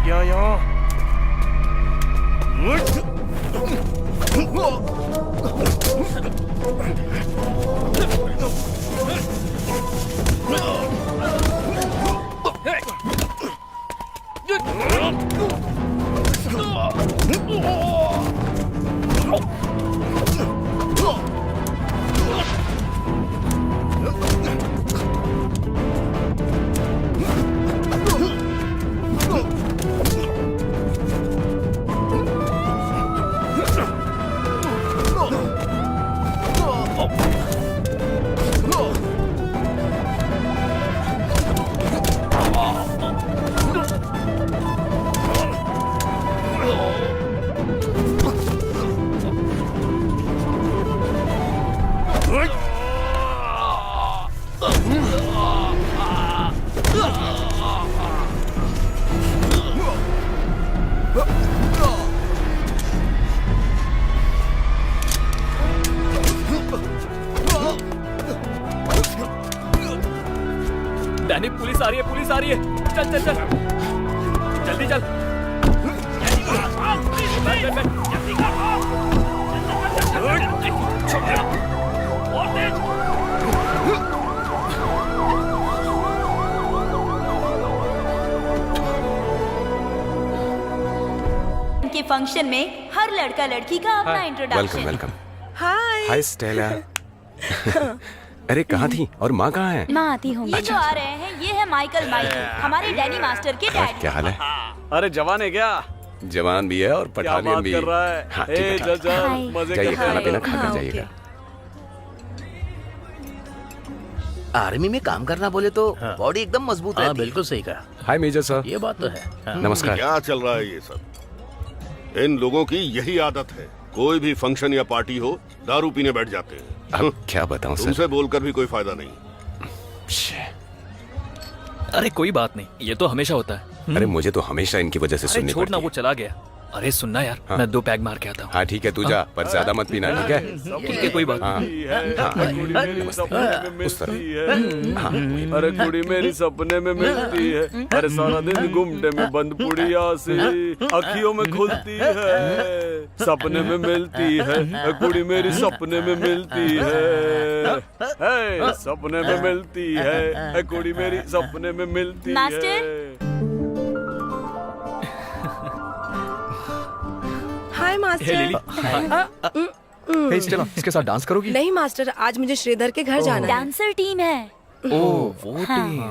गया यहाँ। Danny, police आ रही है, पुलिस आ रही है। चल चल चल, जल्दी चल। जल्दी कर। और तेज। के फंक्शन में हर लड़का लड़की का अपना इंट्रोडक्शन। वेलकम। हाय स्टेला। अरे कहाँ थी और माँ कहाँ है? माँ आती होंगी। ये जो आ रहे हैं ये है माइकल माइकल, हमारे डैनी मास्टर के डैडी। क्या हाल है? अरे जवान है क्या? जवान भी है और पठानियन भी। कर रहा है? हाँ, ठीक है, मजे जाइए, खाना पीना हाँ, खाकर जाइएगा। आर्मी में काम करना बोले तो बॉडी एकदम मजबूत रहती है। बिल्कुल सही कहा। हाय मेजर सर। ये बात तो है। नमस्कार। क्या चल रहा है ये सब? इन लोगों की यही आदत है, कोई भी फंक्शन या पार्टी हो दारू पीने बैठ जाते हैं। अब क्या बताऊं सर? तुमसे बोलकर भी कोई फायदा नहीं। अरे कोई बात नहीं, ये तो हमेशा होता है। अरे मुझे तो हमेशा इनकी वजह से सुननी छोड़ना, पड़ती वो चला गया। अरे सुनना यार, हाँ। मैं 2 पैग मार के आता हूँ। हाँ ठीक है, तू जा, पर ज्यादा मत पीना, ठीक है? ठीक है, कोई बात हाँ। उस तरफ। हाँ। अरे कुड़ी मेरी सपने में मिलती है, अरे सारा दिन घूमते में बंद पुड़िया से अखियों में खुलती है, सपने में मिलती है, कुड़ी मेरी सपने में मिलती है, सपने में मिलती है, कुड़ी मेरी सपने में मिलती है। मास्टर? हाय मास्टर। हे स्टेला, इसके साथ डांस करोगी? नहीं मास्टर, आज मुझे श्रीधर के घर जाना है। डांसर टीम है। ओह, वो team.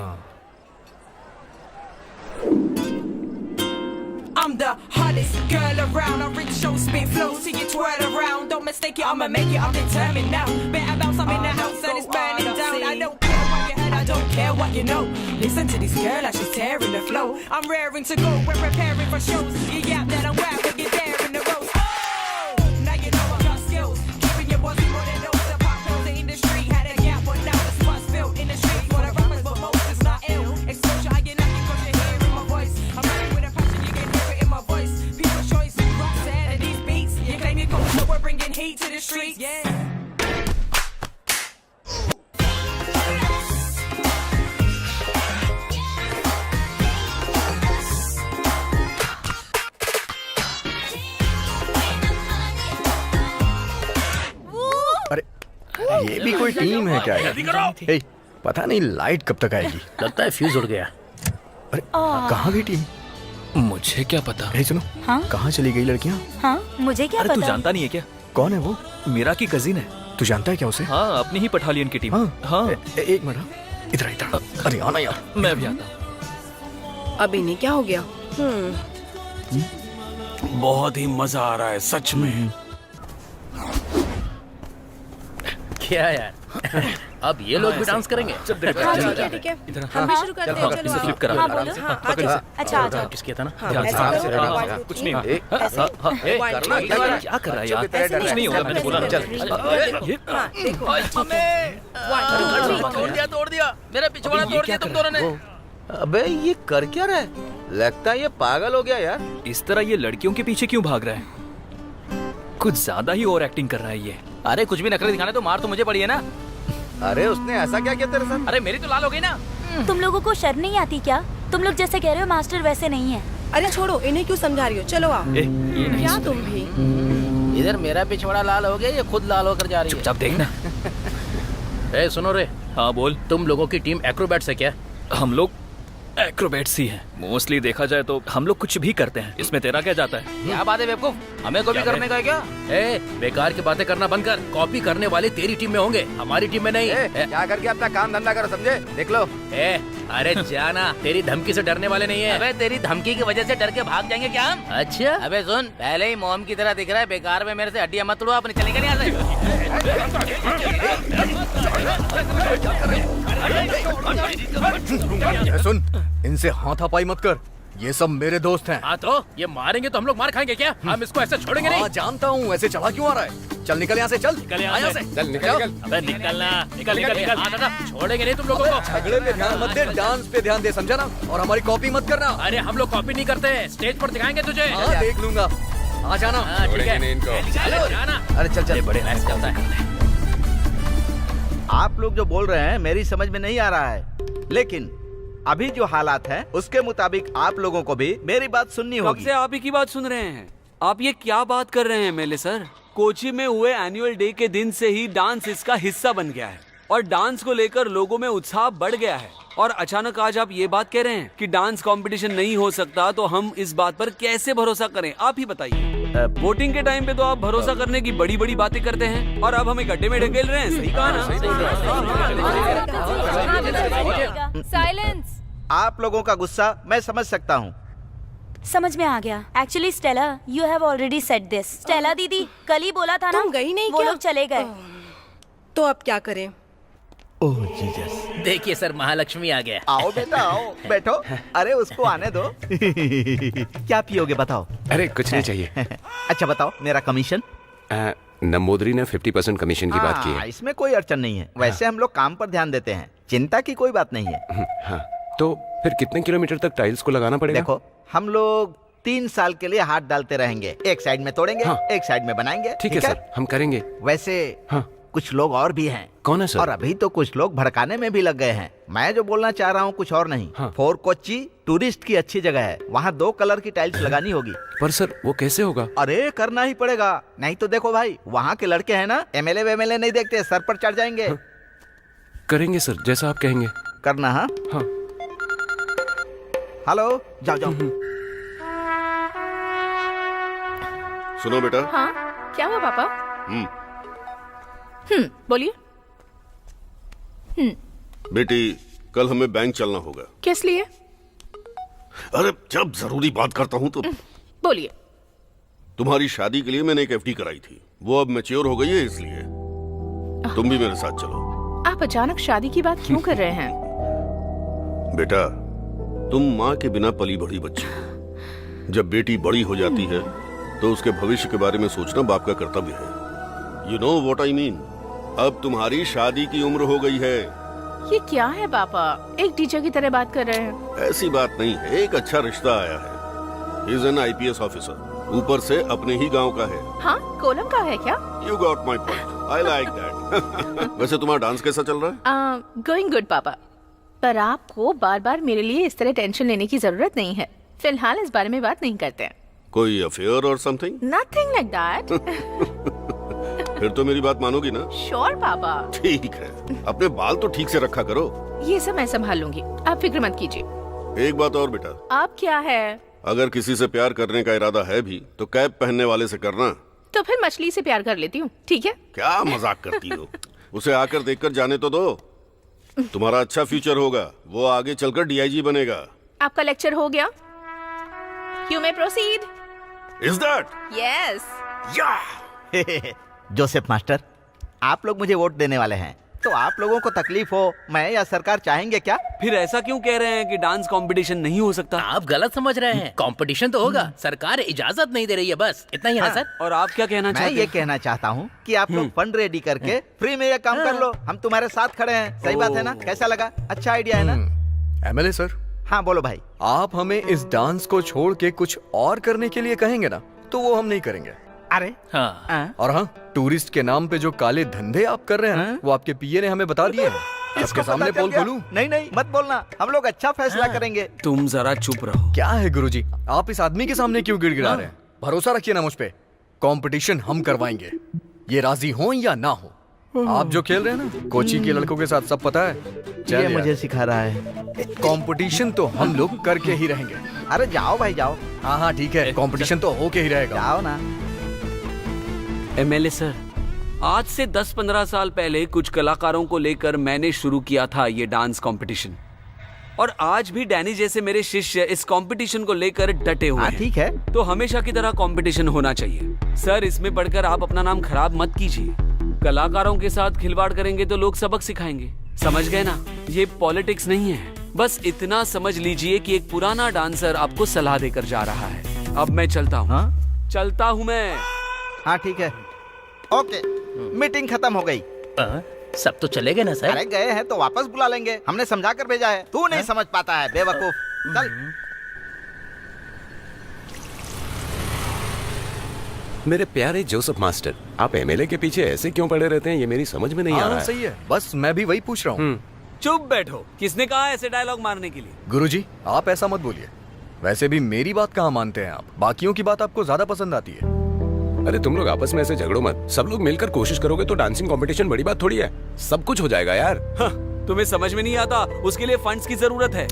I'm the hottest girl around. I reach show, spit flow, see you twirl around. Don't mistake it, I'ma make it, I'm determined now. Better bounce, I'm in the house and it's burning down. I don't care what you heard, I don't care what you know. Listen to this girl as she's tearing the flow. I'm raring to go, we're preparing for shows. You yap that I'm wild, we get there in the roast. Oh, now you know I got skills. Keeping your bossy more than those that pop pills. The industry had a gap, but now the spot's filled. In the streets for the rappers, but most is not ill. Exposure, I get nothing 'cause you're hearing my voice. I'm running with a passion, you can hear it in my voice. People's choice, rock sad and these beats. You claim you coach, but we're bringing heat to the streets. Yeah. अरे ये भी कोई team है क्या यार? हे, पता नहीं light कब तक आएगी। लगता है फ्यूज उड़ गया। अरे कहाँ गई टीम? मुझे क्या पता। हे सुनो, हाँ? कहाँ चली गई लड़कियाँ? हाँ, मुझे क्या अरे पता? तू जानता नहीं है क्या? कौन है वो? मीरा की कजिन है। तू जानता है क्या उसे? हाँ, अपनी ही पठालियन की टीम। हाँ। एक मिनट, इधर इधर। अरे आना यार। मैं भी आता हूँ। अभी नहीं, क्या हो गया? बहुत ही मजा आ रहा है सच में। क्या यार, अब ये लोग भी डांस करेंगे? हाँ, ठीक है। हम भी शुरू करते हैं, चलो फ्लिप आओ। करा। हाँ, बोलो। हाँ, आ जाओ। अच्छा आ जाओ। किसके था ना? हाँ, ध्यान से, ऐसे ध्यान करो, से, one, हाँ, two, कुछ three, नहीं। ऐसे। क्या कर रहा है यार? ऐसे नहीं, नहीं होगा, मैंने बोला ना। चल। ये हाँ, देखो। तोड़ दिया मेरा पिछवाड़ा तोड़ दिया तुम दोनों ने। अबे ये कर क्या रहा है? लगता है ये पागल हो गया यार। इस तरह ये लड़कियों के पीछे क्यों भाग रहा है? कुछ ज्यादा ही ओवर एक्टिंग कर रहा है ये। अरे कुछ भी नखरे दिखाने तो मार तो मुझे पड़ी है ना। अरे उसने ऐसा क्या किया तेरे साथ? अरे मेरी तो लाल हो गई ना। तुम लोगों को शर्म नहीं आती क्या? तुम लोग जैसे कह रहे हो मास्टर वैसे नहीं है। अरे छोड़ो, इन्हें क्यों समझा रही हो? चलो आओ। ये नहीं क्या सुन- तुम भी? इधर मेरा पिछवाड़ा लाल हो गया, ये खुद लाल होकर जा रही है। चुपचाप देखना। ए सुनो रे, हाँ बोल। तुम लोगों की टीम एक्रोबैट्स है क्या? हम लोग एक्रोबैट्स ही हैं। मोस्टली देखा जाए तो हम लोग कुछ भी करते हैं। इसमें तेरा क्या जाता है? क्या बात है बेवकूफ, हमें को भी करने का है क्या? ए बेकार की बातें करना बंद कर। कॉपी करने वाले तेरी टीम में होंगे, हमारी टीम में नहीं। क्या करके अपना काम धंधा करो, समझे? देख लो। अरे जाना, तेरी धमकी से डरने वाले नहीं है। अबे तेरी धमकी की वजह से डर के भाग जाएंगे क्या हम? अच्छा अबे सुन, पहले ही मोम की तरह दिख रहा है, बेकार में मेरे से हड्डियां मत तोड़ो, अपने चलेंगे नहीं यहाँ से। सुन, इनसे हाथापाई मत कर, ये सब मेरे दोस्त हैं। हाँ तो ये मारेंगे तो हम लोग मार खाएंगे क्या? हम इसको ऐसे छोड़ेंगे नहीं। हाँ जानता हूँ, ऐसे चला क्यों आ रहा है? चल निकल यहाँ से, चल निकल यहाँ से। चल निकल निकल। अबे निकलना, निकल निकल निकल। हाँ दादा, छोड़ेंगे नहीं तुम लोगों को। झगड़े पे ध्यान मत दे, डांस पे ध्यान दे, समझा ना? और हमारी कॉपी मत करना। अरे हम लोग कॉपी नहीं करते, स्टेज पर दिखाएंगे तुझे। हाँ देख लूंगा, आ जाना। हाँ ठीक है, नहीं इनको। चलो जाना। अरे चल चल। बड़े नाइस चलता है। आप लोग जो बोल रहे हैं मेरी समझ में नहीं आ रहा है, लेकिन अभी जो हालात हैं उसके मुताबिक आप लोगों को भी मेरी बात सुननी कब होगी। से आप ही की बात सुन रहे हैं? आप ये क्या बात कर रहे हैं मेले सर? कोची में हुए एनुअल डे के दिन से ही डांस इसका हिस्सा बन गया है और डांस को लेकर लोगों में उत्साह बढ़ गया है, और अचानक आज आप ये बात कह रहे हैं कि डांस कंपटीशन नहीं हो सकता, तो हम इस बात पर कैसे भरोसा करें? आप ही बताइए। वोटिंग के टाइम पे तो आप भरोसा करने की बड़ी बड़ी बातें करते हैं और अब हमें गड्ढे में ढकेल रहे हैं। सही कहा ना? साइलेंस। आप लोगों का गुस्सा मैं समझ सकता हूँ। समझ में आ गया। Actually Stella, you have already said this. Stella दीदी, कल ही बोला था ना। तुम गई नहीं वो क्या? लोग चले गए। तो अब क्या करें? ओह जीसस। देखिए सर, महालक्ष्मी आ गया। आओ बेटा आओ, बैठो। अरे उसको आने दो। क्या पियोगे बताओ? अरे कुछ नहीं चाहिए। अच्छा बताओ, मेरा कमीशन? नंबोदरी ने 50% कमीशन की बात की है। इसमें कोई अड़चन नहीं है। वैसे हम लोग काम पर ध्यान देते हैं, चिंता की कोई बात नहीं है। हाँ, तो फिर कितने किलोमीटर तक टाइल्स को लगाना पड़ेगा? देखो, हम लोग 3 साल के लिए हाथ डालते रहेंगे। एक साइड में तोड़ेंगे, हाँ। एक साइड में बनाएंगे। ठीक है सर, हम करेंगे। वैसे हाँ। कुछ लोग और भी हैं। कौन है सर? और अभी तो कुछ लोग भड़काने में भी लग गए हैं। मैं जो बोलना चाह रहा हूँ कुछ और नहीं। हाँ। फोर्ट कोच्चि टूरिस्ट की अच्छी जगह है, वहाँ 2 कलर की टाइल्स लगानी होगी। पर सर वो कैसे होगा? अरे करना ही पड़ेगा, नहीं तो देखो भाई, वहाँ के लड़के हैं ना, MLA नहीं देखते, सर पर चढ़ जाएंगे। हाँ। करेंगे सर, जैसा आप कहेंगे। करना। हाँ हाँ। हेलो, जाओ जाओ। सुनो बेटा। हाँ क्या हुआ पापा? बोलिए। बेटी, कल हमें बैंक चलना होगा। किस लिए? अरे जब जरूरी बात करता हूँ तो। बोलिए। तुम्हारी शादी के लिए मैंने एक FD कराई थी, वो अब मैच्योर हो गई है, इसलिए तुम भी मेरे साथ चलो। आप अचानक शादी की बात क्यों कर रहे हैं? बेटा, तुम माँ के बिना पली बढ़ी बच्ची हो। जब बेटी बड़ी हो जाती है तो उसके भविष्य के बारे में सोचना बाप का कर्तव्य है। You know what I mean? अब तुम्हारी शादी की उम्र हो गई है। ये क्या है पापा? एक टीचर की तरह बात कर रहे हैं। ऐसी बात नहीं है, एक अच्छा रिश्ता आया है। He is an IPS officer, ऊपर से अपने ही गांव का है। हाँ, कोलम का है क्या? You got my point. I like that. वैसे तुम्हारा डांस कैसा चल रहा है? गोइंग गुड पापा, पर आपको बार बार मेरे लिए इस तरह टेंशन लेने की जरूरत नहीं है। फिलहाल इस बारे में बात नहीं करते हैं। कोई अफेयर और समथिंग? Nothing like that. फिर तो मेरी बात मानोगी ना? श्योर पापा। ठीक है, अपने बाल तो ठीक से रखा करो। ये सब मैं संभाल लूंगी, आप फिक्र मत कीजिए। एक बात और बेटा, आप क्या है? अगर किसी से प्यार करने का इरादा है भी तो कैप पहनने वाले से करना। तो फिर मछली से प्यार कर लेती हूँ, ठीक है? क्या मजाक करती हो? उसे आकर देखकर जाने तो दो। तुम्हारा अच्छा फ्यूचर होगा, वो आगे चलकर DIG बनेगा। आपका लेक्चर हो गया? You may proceed. Is that? Yes. Joseph master, आप लोग मुझे वोट देने वाले हैं, तो आप लोगों को तकलीफ हो, मैं या सरकार चाहेंगे क्या? फिर ऐसा क्यों कह रहे हैं कि डांस कंपटीशन नहीं हो सकता? आप गलत समझ रहे हैं। कंपटीशन तो होगा, सरकार इजाजत नहीं दे रही है, बस इतना ही है ना सर? और आप क्या कहना मैं चाहते ये हैं? कहना चाहता हूँ कि आप लोग फंड रेडी करके फ्री में ये काम कर लो। हम तुम्हारे साथ खड़े हैं। सही बात है ना? कैसा लगा? अच्छा आइडिया है ना? MLA सर, हाँ बोलो भाई। आप हमें इस डांस को छोड़ के कुछ और करने के लिए कहेंगे ना, तो वो हम नहीं करेंगे। अरे हाँ। और हाँ, टूरिस्ट के नाम पे जो काले धंधे आप कर रहे हैं, वो आपके PA ने हमें बता दिए हैं। सबके सामने पोल खोलूं? नहीं नहीं मत बोलना, हम लोग अच्छा फैसला करेंगे। तुम जरा चुप रहो। क्या है गुरुजी, आप इस आदमी के सामने क्यों गिड़गिड़ा रहे हैं? भरोसा रखिए ना मुझ पे, कंपटीशन हम करवाएंगे, ये राजी हो या ना हो। आप जो खेल रहे हैं ना कोची के लड़कों के साथ, सब पता है। ये मुझे सिखा रहा है। कंपटीशन तो हम लोग करके ही रहेंगे। अरे जाओ भाई जाओ। हाँ हाँ ठीक है, कंपटीशन तो होके ही रहेगा। जाओ ना। एमएलए सर, आज से 10-15 साल पहले कुछ कलाकारों को लेकर मैंने शुरू किया था ये डांस कंपटीशन, और आज भी डैनी जैसे मेरे शिष्य इस कंपटीशन को लेकर डटे हुए हैं। ठीक है, तो हमेशा की तरह कंपटीशन होना चाहिए। सर, इसमें पढ़कर आप अपना नाम खराब मत कीजिए। कलाकारों के साथ खिलवाड़ करेंगे तो लोग सबक सिखाएंगे, समझ गए ना? ये पॉलिटिक्स नहीं है। बस इतना समझ लीजिए कि एक पुराना डांसर आपको सलाह देकर जा रहा है। अब मैं चलता हूँ। हाँ? चलता हूँ मैं। हाँ ठीक है, ओके। मीटिंग खत्म हो गई। सब तो चले गए ना सर? अरे गए हैं तो वापस बुला लेंगे, हमने समझा कर भेजा है। तू नहीं समझ पाता है बेवकूफ। चल। मेरे प्यारे जोसेफ मास्टर, आप एमएलए के पीछे ऐसे क्यों पड़े रहते हैं, ये मेरी समझ में नहीं आ रहा है। सही है, बस मैं भी वही पूछ रहा हूँ। चुप बैठो। किसने कहा ऐसे डायलॉग मारने के लिए? गुरुजी, आप ऐसा मत बोलिए। वैसे भी मेरी बात कहाँ मानते हैं आप, बाकियों की बात आपको ज्यादा पसंद आती है। अरे तुम लोग आपस में ऐसे झगड़ो मत, सब लोग मिलकर कोशिश करोगे तो डांसिंग कंपटीशन बड़ी बात थोड़ी है, सब कुछ हो जाएगा यार। हाँ, तुम्हें समझ में नहीं आता? उसके लिए फंड्स की जरूरत है।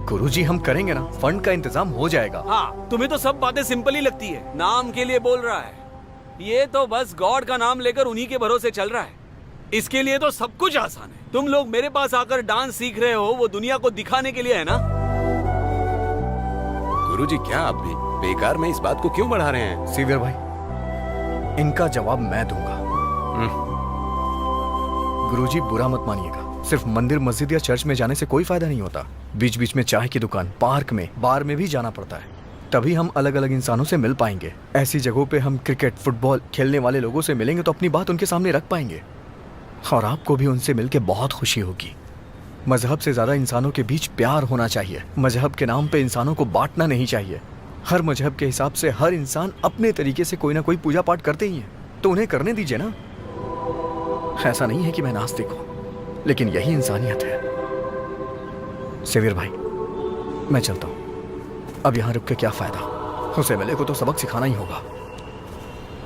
गुरुजी, हम करेंगे ना, फंड का इंतजाम हो जाएगा। हाँ, तुम्हें तो सब बातें सिंपल ही लगती है। नाम के लिए बोल रहा है, ये तो बस गॉड का नाम लेकर उन्हीं के भरोसे चल रहा है। इसके लिए तो सब कुछ आसान है। तुम लोग मेरे पास आकर डांस सीख रहे हो, वो दुनिया को दिखाने के लिए है ना? गुरुजी, क्या आप भी बेकार में इस बात को क्यों बढ़ा रहे हैं? सीवियर भाई, इनका जवाब मैं दूंगा। गुरुजी, बुरा मत मानिएगा, सिर्फ मंदिर मस्जिद या चर्च में जाने से कोई फायदा नहीं होता। बीच बीच में चाय की दुकान, पार्क में, बार में भी जाना पड़ता है, तभी हम अलग अलग इंसानों से मिल पाएंगे। ऐसी जगहों पे हम क्रिकेट, फुटबॉल खेलने वाले लोगों से मिलेंगे तो अपनी बात उनके सामने रख पाएंगे, और आपको भी उनसे मिलकर बहुत खुशी होगी। मजहब से ज्यादा इंसानों के बीच प्यार होना चाहिए। मजहब के नाम पे इंसानों को बांटना नहीं चाहिए। हर मजहब के हिसाब से हर इंसान अपने तरीके से कोई ना कोई पूजा पाठ करते ही है, तो उन्हें करने दीजिए ना। ऐसा नहीं है कि मैं नास्तिक हूं, लेकिन यही इंसानियत है। सेवियर भाई, मैं चलता हूं, अब यहां रुक के क्या फायदा, उसे मिले को तो सबक सिखाना ही होगा।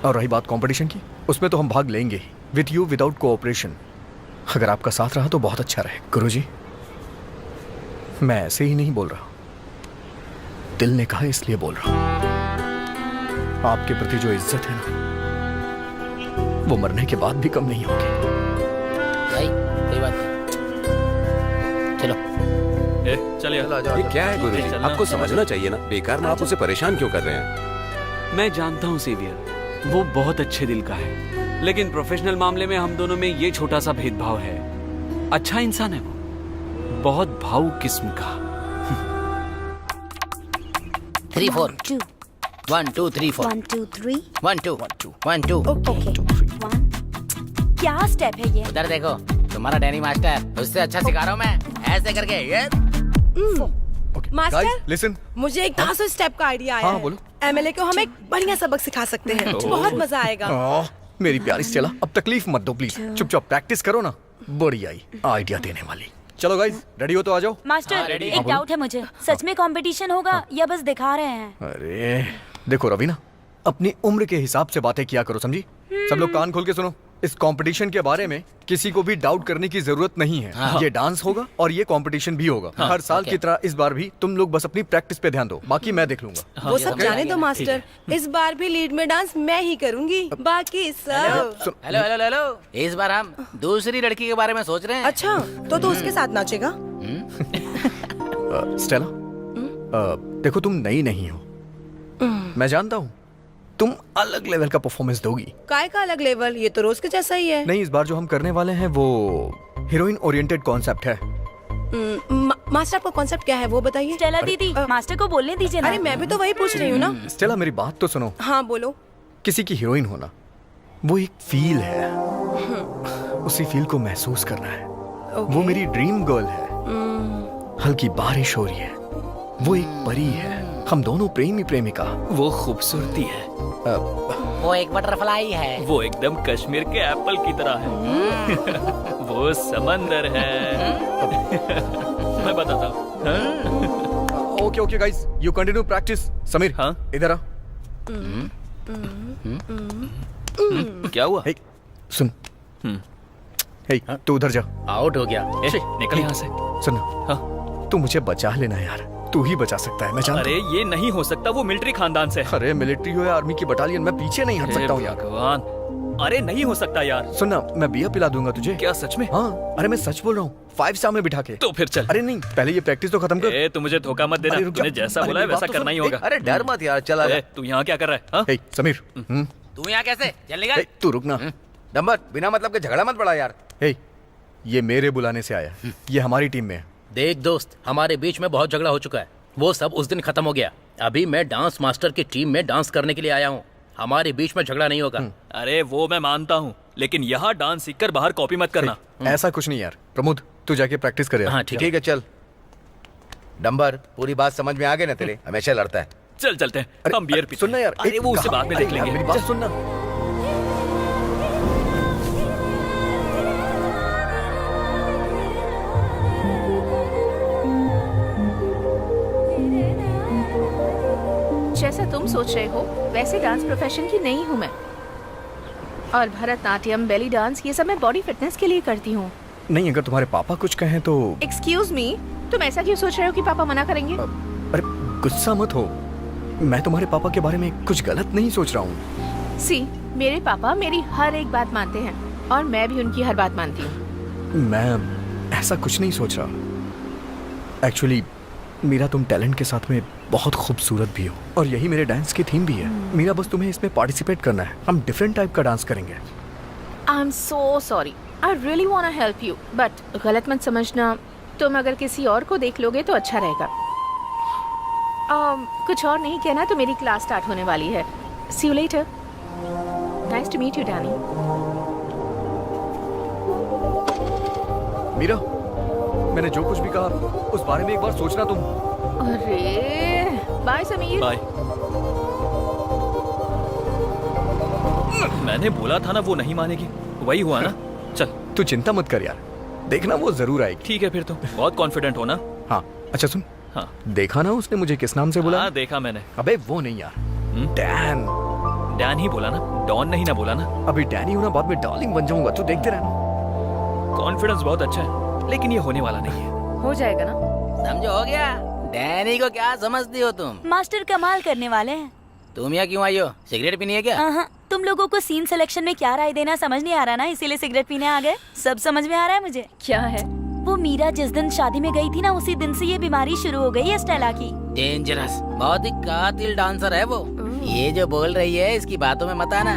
और रही बात कंपटीशन की, उसमें तो हम भाग लेंगे ही, विथ यू विदाउट कोऑपरेशन। अगर आपका साथ रहा तो बहुत अच्छा रहे। गुरुजी, मैं ऐसे ही नहीं बोल रहा, दिल ने कहा इसलिए बोल रहा हूं। आपके प्रति जो इज्जत है ना, वो मरने के बाद भी कम नहीं होगी। भाई कोई बात नहीं, चलो। चलिए। ये क्या है गुरुजी, आपको समझना चाहिए ना, बेकार में आप उसे परेशान क्यों कर रहे हैं? मैं जानता हूँ सेवियर, वो बहुत अच्छे दिल का है, लेकिन प्रोफेशनल मामले में हम दोनों में ये छोटा सा भेदभाव है। अच्छा इंसान है वो, बहुत भावुक किस्म का। 3 4 1 2 3 4 1 2 3 1 2 1 2। ओके, 1। क्या स्टेप है ये? उधर देखो, तुम्हारा डैनी मास्टर, उससे अच्छा सिखा रहा हूँ मैं, ऐसे करके ये। मास्टर, लिसन, मुझे एक 10 स्टेप का आइडिया आया हाँ, है। बोलो। एमएलए को हम एक बढ़िया सबक सिखा सकते हैं, बहुत मजा आएगा। मेरी प्यारी स्टेला, अब तकलीफ मत दो प्लीज, चुपचाप प्रैक्टिस करो ना। बड़ी आई आइडिया देने वाली। चलो गाइस, रेडी हो तो आ जाओ। मास्टर, एक डाउट है मुझे, सच में कंपटीशन होगा या बस दिखा रहे हैं? अरे देखो रवीना, अपनी उम्र के हिसाब से बातें किया करो, समझी? सब लोग कान खोल के सुनो, इस कंपटीशन के बारे में किसी को भी डाउट करने की जरूरत नहीं है। ये डांस होगा और ये कंपटीशन भी होगा। हर साल की तरह इस बार भी तुम लोग बस अपनी प्रैक्टिस पे ध्यान दो, बाकी मैं देख लूंगा। वो सब जाने दो मास्टर, इस बार भी लीड में डांस मैं ही करूंगी, बाकी सब। हेलो हेलो हेलो, इस बार हम दूसरी लड़की के बारे में सोच रहे हैं। अच्छा, तो उसके साथ नाचेगा? स्टेला, देखो तुम नई नहीं हो, मैं जानता हूँ तुम अलग लेवल का परफॉर्मेंस दोगी। काय का अलग लेवल, ये तो रोज के जैसा ही है। नहीं, इस बार जो हम करने वाले हैं वो हीरोइन ओरिएंटेड कॉन्सेप्ट है। मास्टर, आपका कॉन्सेप्ट क्या है वो बताइए। स्टेला दीदी, मास्टर को बोलने दीजिए ना। अरे मैं भी तो वही पूछ रही हूँ ना। स्टेला, मेरी बात तो सुनो। हाँ बोलो। किसी की हीरोइन होना वो एक फील है, उसी फील को महसूस करना है। वो मेरी ड्रीम गर्ल है। हल्की बारिश हो रही है, वो एक परी है, हम दोनों प्रेमी प्रेमिका। वो खूबसूरती है, वो एक बटरफ्लाई है, वो एकदम कश्मीर के एप्पल की तरह है। वो समंदर है। मैं बताता हूँ। Okay okay guys, you continue practice. Sameer, हाँ? इधर आ। क्या हुआ? हे, सुन। हे, तू उधर जा। आउट हो गया। निकल यहाँ से। सुन, हाँ? तू मुझे बचा लेना यार, तू ही बचा सकता है, मैं जानता अरे ये नहीं हो सकता, वो मिलिट्री खानदान से है। अरे मिलिट्री हो या आर्मी की बटालियन, मैं पीछे नहीं हट सकता हूँ यार। भगवान, अरे नहीं हो सकता यार। सुन ना, मैं बियर पिला दूंगा तुझे। क्या सच में? हाँ, अरे मैं सच बोल रहा हूँ, 5 स्टार में बिठा के। तो फिर चल। अरे नहीं, पहले ये प्रैक्टिस तो खत्म कर। तू मुझे धोखा मत देना, तूने जैसा बोला है वैसा करना ही होगा। अरे डर मत यार, चला जा। तू यहाँ क्या कर रहा है? हे समीर, तू यहाँ कैसे? चल निकल। तू रुक ना। डंबर, बिना मतलब के झगड़ा मत पड़ा यार। हे, ये मेरे बुलाने से आया, ये हमारी टीम में है। देख दोस्त, हमारे बीच में बहुत झगड़ा हो चुका है, वो सब उस दिन खत्म हो गया। अभी मैं डांस मास्टर की टीम में डांस करने के लिए आया हूँ, हमारे बीच में झगड़ा नहीं होगा। अरे वो मैं मानता हूँ, लेकिन यहाँ डांस सीखकर बाहर कॉपी मत करना। ऐसा कुछ नहीं यार। प्रमोद, तू जाके प्रैक्टिस करे। हाँ ठीक ठीक है, चल। डंबर, पूरी बात समझ में आ गई ना तेरे? हमेशा लड़ता है। चल चलते हैं, हम बियर पीते सुनना यार। अरे वो उससे बाद में देख लेंगे। मेरी बात सुनना। जैसा तुम सोच रहे हो वैसे डांस प्रोफेशन की नहीं हूँ मैं, और भरतनाट्यम, बेली डांस, ये सब मैं बॉडी फिटनेस के लिए करती हूँ। नहीं, अगर तुम्हारे पापा कुछ कहें तो। एक्सक्यूज मी, तुम ऐसा क्यों सोच रहे हो कि पापा मना करेंगे? अरे गुस्सा मत हो, मैं तुम्हारे पापा के बारे में कुछ गलत नहीं सोच रहा हूँ। सी, मेरे पापा मेरी हर एक बात मानते हैं और मैं भी उनकी हर बात मानती हूँ। मैं ऐसा कुछ नहीं सोच रहा। एक्चुअली मीरा, तुम टैलेंट के साथ में बहुत खूबसूरत भी हो, और यही मेरे डांस की थीम भी है। मीरा, बस तुम्हें इसमें पार्टिसिपेट करना है, हम डिफरेंट टाइप का डांस करेंगे। I am so sorry, I really want to help you, but गलत मत समझना, तुम अगर किसी और को देख लोगे तो अच्छा रहेगा। कुछ और नहीं कहना तो मेरी क्लास स्टार्ट होने वाली है। See you later. Nice to meet you Danny. Meera, मैंने जो कुछ भी कहा उस बारे में एक बार सोचना तुम। अरे बाय समीर। बाय। मैंने बोला था ना वो नहीं मानेगी, वही हुआ ना। चल तू चिंता मत कर यार, देखना वो जरूर आएगी। ठीक है फिर तो, बहुत कॉन्फिडेंट हो ना। हाँ अच्छा सुन, हाँ देखा ना उसने मुझे किस नाम से बोला? हाँ देखा मैंने। अबे वो नहीं यार, डैन। डैन ही बोला ना, डॉन नहीं ना बोला ना। अभी डैन ही होना, बाद में डार्लिंग बन जाऊंगा, तू देखते रहना। कॉन्फिडेंस बहुत अच्छा है, लेकिन ये होने वाला नहीं है। हो जाएगा ना। समझो, हो गया। डैनी को क्या समझती हो तुम? मास्टर कमाल करने वाले हैं। तुम यहाँ क्यों आई हो? सिगरेट पीनी है क्या? हाँ, तुम लोगों को सीन सिलेक्शन में क्या राय देना समझ नहीं आ रहा ना, इसीलिए सिगरेट पीने आ गए। सब समझ में आ रहा है मुझे। क्या है? वो मीरा जिस दिन शादी में गई थी ना, उसी दिन से ये बीमारी शुरू हो गई है स्टेला की। डेंजरस, बहुत ही कातिल डांसर है वो। ये जो बोल रही है इसकी बातों में मत आना।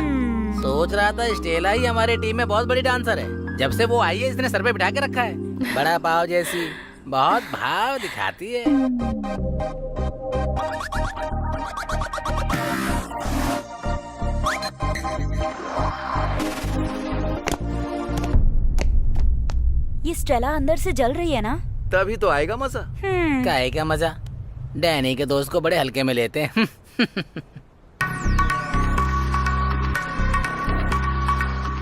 सोच रहा था स्टेला ही हमारे टीम में बहुत बड़ी डांसर है। जब से वो आई है इसने सर पे बिठा के रखा है, बड़ा पाव जैसी, बहुत भाव दिखाती है। ये स्टेला अंदर से जल रही है ना, तभी तो आएगा मजा। काहे का मजा? डैनी के दोस्त को बड़े हल्के में लेते हैं।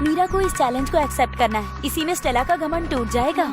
मीरा को इस चैलेंज को एक्सेप्ट करना है, इसी में स्टेला का घमंड टूट जाएगा।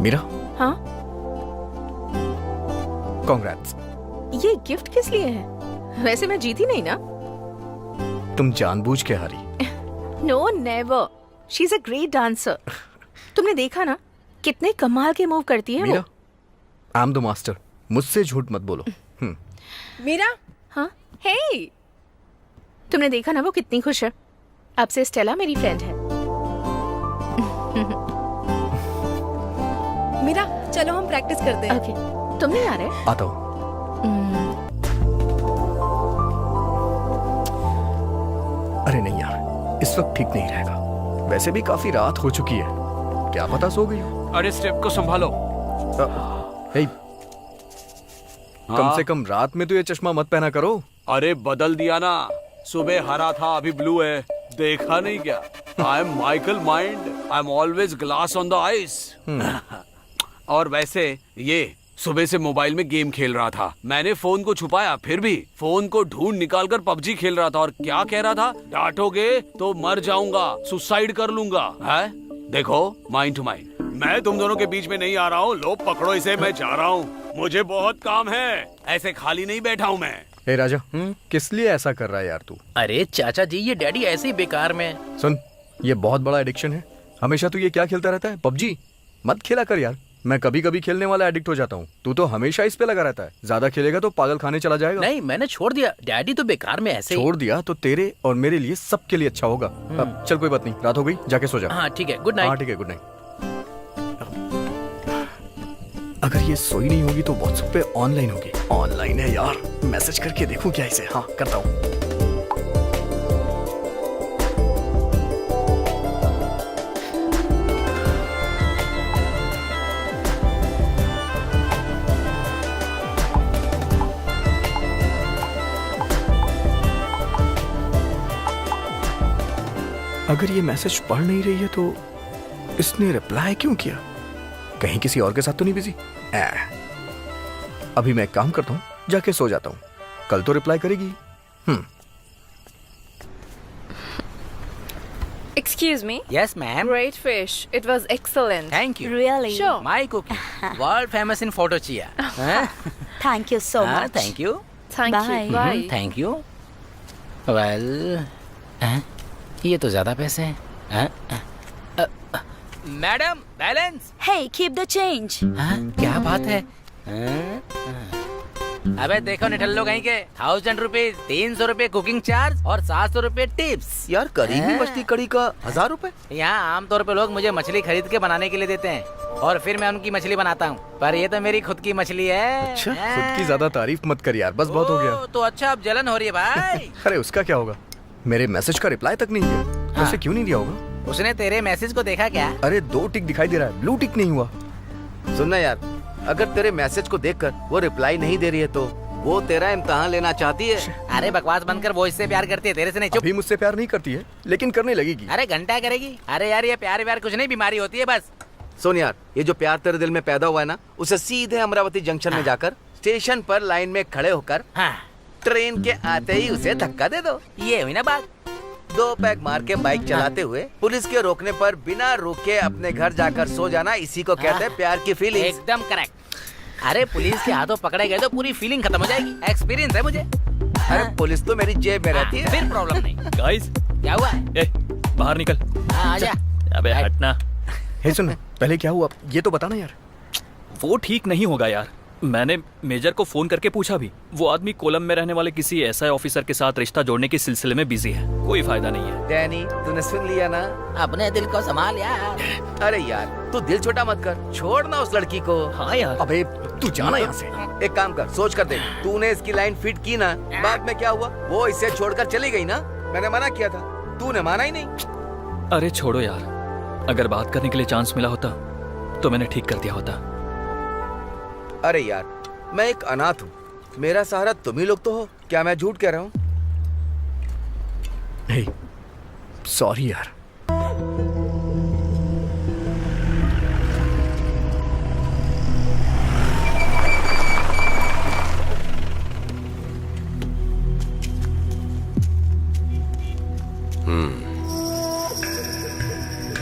मीरा, हाँ, कॉन्ग्रेट्स। ये गिफ्ट किस लिए है? वैसे मैं जीती नहीं ना। तुम जानबूझ के हारी। No never, she is a great dancer. तुमने देखा ना कितने कमाल के मूव करती है मीरा, वो। आई एम द मास्टर, मुझसे झूठ मत बोलो। मीरा, हाँ, हे, तुमने देखा ना वो कितनी खुश है। अब से स्टेला मेरी फ्रेंड है। मीरा, चलो हम प्रैक्टिस करते हैं। ओके, तुम नहीं आ रहे? आता हूँ। अरे नहीं यार, इस वक्त ठीक नहीं रहेगा। वैसे भी काफी रात हो चुकी है, क्या पता सो गई हो। अरे स्टेप को संभालो। हे, कम से कम रात में तो ये चश्मा मत पहना करो। अरे बदल दिया ना, सुबह हरा था अभी ब्लू है, देखा नहीं क्या? I am Michael mind, I am always glass on the ice. और वैसे ये सुबह से मोबाइल में गेम खेल रहा था, मैंने फोन को छुपाया, फिर भी फोन को ढूंढ निकालकर पबजी खेल रहा था। और क्या कह रहा था? डांटोगे तो मर जाऊंगा, सुसाइड कर लूंगा। है देखो, माइंड टू माइंड। मैं तुम दोनों के बीच में नहीं आ रहा हूँ, लो पकड़ो इसे, मैं जा रहा हूँ, मुझे बहुत काम है, ऐसे खाली नहीं बैठा हूँ मैं। हे राजा, किस लिए ऐसा कर रहा है यार तू? अरे चाचा जी, ये डैडी ऐसे ही बेकार में। सुन, ये बहुत बड़ा एडिक्शन है। हमेशा तू ये क्या खेलता रहता है? पबजी मत खेला कर यार। मैं कभी कभी खेलने वाला एडिक्ट हो जाता हूँ, तू तो हमेशा इस पे लगा रहता है। ज्यादा खेलेगा तो पागल खाने चला जाएगा। नहीं, मैंने छोड़ दिया, डैडी तो बेकार में ऐसे छोड़ दिया तो तेरे और मेरे लिए सबके लिए अच्छा होगा। अब चल, कोई बात नहीं, रात हो गई, जाके सो जा। हाँ ठीक है, गुड नाइट। हाँ ठीक है, गुड नाइट। अगर ये सोई नहीं होगी तो व्हाट्सएप पे ऑनलाइन होगी। ऑनलाइन है यार, मैसेज करके देखूं क्या इसे। हाँ, करता हूँ। अगर ये मैसेज पढ़ नहीं रही है तो इसने रिप्लाई क्यों किया? कहीं किसी और के साथ तो नहीं बिजी? अभी मैं एक काम करता हूँ, जाके सो जाता हूँ, कल तो रिप्लाई करेगी। Excuse me. Yes, ma'am. Great fish. It was excellent. Thank you. Really? Sure. My cooking, world famous in photo chia. Thank you so much. Thank you. Thank Bye. you. Bye. Thank you. Well, ये तो ज्यादा पैसे हैं। Madam, balance. Hey, keep the change. क्या बात है? अबे देखो निठल्लो कहीं के, 1000 रुपीज, 300 रुपए कुकिंग चार्ज और 700 रुपए टिप्स। यार, करीबी मछली कड़ी का 1000 रुपए? यहाँ आमतौर पे लोग मुझे मछली खरीद के बनाने के लिए देते हैं और फिर मैं उनकी मछली बनाता हूँ, पर ये तो मेरी खुद की मछली है। अच्छा, खुद की ज्यादा तारीफ मत कर यार, बस बहुत हो गया। तो अच्छा, अब जलन हो रही है भाई। अरे उसका क्या होगा, मेरे मैसेज का रिप्लाई तक नहीं दिया। वैसे क्यों नहीं दिया होगा? उसने तेरे मैसेज को देखा क्या? अरे 2 टिक दिखाई दे रहा है, ब्लू टिक नहीं हुआ। सुनना यार, अगर तेरे मैसेज को देखकर वो रिप्लाई नहीं दे रही है तो वो तेरा इम्तिहान लेना चाहती है। अरे बकवास बंद कर, वो इससे प्यार करती है, तेरे से नहीं। चुप। अभी मुझसे प्यार नहीं करती है, लेकिन करने लगेगी। अरे घंटा करेगी। अरे यार, ये प्यार व्यार कुछ नहीं, बीमारी होती है बस। सुन यार, ये जो प्यार तेरे दिल में पैदा हुआ है ना, उसे सीधे अमरावती जंक्शन में जाकर स्टेशन पर लाइन में खड़े होकर ट्रेन के आते ही उसे धक्का दे दो। ये हुई ना बात। 2 पैक मार के बाइक चलाते हुए पुलिस के रोकने पर बिना रुके अपने घर जाकर सो जाना, इसी को कहते हैं प्यार की फीलिंग। एकदम करेक्ट। अरे पुलिस के हाथों पकड़े गए तो पूरी फीलिंग खत्म हो जाएगी। एक्सपीरियंस है मुझे। अरे पुलिस तो मेरी जेब में रहती है। फिर प्रॉब्लम नहीं। गाइस, क्या हुआ? ए, बाहर निकल। आजा। अबे हटना। हे सुन, पहले क्या हुआ ये तो बताना यार। वो ठीक नहीं होगा यार। मैंने मेजर को फोन करके पूछा भी, वो आदमी कोलम में रहने वाले किसी एसआई ऑफिसर के साथ रिश्ता जोड़ने के सिलसिले में बिजी है, कोई फायदा नहीं है। डैनी, तूने सुन लिया ना? अपने दिल को संभाल यार। अरे यार, तू दिल छोटा मत कर, छोड़ ना उस लड़की को। हाँ यार। अबे तू जाना यहाँ से। एक काम कर, सोच कर देख, तूने इसकी लाइन फिट की ना, बाद में क्या हुआ? वो इसे छोड़कर चली गई ना। मैंने मना किया था, तूने माना ही नहीं। अरे छोड़ो यार, अगर बात करने के लिए चांस मिला होता तो मैंने ठीक कर दिया होता। अरे यार, मैं एक अनाथ हूँ, मेरा सहारा तुम ही लोग तो हो। क्या मैं झूठ कह रहा हूँ? हे, सॉरी यार।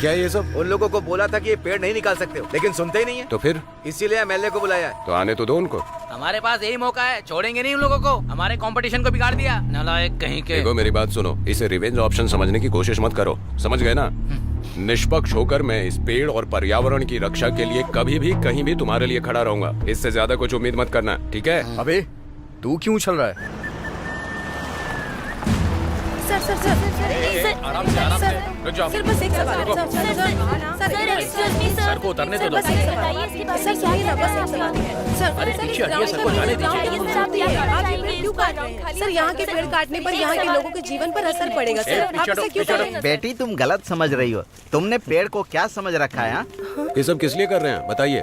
क्या है ये सब? उन लोगों को बोला था कि ये पेड़ नहीं निकाल सकते हो, लेकिन सुनते ही नहीं है। तो फिर इसीलिए एमएलए को बुलाया है। तो आने तो दो उनको। हमारे पास यही मौका है, छोड़ेंगे नहीं उन लोगों को। हमारे कंपटीशन को बिगाड़ दिया, नालायक कहीं के। देखो मेरी बात सुनो, इसे रिवेंज ऑप्शन समझने की कोशिश मत करो, समझ गए ना? निष्पक्ष होकर मैं इस पेड़ और पर्यावरण की रक्षा के लिए कभी भी कहीं भी तुम्हारे लिए खड़ा रहूंगा। इससे ज्यादा कुछ उम्मीद मत करना, ठीक है? अबे तू क्यों उछल रहा है? सर आराम से रुक जाओ। सर बस एक सवाल है। सर को उतरने तो दो। बस एक सवाल है। सर सुनिए ना, बस एक सवाल है। सर अरे पीछे हटिए, सर को जाने दीजिए। क्यों काट रहे हैं? सर यहाँ के पेड़ काटने पर यहाँ के लोगों के जीवन पर असर पड़ेगा सर। आप इसे क्यों कर रहे हैं? बेटी तुम गलत समझ रही हो। तुमने पेड़ को क्या समझ रखा है? ये सब किस लिए कर रहे हैं बताइए?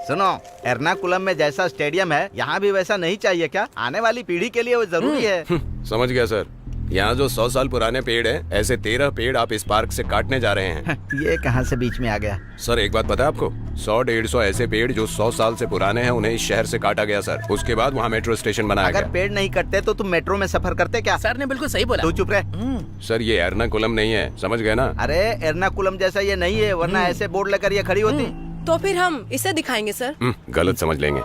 सुनो, एर्नाकुलम में जैसा स्टेडियम है, यहाँ भी वैसा नहीं चाहिए क्या? आने वाली पीढ़ी के लिए वो जरूरी है। समझ गया सर। यहाँ जो 100 साल पुराने पेड़ हैं, ऐसे 13 पेड़ आप इस पार्क से काटने जा रहे हैं। ये कहाँ से बीच में आ गया? सर एक बात पता है आपको? 100-150 ऐसे पेड़ जो 100 साल से पुराने हैं, उन्हें इस शहर से काटा गया सर। उसके बाद वहाँ मेट्रो स्टेशन बनाया अगर गया। पेड़ नहीं कटते तो तुम मेट्रो में सफर करते क्या? सर ने बिल्कुल सही बोला। तू चुप रहे। सर ये एर्नाकुलम नहीं है, समझ गए ना? अरे एर्नाकुलम जैसा ये नहीं है, वरना ऐसे बोर्ड लेकर ये खड़ी होती। तो फिर हम इसे दिखाएंगे सर। गलत समझ लेंगे।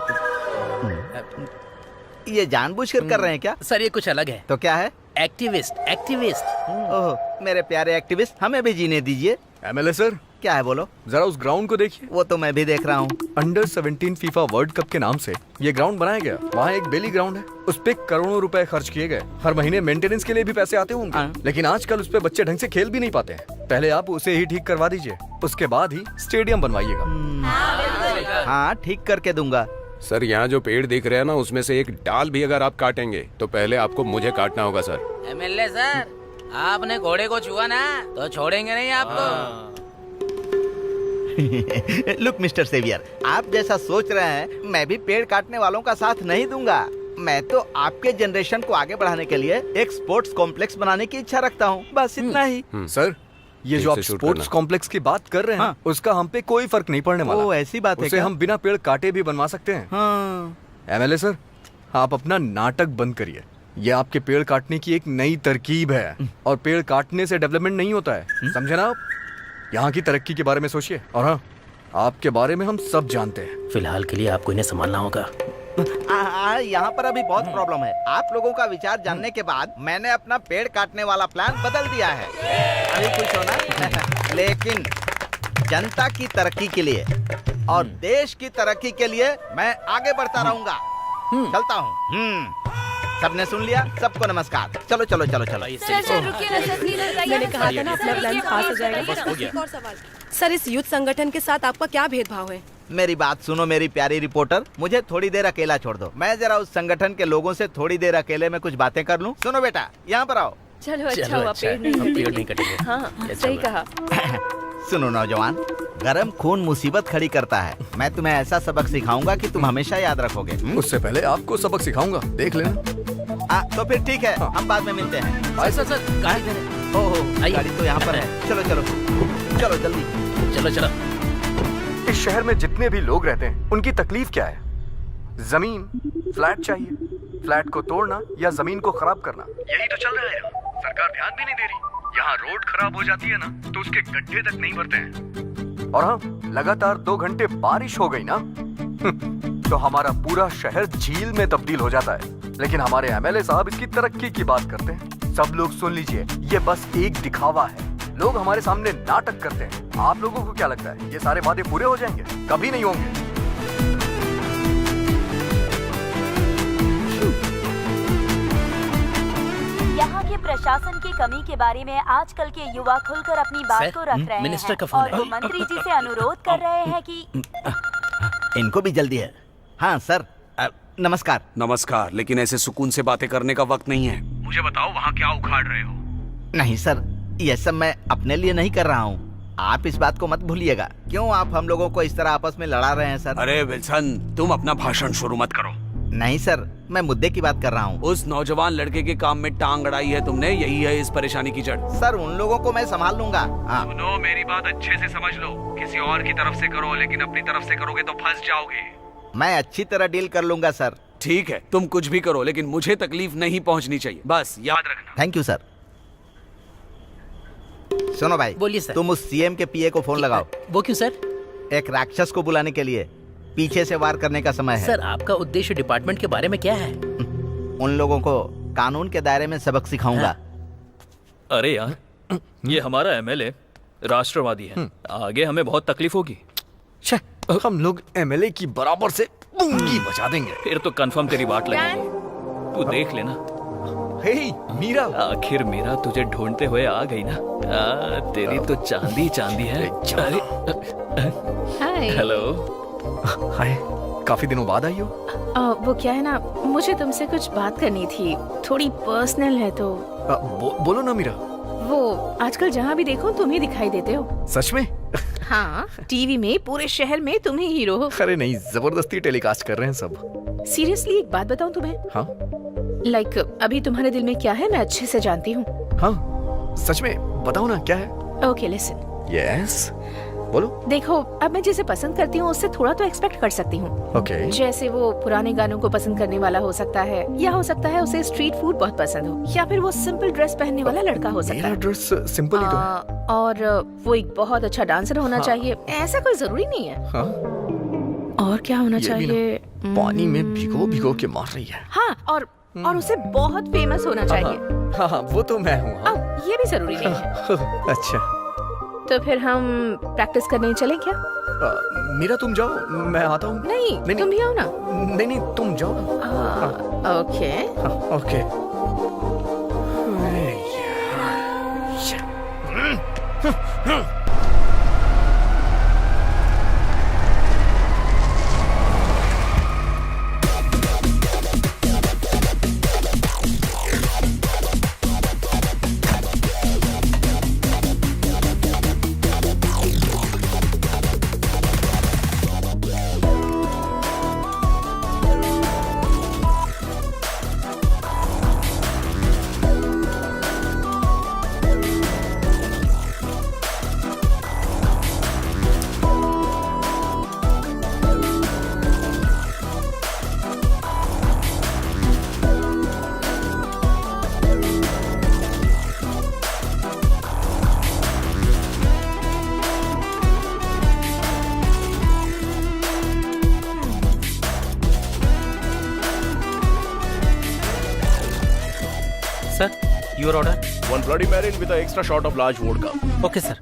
ये जानबूझकर कर रहे हैं क्या? सर ये कुछ अलग है। तो क्या है? Activist, activist. ओह मेरे प्यारे एक्टिविस्ट, हमें भी जीने दीजिए। एमएलए सर, क्या है बोलो? जरा उस ग्राउंड को देखिए। वो तो मैं भी देख रहा हूँ। अंडर 17 फीफा वर्ल्ड कप के नाम से ये ग्राउंड बनाया गया। वहाँ एक बेली ग्राउंड है, उस पे करोड़ों रुपए खर्च किए गए। हर महीने मेंटेनेंस के लिए भी पैसे आते होंगे, लेकिन आजकल उस पे बच्चे ढंग से खेल भी नहीं पाते हैं। पहले आप उसे ही ठीक करवा दीजिए, उसके बाद ही स्टेडियम बनवाइएगा। हाँ ठीक करके दूंगा। सर यहाँ जो पेड़ दिख रहे हैं ना, उसमें से एक डाल भी अगर आप काटेंगे तो पहले आपको मुझे काटना होगा सर। एमएलए सर, आपने घोड़े को छुआ ना तो छोड़ेंगे नहीं आपको। लुक मिस्टर सेवियर, आप जैसा सोच रहे हैं मैं भी पेड़ काटने वालों का साथ नहीं दूंगा। मैं तो आपके जनरेशन को आगे बढ़ाने के लिए एक स्पोर्ट्स कॉम्प्लेक्स बनाने की इच्छा रखता हूँ, बस इतना ही। सर ये जो आप ठीक से शूट स्पोर्ट्स करना। कॉम्प्लेक्स की बात कर रहे हैं, हाँ। उसका हम पे कोई फर्क नहीं पड़ने वाला। ओ ऐसी बात है उसे क्या? हम बिना पेड़ काटे भी बनवा सकते हैं। हाँ। एमएलए सर, आप अपना नाटक बंद करिए। ये आपके पेड़ काटने की एक नई तरकीब है, और पेड़ काटने से डेवलपमेंट नहीं होता है, समझे ना आप? यहाँ की तरक्की के बारे में सोचिए, और हाँ, आपके बारे में हम सब जानते हैं। फिलहाल के लिए आपको इन्हें संभालना होगा। यहाँ पर अभी बहुत प्रॉब्लम है। आप लोगों का विचार जानने के बाद मैंने अपना पेड़ काटने वाला प्लान बदल दिया है। अभी खुश हो ना? लेकिन जनता की तरक्की के लिए और देश की तरक्की के लिए मैं आगे बढ़ता रहूंगा। चलता हूँ। सबने सुन लिया? सबको नमस्कार। चलो चलो चलो चलो। मैंने कहा था ना अपना प्लान पास हो जाएगा। एक और सवाल सर, इस यूथ संगठन के साथ आपका क्या भेदभाव है? मेरी बात सुनो मेरी प्यारी रिपोर्टर, मुझे थोड़ी देर अकेला छोड़ दो। मैं जरा उस संगठन के लोगों से थोड़ी देर अकेले में कुछ बातें कर लूं। सुनो बेटा, यहाँ पर आओ। चलो अच्छा हुआ पेड़ नहीं कटेंगे। हाँ सही कहा। सुनो नौजवान, गरम खून मुसीबत खड़ी करता है। मैं तुम्हें ऐसा सबक सिखाऊंगा कि तुम हमेशा याद रखोगे। उससे पहले आपको सबक सिखाऊंगा, देख लेना। तो फिर ठीक है, हम बाद में मिलते हैं। सर सर गाड़ी दे रहे। ओह गाड़ी तो यहाँ पर है। चलो चलो चलो जल्दी चलो चलो। इस शहर में जितने भी लोग रहते हैं, उनकी तकलीफ क्या है? जमीन, फ्लैट चाहिए, फ्लैट को तोड़ना या जमीन को खराब करना, यही तो चल रहा है। सरकार ध्यान भी नहीं दे रही। यहाँ रोड खराब हो जाती है ना, तो उसके गड्ढे तक नहीं भरते हैं। और हाँ, लगातार 2 घंटे बारिश हो गई ना, तो हमारा पूरा शहर झील में तब्दील हो जाता है। लेकिन हमारे एमएलए साहब इसकी तरक्की की बात करते हैं। सब लोग सुन लीजिए, ये बस एक दिखावा है। लोग हमारे सामने नाटक करते हैं। आप लोगों को क्या लगता है ये सारे वादे पूरे हो जाएंगे? कभी नहीं होंगे। यहाँ के प्रशासन की कमी के बारे में आजकल के युवा खुलकर अपनी बात को रख रहे मिनिस्टर हैं, का फोन और है। वो मंत्री जी से अनुरोध कर रहे हैं कि इनको भी जल्दी है। हाँ सर, नमस्कार। नमस्कार, लेकिन ऐसे सुकून से बातें करने का वक्त नहीं है। मुझे बताओ वहाँ क्या उखाड़ रहे हो? नहीं सर, ये सब मैं अपने लिए नहीं कर रहा हूँ। आप इस बात को मत भूलिएगा। क्यों आप हम लोगों को इस तरह आपस में लड़ा रहे हैं सर? अरे विल्सन, तुम अपना भाषण शुरू मत करो। नहीं सर, मैं मुद्दे की बात कर रहा हूँ। उस नौजवान लड़के के काम में टांग अड़ाई है तुमने, यही है इस परेशानी की जड़। सर उन लोगों को मैं संभाल लूंगा। हाँ। सुनो, मेरी बात अच्छे से समझ लो। किसी और की तरफ से करो, लेकिन अपनी तरफ से करोगे तो फंस जाओगे। मैं अच्छी तरह डील कर लूंगा सर। ठीक है, तुम कुछ भी करो, लेकिन मुझे तकलीफ नहीं पहुंचनी चाहिए, बस याद रखना। Thank you sir. सुनो भाई, बोलिए सर। तुम उस सीएम के पीए को फोन लगाओ। वो क्यों सर? एक राक्षस को बुलाने के लिए। पीछे से वार करने का समय है। सर आपका उद्देश्य डिपार्टमेंट के बारे में क्या है? उन लोगों को कानून के दायरे में सबक सिखाऊंगा। अरे यार, ये हमारा एमएलए राष्ट्रवादी है, आगे हमें बहुत तकलीफ होगी। छे, हम लोग एमएलए की बराबर से बूंगी बजा देंगे। फिर तो कंफर्म तेरी बात लगेगी, तू देख लेना। हे मीरा, आखिर मीरा तुझे ढूंढते हुए आ गई ना। तेरी तो चांदी चांदी है। अरे हाय। हेलो। हाय, काफी दिनों बाद आई हो। वो क्या है ना, मुझे तुमसे कुछ बात करनी थी, थोड़ी पर्सनल है तो। बोलो ना मीरा। वो आजकल जहाँ भी देखो तुम ही दिखाई देते हो। सच में? हाँ, टीवी में पूरे शहर में तुम ही हीरो हो। अरे नहीं, जबरदस्ती टेलीकास्ट कर रहे हैं सब। सीरियसली एक बात बताऊं तुम्हें? हाँ। लाइक अभी तुम्हारे दिल में क्या है मैं अच्छे से जानती हूँ। हाँ, सच में बताओ ना क्या है। Okay listen. यस, बोलो। देखो, अब मैं जिसे पसंद करती हूँ उससे थोड़ा तो एक्सपेक्ट कर सकती हूँ। ओके। जैसे वो पुराने गानों को पसंद करने वाला हो सकता है, या हो सकता है उसे स्ट्रीट फूड बहुत पसंद हो, या फिर वो सिंपल ड्रेस पहनने वाला लड़का हो सकता है। ड्रेस सिंपल ही तो है। और वो एक बहुत अच्छा डांसर होना चाहिए। ऐसा कोई जरूरी नहीं है। हाँ? और क्या होना ये भी चाहिए? पानी में भिगो भिगो के मार रही है। हाँ, और उसे बहुत फेमस होना चाहिए। हाँ, वो तो मैं हूँ। हाँ। अब ये भी जरूरी नहीं है। अच्छा, तो फिर हम प्रैक्टिस करने चले क्या? मीरा तुम जाओ, मैं आता हूँ। नहीं, तुम भी आओ ना। नहीं, तुम जाओ। Okay. Okay. Your order? One Bloody Mary with an extra shot of large vodka. Okay, sir.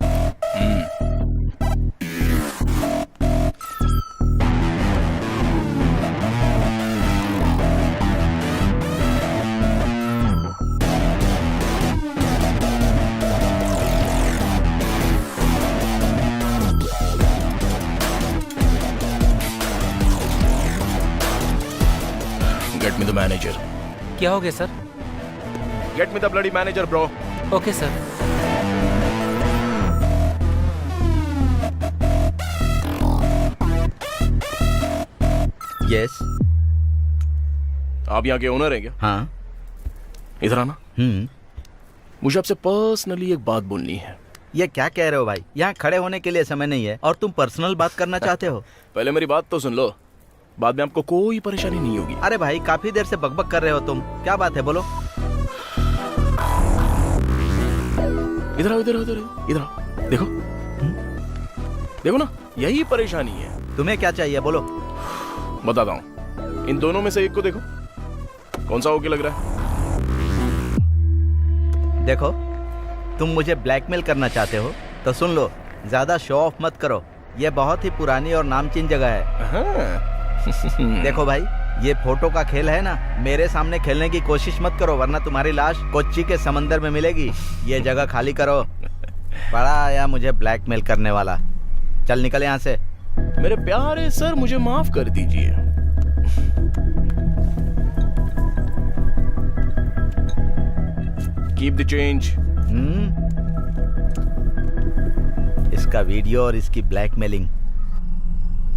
Get me the manager. क्या हो गया sir? Get me the bloody manager, bro. Okay sir. Yes. आप यहाँ के ओनर हैं क्या? हाँ। इधर आना। मुझे आपसे पर्सनली एक बात बोलनी है। ये क्या कह रहे हो भाई? यहाँ खड़े होने के लिए समय नहीं है और तुम पर्सनल बात करना चाहते हो? पहले मेरी बात तो सुन लो, बाद में आपको कोई परेशानी नहीं होगी। अरे भाई, काफी देर से बकबक कर रहे हो तुम, क्या बात है बोलो। इधर आओ, इधर आओ, इधर आओ। देखो, देखो ना, यही परेशानी है। तुम्हें क्या चाहिए बोलो। बताता हूँ, इन दोनों में से एक को देखो, कौन सा ओके लग रहा है? देखो, तुम मुझे ब्लैकमेल करना चाहते हो तो सुन लो, ज्यादा शो ऑफ मत करो। ये बहुत ही पुरानी और नामचीन जगह है। देखो भाई, ये फोटो का खेल है ना, मेरे सामने खेलने की कोशिश मत करो, वरना तुम्हारी लाश कोच्चि के समंदर में मिलेगी। ये जगह खाली करो। बड़ा आया मुझे ब्लैकमेल करने वाला। चल निकल यहाँ से। मेरे प्यारे सर, मुझे माफ कर दीजिए। Keep the change. इसका वीडियो और इसकी ब्लैकमेलिंग।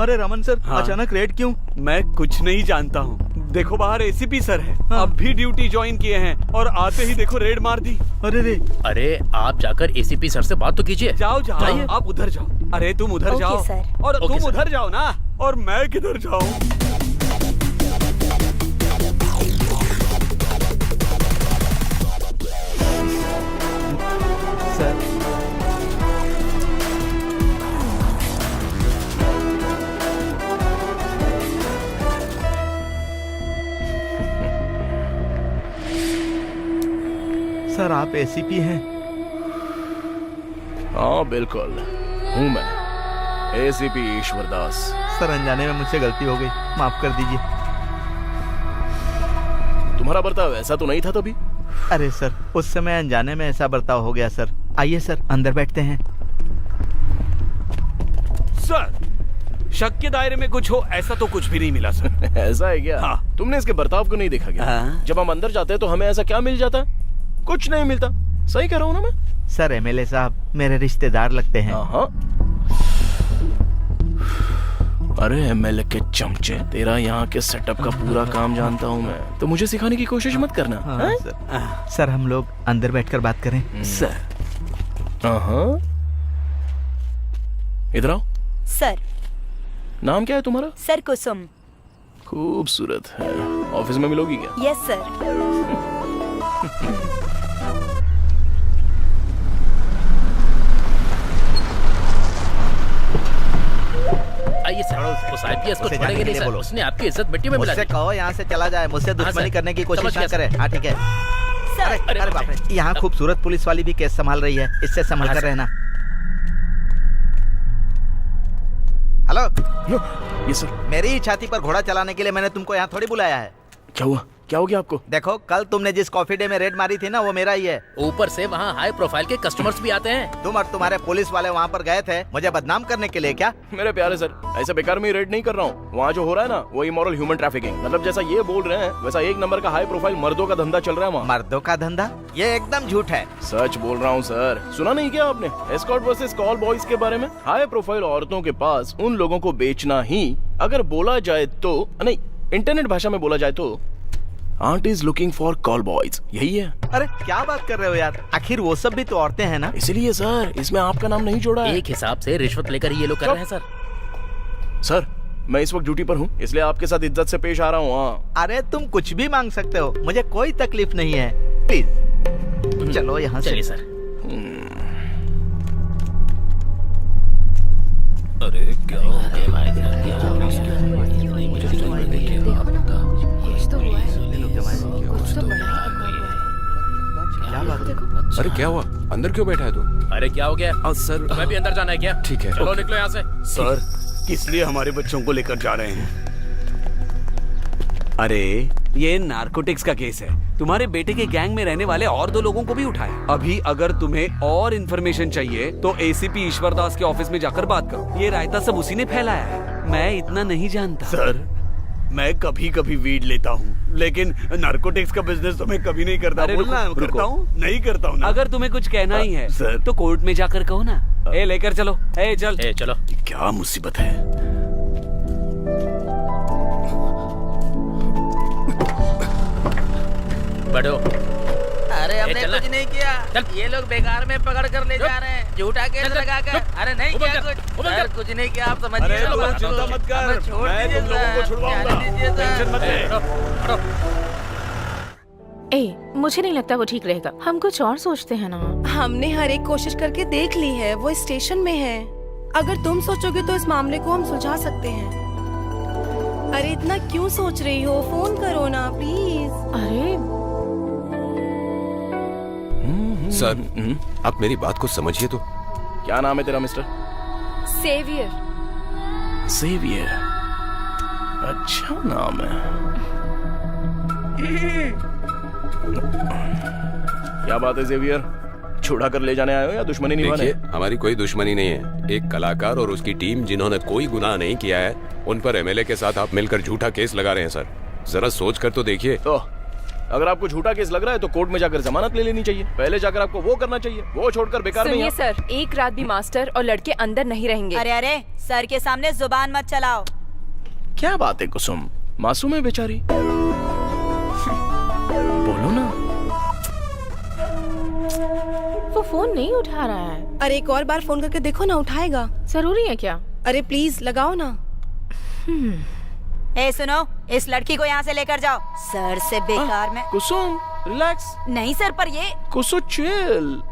अरे रमन सर, हाँ। अचानक रेड क्यों? मैं कुछ नहीं जानता हूँ। देखो बाहर एसीपी सर है, अब भी ड्यूटी ज्वाइन किए हैं और आते ही देखो रेड मार दी। अरे आप जाकर एसीपी सर से बात तो कीजिए। जाओ जाओ, आप उधर जाओ। अरे तुम उधर जाओ सर। और तुम उधर जाओ ना, और मैं किधर जाऊँ? सर सर आप एसीपी हैं? हाँ बिल्कुल हूँ मैं, एसीपी ईश्वर दास। सर अनजाने में मुझसे गलती हो गई, माफ कर दीजिए। तुम्हारा बर्ताव ऐसा तो नहीं था तभी? अरे सर उस समय अनजाने में ऐसा बर्ताव हो गया सर। आइए सर अंदर बैठते हैं। सर शक के दायरे में कुछ हो ऐसा तो कुछ भी नहीं मिला सर। ऐसा है क्या? हाँ। तुमने इसके बर्ताव को नहीं देखा क्या? हाँ। जब हम अंदर जाते हैं तो हमें ऐसा क्या मिल जाता? कुछ नहीं मिलता। सही कह रहा हूँ ना मैं? सर एमएलए साहब मेरे रिश्तेदार लगते हैं। हाँ। अरे एमएलए के चमचे, तेरा यहाँ के सेटअप का पूरा काम जानता हूँ मैं, तो मुझे सिखाने की कोशिश मत करना। हाँ, सर हम लोग अंदर बैठकर बात करें। सर हाँ इधर आओ। सर नाम क्या है तुम्हारा? सर कुसुम। खूबसूरत है। ऑफिस में मिलोगी क्या? Yes sir. आइए सर, उस आईपीएस को छोड़ेंगे नहीं सर, उसने आपकी इज्जत मिट्टी में मिला दी। मुझसे कहो यहाँ से चला जाए, मुझसे दुश्मनी करने की कोशिश ना करे। हाँ ठीक है। सर अरे बाप रे, यहाँ खूबसूरत पुलिस वाली भी केस संभाल रही है, इससे संभल कर रहना। हेलो ये सर। मेरी ही छाती पर घोड़ा चलाने के लिए मैंने तुमको यहाँ थोड़ी बुलाया है। क्या हुआ? क्या हो गया आपको? देखो कल तुमने जिस कॉफी डे में रेड मारी थी ना वो मेरा ही है। ऊपर से वहाँ हाई प्रोफाइल के कस्टमर्स भी आते हैं। तुम और तुम्हारे पुलिस वाले वहाँ पर गए थे मुझे बदनाम करने के लिए क्या? मेरे प्यारे सर, ऐसे बेकार में रेड नहीं कर रहा हूँ। वहाँ जो हो रहा है ना वो इमोरल ह्यूमन ट्रैफिकिंग, मतलब जैसा ये बोल रहे हैं वैसा एक नंबर का हाई प्रोफाइल मर्दों का धंधा चल रहा है वहाँ। मर्दों का धंधा? ये एकदम झूठ है। सच बोल रहा हूँ सर। सुना नहीं क्या आपने एस्कॉर्ट वर्सेस कॉल बॉयज के बारे में? हाई प्रोफाइल औरतों के पास उन लोगों को बेचना ही, अगर बोला जाए तो, नहीं इंटरनेट भाषा में बोला जाए तो, aunt is looking for call boys, यही है। अरे क्या बात कर रहे हो यार, आखिर वो सब भी तो औरतें हैं ना। इसीलिए सर इसमें आपका नाम नहीं जोड़ा है। एक हिसाब से रिश्वत लेकर ये लोग कर रहे हैं सर। सर मैं इस वक्त ड्यूटी पर हूँ, इसलिए आपके साथ इज्जत से पेश आ रहा हूँ। अरे तुम कुछ भी मांग सकते हो, मुझे कोई तकलीफ नहीं है। प्लीज चलो यहाँ से। चलिए सर। अरे क्या हो अरे क्या हुआ? अंदर क्यों बैठा है तू? अरे क्या हो गया? सर तुम्हें भी अंदर जाना है क्या? ठीक है। चलो निकलो यहाँ से। सर किस लिए हमारे बच्चों को लेकर जा रहे हैं? अरे ये नारकोटिक्स का केस है, तुम्हारे बेटे के गैंग में रहने वाले और 2 लोगों को भी उठाया। अभी अगर तुम्हें और इन्फॉर्मेशन चाहिए तो एसीपी ईश्वर दास के ऑफिस में जाकर बात करो। ये रायता सब उसी ने फैलाया है, मैं इतना नहीं जानता। सर मैं कभी कभी वीड लेता हूँ लेकिन नारकोटिक्स का बिजनेस तो मैं कभी नहीं करता। बोलना करता हूँ नहीं करता हूँ। अगर तुम्हें कुछ कहना ही है सर तो कोर्ट में जाकर कहो ना। ए लेकर चलो। ए चल। ए चलो। क्या मुसीबत है? बढ़ो। अरे हमने कुछ नहीं किया। चल। ये लोग बेकार में पकड़ कर ले जा रहे हैं, झूठा केस लगा कर। अरे नहीं किया कुछ। सर कुछ नहीं किया, आप समझिए। चिंता मत कर, मैं तुम लोगों को छुड़वाऊंगा, टेंशन मत ले। ए, मुझे नहीं लगता वो ठीक रहेगा, हम कुछ और सोचते हैं ना। हमने हर एक कोशिश करके देख ली है, वो स्टेशन में है। अगर तुम सोचोगे तो इस मामले को हम सुलझा सकते हैं। अरे इतना क्यों सोच रही हो, फोन करो ना प्लीज। अरे सर आप मेरी बात को समझिए तो। क्या नाम है तेरा मिस्टर? सेवियर। सेवियर, अच्छा नाम है। क्या बात है सेवियर, छुड़ा कर ले जाने आए हो या दुश्मनी निभाने? देखिए हमारी कोई दुश्मनी नहीं है। एक कलाकार और उसकी टीम जिन्होंने कोई गुनाह नहीं किया है उन पर एमएलए के साथ आप मिलकर झूठा केस लगा रहे हैं सर। जरा सोच कर तो देखिए। तो अगर आपको झूठा केस लग रहा है तो कोर्ट में जाकर जमानत ले लेनी चाहिए। पहले जाकर आपको वो करना चाहिए, वो छोड़कर बेकार में। सुनिए सर, एक रात भी मास्टर और लड़के अंदर नहीं रहेंगे। अरे अरे सर के सामने जुबान मत चलाओ। क्या बात है कुसुम, मासूम है बेचारी, बोलो ना। वो फोन नहीं उठा रहा है। अरे एक और बार फोन करके देखो ना, उठाएगा। जरूरी है क्या? अरे प्लीज लगाओ ना। ए सुनो, इस लड़की को यहाँ से लेकर जाओ। सर से बेकार में। कुसुम रिलैक्स। नहीं सर पर ये कुसुम चिल।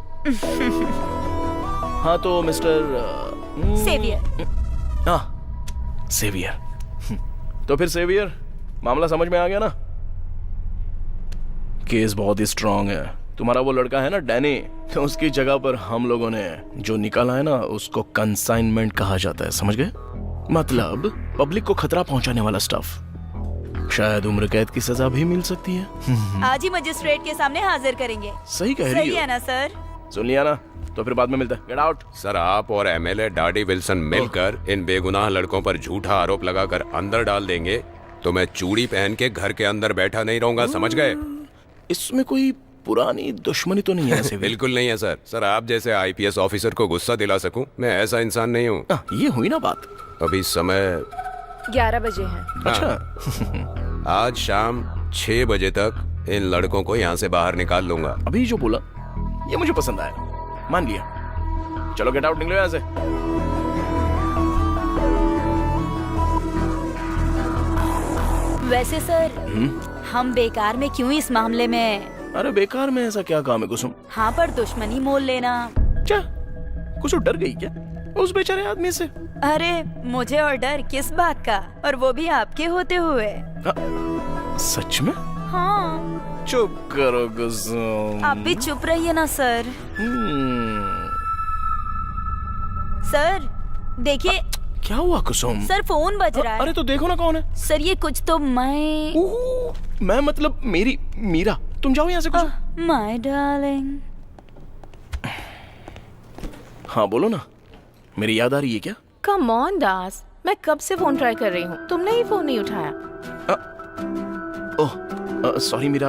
हाँ तो मिस्टर सेवियर। हाँ सेवियर। तो फिर सेवियर, मामला समझ में आ गया ना? केस बहुत ही स्ट्रांग है, तुम्हारा वो लड़का है ना डैनी, तो उसकी जगह पर हम लोगों ने जो निकाला है ना उसको कंसाइनमेंट कहा जाता है, समझ गए? मतलब पब्लिक को खतरा पहुंचाने वाला स्टफ। शायद उम्र कैद की सजा भी मिल सकती है। आज ही मजिस्ट्रेट के सामने हाजिर करेंगे। सही कह रही सही हो। है ना सर? सुन लिया ना, तो फिर बाद में मिलते हैं। Get out. सर आप और एमएलए डाडी विल्सन मिलकर इन बेगुनाह लड़कों पर झूठा आरोप लगाकर अंदर डाल देंगे तो मैं चूड़ी पहन के घर के अंदर बैठा नहीं रहूंगा, समझ गए? इसमें कोई पुरानी दुश्मनी तो नहीं है ऐसे? बिल्कुल नहीं है सर। सर आप जैसे आईपीएस ऑफिसर को गुस्सा दिला सकूं, मैं ऐसा इंसान नहीं हूँ। ये हुई ना बात। अभी समय 11 बजे है। अच्छा। आज शाम 6 बजे तक इन लड़कों को यहाँ से बाहर निकाल लूंगा। अभी जो बोला ये मुझे पसंद आया, मान लिया। चलो गेट आउट, निकलो यहाँ से। वैसे सर हम बेकार में क्यों इस मामले में? अरे बेकार में ऐसा क्या काम है कुसुम? हाँ पर दुश्मनी मोल लेना। क्या कुसुम डर गई क्या उस बेचारे आदमी से? अरे मुझे और डर किस बात का, और वो भी आपके होते हुए। सच में? हाँ। चुप करो कुसुम। आप भी चुप रहिए ना सर। सर देखिए। क्या हुआ कुसुम? सर फोन बज रहा है। अरे तो देखो ना कौन है। सर ये कुछ तो मैं मतलब मीरा, तुम जाओ यहाँ से कुसुम। My darling. हाँ बोलो ना, मेरी याद आ रही है क्या? कम ऑन दास, मैं कब से फोन ट्राई कर रही हूँ, तुमने ही फोन नहीं उठाया। Oh sorry Meera,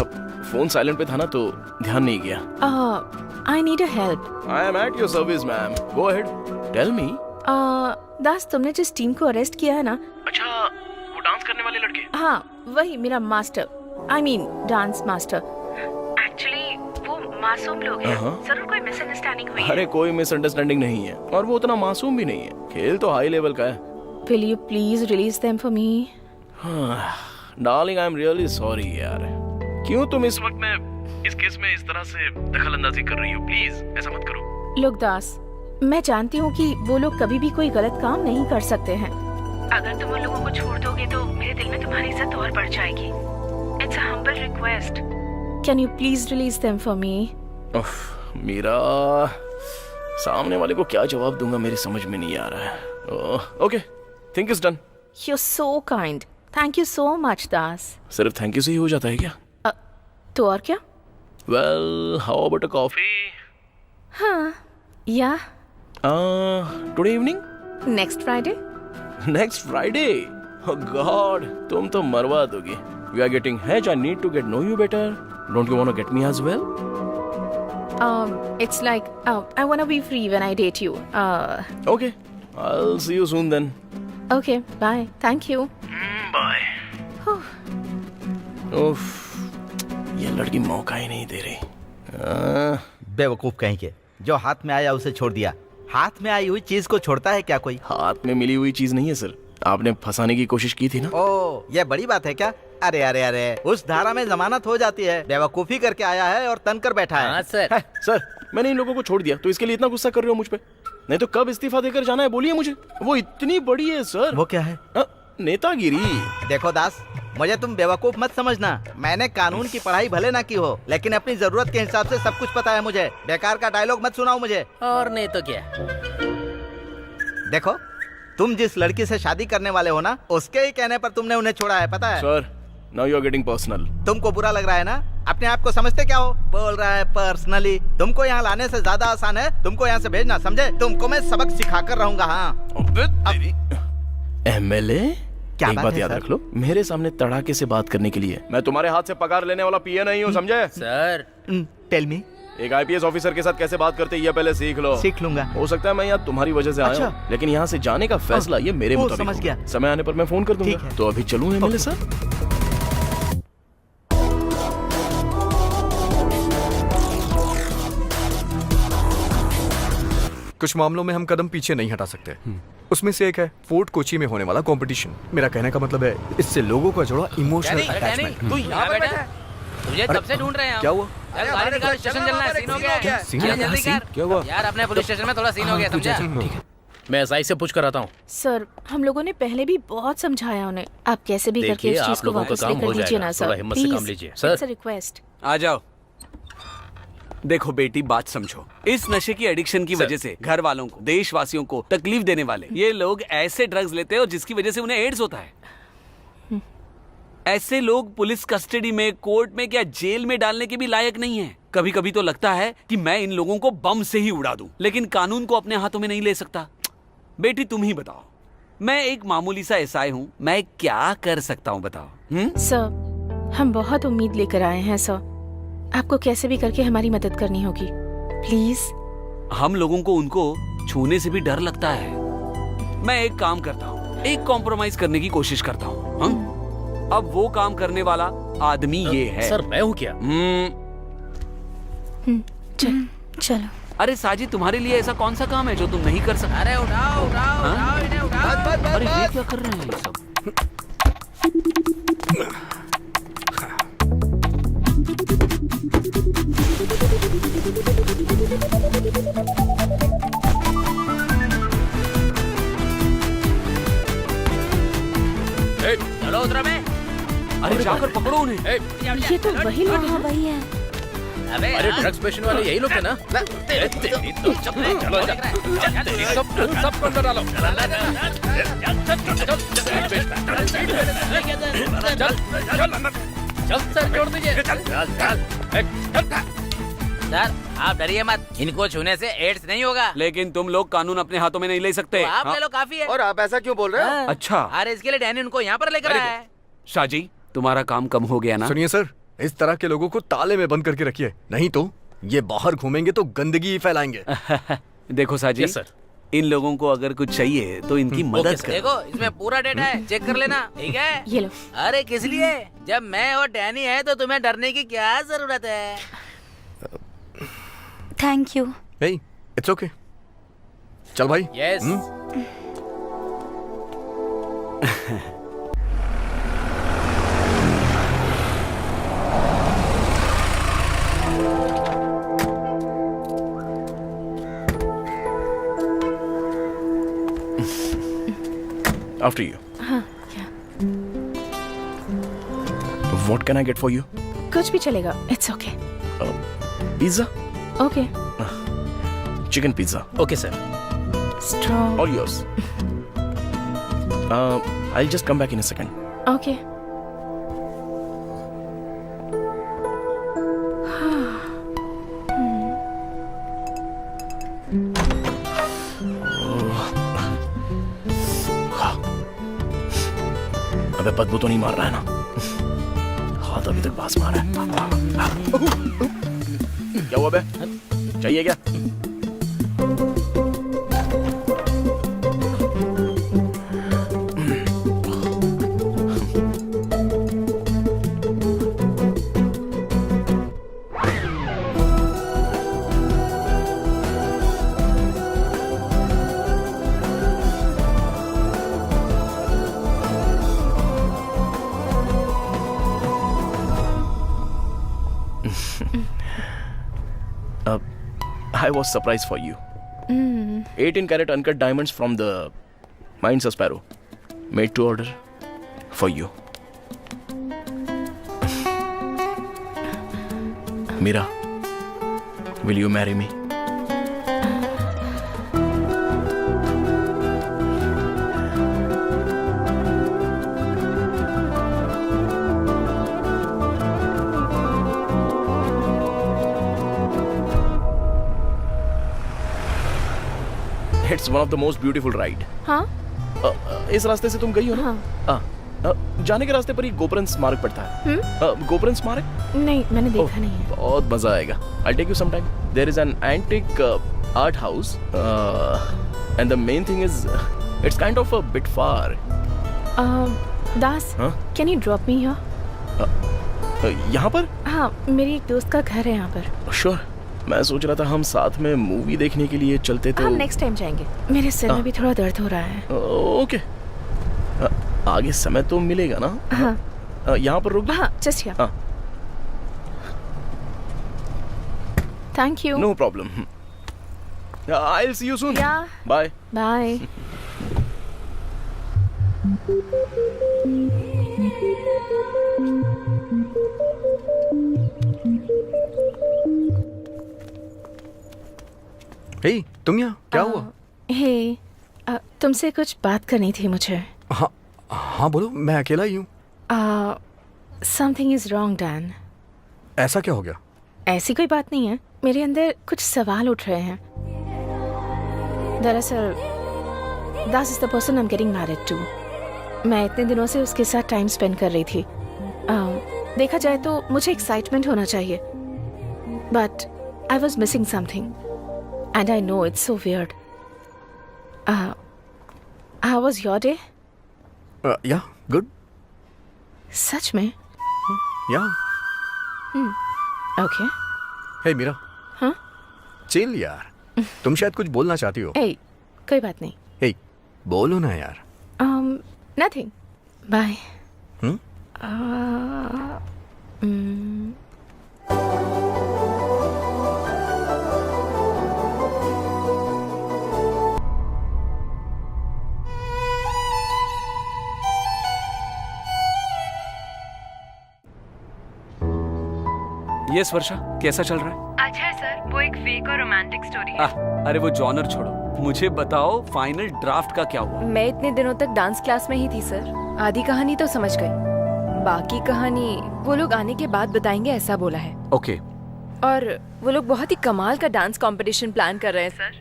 phone silent पे था ना तो ध्यान नहीं गया। I need a help. I am at your service ma'am, go ahead, tell me. Das तुमने जिस टीम को अरेस्ट किया है ना। अच्छा वो डांस करने वाले लड़के? हाँ वही मेरा master, I mean dance master. Actually वो मासूम लोग हैं, जरूर कोई मिसअंडरस्टैंडिंग हुई है। अरे कोई मिसअंडरस्टैंडिंग नहीं है, और वो उतना मासूम भी नहीं है, खेल तो हाई लेवल का है। Will you please release them for me? Darling I am really sorry यार। क्यों तुम इस वक्त में इस केस में इस तरह से दखल अंदाजी कर रही हो? प्लीज ऐसा मत करो। लोग दास, मैं जानती हूँ कि वो लोग कभी भी कोई गलत काम नहीं कर सकते हैं। अगर तुम उन लोगों को छोड़ दोगे तो मेरे दिल में तुम्हारी इज्जत और बढ़ जाएगी। It's a humble request. Can you please release them for me? Meera, सामने वाले को क्या जवाब दूंगा मेरी समझ में नहीं आ रहा है। Okay, think is done. You're so kind. Thank you so much, दास। सिर्फ थैंक यू से ही हो जाता है क्या? तो और क्या? Well, how about a coffee? हाँ, या today evening? Next Friday? Next Friday? Oh God, तुम तो मरवा दोगी। We are getting hitched. I need to get know you better. Don't you want to get me as well? It's like I want to be free when I date you. Okay, I'll see you soon then. Okay, bye. Thank you. Bye. उफ, ये लड़की मौका ही नहीं दे रही। बेवकूफ कहीं के, जो हाथ में आया उसे छोड़ दिया। हाथ में आई हुई चीज को छोड़ता है क्या कोई? हाथ में मिली हुई चीज नहीं है सर, आपने फंसाने की कोशिश की थी ना। ओ, ये बड़ी बात है क्या? अरे अरे अरे, उस धारा में जमानत हो जाती है। बेवकूफी करके आया है और तन कर बैठा है। हाँ सर। सर मैंने इन लोगों को छोड़ दिया तो इसके लिए इतना गुस्सा कर रहे हो मुझ पे? नहीं तो कब इस्तीफा देकर जाना है बोलिए मुझे। वो इतनी बड़ी है सर। वो क्या है? नेतागिरी। देखो दास, मुझे तुम बेवकूफ मत समझना। मैंने कानून की पढ़ाई भले ना की हो, लेकिन अपनी जरूरत के हिसाब से सब कुछ पता है मुझे। बेकार का डायलॉग मत सुनाओ मुझे। और नहीं तो क्या। देखो, तुम जिस लड़की से शादी करने वाले हो ना, उसके ही कहने पर तुमने उन्हें छोड़ा है, पता है? Sir, now you are getting personal. तुमको बुरा लग रहा है ना? अपने आप को समझते क्या हो? बोल रहा है पर्सनली। तुमको यहाँ लाने से ज्यादा आसान है तुमको यहाँ से भेजना, समझे? तुमको मैं सबक सिखा कर रहूंगा। हाँ एमएलए, एक बात याद सर? रख लो, मेरे सामने तड़ाके से बात करने के लिए मैं तुम्हारे हाथ से पगार लेने वाला पीए नहीं हूँ, समझे? Sir tell me. एक आईपीएस ऑफिसर के साथ कैसे बात करते हैं ये पहले सीख लो। सीख लूंगा। हो सकता है मैं यहाँ तुम्हारी वजह से आया हूँ, लेकिन यहाँ से जाने का फैसला ये मेरे मुताबिक समझ होगा। गया। समय आने पर मैं फोन कर दूंगा। तो अभी चलूँ एमएलए सर? कुछ मामलों में हम कदम पीछे नहीं हटा सकते। उसमें से एक है फोर्ट कोची में होने वाला कंपटीशन। मेरा कहने का मतलब है इससे लोगों का जुड़ा इमोशनल अटैचमेंट। तू यहाँ पर बैठा है? तुझे तब से ढूंढ रहे हैं हम। क्या हुआ? यार गाड़ी निकाल, स्टेशन चलना है, सीन हो गया। क्या सीन? जल्दी कर। क्या हुआ? यार अपने पुलिस स्टेशन में थोड़ा सीन हो गया, समझा? ठीक है। मैं एसआई से पूछ कर आता हूँ। सर, हम लोगों ने पहले भी बहुत समझाया उन्हें। आप कैसे भी करके देखिए, इस चीज आप को लोगों का वापस काम लेकर हो दीजिए जाएगा। ना सर। थोड़ा हिम्मत से काम लीजिए। Sir, request. आ जाओ। देखो बेटी, बात समझो। इस नशे की एडिक्शन की वजह से घर वालों को, देशवासियों को तकलीफ देने वाले ये लोग ऐसे ड्रग्स लेते हैं और जिसकी वजह से उन्हें एड्स होता है। ऐसे लोग पुलिस कस्टडी में, कोर्ट में या जेल में डालने के भी लायक नहीं है। कभी कभी तो लगता है कि मैं इन लोगों को बम से ही उड़ा दूं, लेकिन कानून को अपने हाथों में नहीं ले सकता। बेटी तुम ही बताओ, मैं एक मामूली सा एसआई हूँ, मैं क्या कर सकता हूँ बताओ? सर, हम बहुत उम्मीद लेकर आए हैं सर। आपको कैसे भी करके हमारी मदद करनी होगी, प्लीज। हम लोगों को उनको छूने से भी डर लगता है। मैं एक काम करता हूँ, एक कॉम्प्रोमाइज करने की कोशिश करता हूँ। अब वो काम करने वाला आदमी ये है। सर मैं हूँ क्या? चलो। अरे साजिद, तुम्हारे लिए ऐसा कौन सा काम है जो तुम नहीं कर सकते? अरे उठाओ उठाओ उठाओ इन्हें उठाओ। अरे ये क्या कर रहे हैं ये सब? चलो उतरो बे। अरे जाकर पकड़ो उन्हें। ये तो वही लोग हाँ वही है। अबे अरे ड्रग्स पेशेंट वाले यही लोग है ना? सबको अंदर डालो। चल सर, छोड़ दीजिए। सर आप डरिए मत, इनको छूने से एड्स नहीं होगा। लेकिन तुम लोग कानून अपने हाथों में नहीं ले सकते। तो आप ले लो, काफी है। और आप ऐसा क्यों बोल रहे हो? अच्छा, अरे इसके लिए डैनी उनको यहाँ पर लेकर आया है। शाहजी, तुम्हारा काम कम हो गया ना? सुनिए सर, इस तरह के लोगों को ताले में बंद करके रखिए, नहीं तो ये बाहर घूमेंगे तो गंदगी ही फैलाएंगे। देखो साजी, यस सर। इन लोगों को अगर कुछ चाहिए तो इनकी मदद करो। देखो इसमें पूरा डेटा है, चेक कर लेना, ठीक है? ये लो। अरे किस लिए? जब मैं और डैनी है तो तुम्हें डरने की क्या जरूरत है? Thank you. नहीं, इट्स ओके। चल भाई। यस। After you. हाँ, क्या? What can I get for you? कुछ भी चलेगा, it's okay. Pizza? Okay. Chicken pizza. Okay sir. Strong. All yours. I'll just come back in a second. Okay. अबे बदबू तो नहीं मार रहा है ना? हाथ अभी तक पास मारा है। क्या हुआ बे? चाहिए क्या? I was surprised for you. 18 karat uncut diamonds from the mines of Sparrow, made to order for you. Mira, will you marry me? It's one of the most beautiful ride. हाँ? इस रास्ते से तुम गई हो ना? हाँ। जाने के रास्ते पर ही गोपरन स्मारक पड़ता है। गोपरन स्मारक? नहीं, मैंने देखा नहीं है। बहुत मजा आएगा। I'll take you sometime. There is an antique art house, and the main thing is, it's kind of a bit far. दास, हाँ? Can you drop me here? यहाँ पर? हाँ, मेरी एक दोस्त का घर है यहाँ पर। Sure. मैं सोच रहा था हम साथ में मूवी देखने के लिए चलते तो। हम नेक्स्ट टाइम जाएंगे। मेरे सिर में भी थोड़ा दर्द हो रहा है। ओके। आगे समय तो मिलेगा ना? हाँ। यहाँ पर रुक। हाँ, just here. Thank you. No problem. I'll see you soon. Yeah. Bye. Bye. Hey, तुम यहाँ क्या हुआ? हे, तुमसे कुछ बात करनी थी मुझे। हाँ हाँ बोलो, मैं अकेला ही हूँ। Something is wrong Dan. ऐसा क्या हो गया? ऐसी कोई बात नहीं है, मेरे अंदर कुछ सवाल उठ रहे हैं। दरअसल Das is the person I am getting married to. मैं इतने दिनों से उसके साथ टाइम स्पेंड कर रही थी। देखा जाए तो मुझे एक्साइटमेंट होना चाहिए, but I was missing something and I know it's so weird. How was your day? या गुड। सच में? या ओके। हे मीरा। हाँ? चिल यार, तुम शायद कुछ बोलना चाहती हो। ए, कोई बात नहीं। हे, बोलो ना यार। Nothing, bye. यस वर्षा, कैसा चल रहा है? अच्छा है सर, वो एक फेक और रोमांटिक स्टोरी है। अरे वो जॉनर छोड़ो, मुझे बताओ फाइनल ड्राफ्ट का क्या हुआ? मैं इतने दिनों तक डांस क्लास में ही थी सर। आधी कहानी तो समझ गई, बाकी कहानी वो लोग आने के बाद बताएंगे ऐसा बोला है। ओके। और वो लोग बहुत ही कमाल का डांस कंपटीशन प्लान कर रहे हैं सर।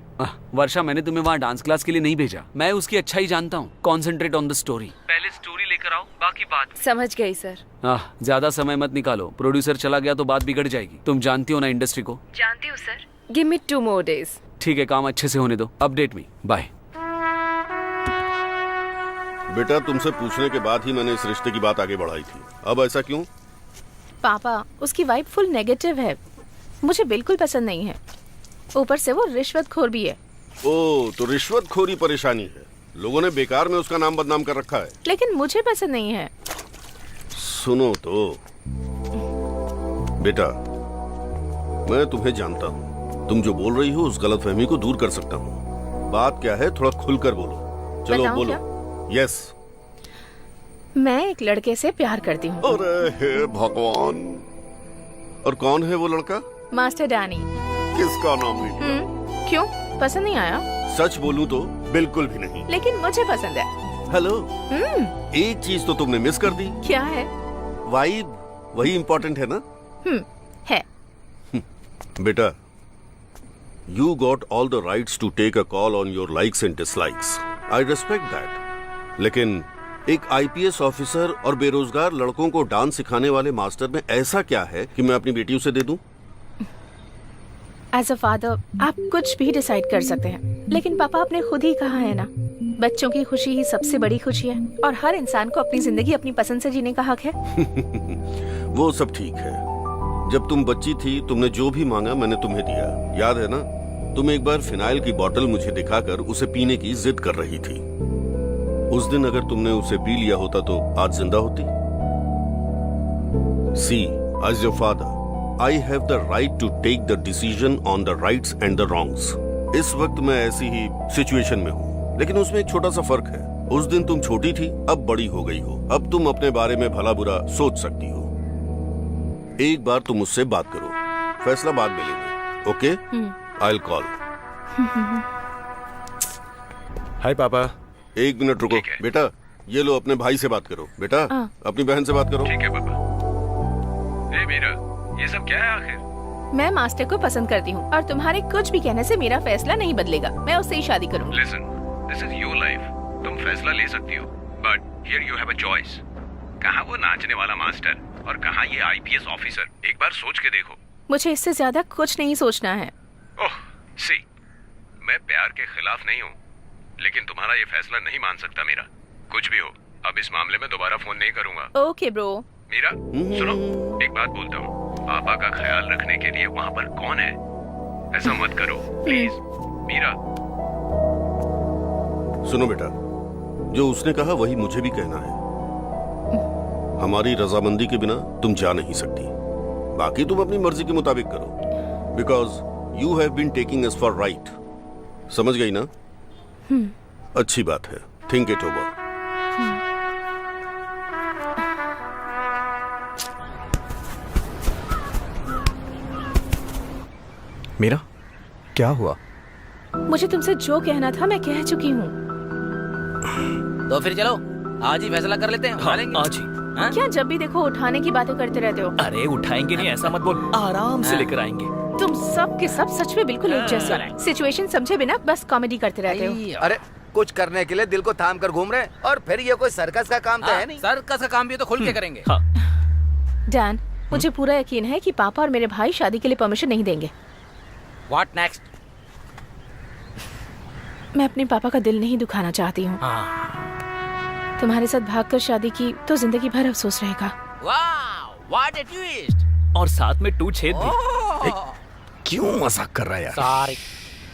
वर्षा, मैंने तुम्हें वहाँ डांस क्लास के लिए नहीं भेजा, मैं उसकी अच्छा ही जानता हूँ। Concentrate on the story. पहले स्टोरी लेकर आओ, बाकी बात। समझ गई सर। ज्यादा समय मत निकालो, प्रोड्यूसर चला गया तो बात बिगड़ जाएगी। तुम जानती हो ना इंडस्ट्री को। जानती हूँ sir. Give me 2 more days। ठीक है, काम अच्छे से होने दो, अपडेट मी। बाय। बेटा, तुमसे पूछने के बाद ही मैंने इस रिश्ते की बात आगे बढ़ाई थी। अब ऐसा क्यों? पापा, उसकी वाइब फुल नेगेटिव है, मुझे बिल्कुल पसंद नहीं है। ऊपर से वो रिश्वतखोर भी है। ओ, तो रिश्वतखोरी परेशानी है। लोगों ने बेकार में उसका नाम बदनाम कर रखा है। लेकिन मुझे पसंद नहीं है। सुनो तो बेटा, मैं तुम्हें जानता हूँ, तुम जो बोल रही हो उस गलतफहमी को दूर कर सकता हूँ। बात क्या है, थोड़ा खुलकर बोलो। चलो बताऊं बोलो। क्या? यस। मैं एक लड़के से प्यार करती हूँ। अरे हे भगवान! और कौन है वो लड़का? Master Danny. किसका नाम नहीं? क्यों, पसंद नहीं आया? सच बोलूं तो बिल्कुल भी नहीं। लेकिन मुझे पसंद है। हेलो। एक चीज तो तुमने मिस कर दी। क्या है? वाइब, वही इम्पोर्टेंट है ना? है। बेटा, you got all the rights to take a call on your likes and dislikes. I respect that. लेकिन एक आईपीएस ऑफिसर और बेरोजगार लड़कों को डांस सिखाने वाले मास्टर में ऐसा क्या है कि मैं अपनी बेटी उसे दे दूं? एज अ फादर आप कुछ भी डिसाइड कर सकते हैं, लेकिन पापा आपने खुद ही कहा है ना, बच्चों की खुशी ही सबसे बड़ी खुशी है और हर इंसान को अपनी जिंदगी अपनी पसंद से जीने का हक है। वो सब ठीक है। जब तुम बच्ची थी तुमने जो भी मांगा मैंने तुम्हें दिया, याद है ना? तुम एक बार फिनाइल की बोतल मुझे दिखाकर उसे पीने की जिद कर रही थी। उस दिन अगर तुमने उसे पी लिया होता तो आज जिंदा होती। सी, as your father, I have the right to take the decision on the rights and the wrongs. इस वक्त मैं ऐसी ही सिचुएशन में हूँ, लेकिन उसमें एक छोटा सा फर्क है। उस दिन तुम छोटी थी, अब बड़ी हो गई हो। अब तुम अपने बारे में भला बुरा सोच सकती हो। एक बार तुम मुझसे बात करो, फैसला बाद में लेंगे। ओके? I'll call. हाय पापा। एक मिनट रुको बेटा, ये लो अपने भाई से बात करो। बेटा, अपनी बहन से बात करो। ठीक है पापा। ए मीरा, ये सब क्या है आखिर? मैं मास्टर को पसंद करती हूँ और तुम्हारे कुछ भी कहने से मेरा फैसला नहीं बदलेगा। मैं उससे ही शादी करूँगी। Listen, this is your life. तुम फैसला ले सकती हो, but here you have a choice. कहाँ वो नाचने वाला मास्टर और कहाँ ये आईपीएस ऑफिसर? एक बार सोच के देखो। मुझे इससे ज्यादा कुछ नहीं सोचना है। ओह, सी, मैं प्यार के खिलाफ नहीं हूँ, लेकिन तुम्हारा ये फैसला नहीं मान सकता मीरा। कुछ भी हो, अब इस मामले में दोबारा फोन नहीं करूंगा। Okay bro. मीरा, सुनो, एक बात बोलता हूँ, पापा का ख्याल रखने के लिए वहाँ पर कौन है? ऐसा मत करो प्लीज। मीरा, सुनो बेटा, जो उसने कहा वही मुझे भी कहना है। हमारी रजामंदी के बिना तुम जा नहीं सकती। बाकी तुम अपनी मर्जी के मुताबिक करो, because you have been taking us for right. समझ गई ना? अच्छी बात है, थिंक इट ओवर। मीरा, क्या हुआ? मुझे तुमसे जो कहना था मैं कह चुकी हूँ। तो फिर चलो आज ही फैसला कर लेते हैं। उठा लेंगे। आज ही। हाँ? क्या जब भी देखो उठाने की बातें करते रहते हो? अरे उठाएंगे नहीं, ऐसा मत बोल, आराम से लेकर आएंगे। तुम सब के सब सच में बिल्कुल एक जैसे हो। सिचुएशन समझे बिना बस कॉमेडी करते रहते हो। अरे कुछ करने के लिए दिल को थाम कर घूम रहे हैं, और फिर ये कोई सर्कस का काम तो है नहीं। सर्कस का काम भी तो खुल के करेंगे। डैन, मुझे पूरा यकीन है कि पापा और मेरे भाई शादी के लिए परमिशन नहीं देंगे। What next? मैं अपने पापा का दिल नहीं दुखाना चाहती हूँ। तुम्हारे साथ भागकर शादी की तो जिंदगी भर अफसोस रहेगा। Wow, what a twist! और साथ में 2 छेद भी। क्यों मजाक कर रहा है यार? सॉरी।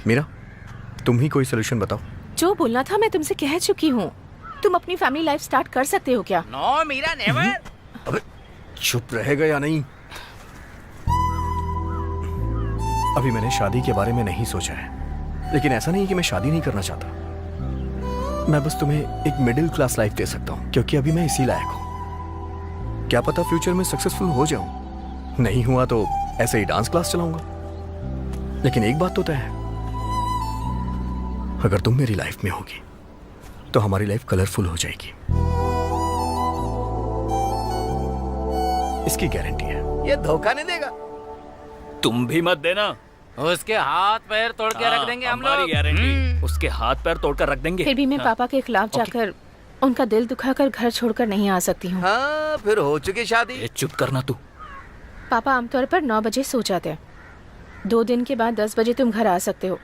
मीरा, तुम ही कोई सोल्यूशन बताओ। जो बोलना था मैं तुमसे कह चुकी हूँ। तुम अपनी फैमिली लाइफ स्टार्ट कर सकते हो क्या? No Meera, never. अबे चुप रहेगा या नहीं? अभी मैंने शादी के बारे में नहीं सोचा है, लेकिन ऐसा नहीं कि मैं शादी नहीं करना चाहता। मैं बस तुम्हें एक मिडिल क्लास लाइफ दे सकता हूँ, क्योंकि अभी मैं इसी लायक हूँ। क्या पता फ्यूचर में सक्सेसफुल हो जाऊं। नहीं हुआ तो ऐसे ही डांस क्लास चलाऊंगा। लेकिन एक बात तो तय है, अगर तुम मेरी लाइफ में होगी तो हमारी लाइफ कलरफुल हो जाएगी, इसकी गारंटी है। ये धोखा नहीं देगा। तुम भी मत देना। उसके हाथ पैर तोड़ के रख देंगे हम लोग। हमारी गारंटी। उसके हाथ पैर तोड़कर रख देंगे। फिर भी मैं पापा के खिलाफ जाकर उनका दिल दुखाकर घर छोड़कर नहीं आ सकती हूँ। हाँ, फिर हो चुकी शादी। चुप करना तू। पापा आमतौर पर 9 बजे सो जाते हैं। 2 दिन के बाद 10 बजे तुम घर आ सकते हो।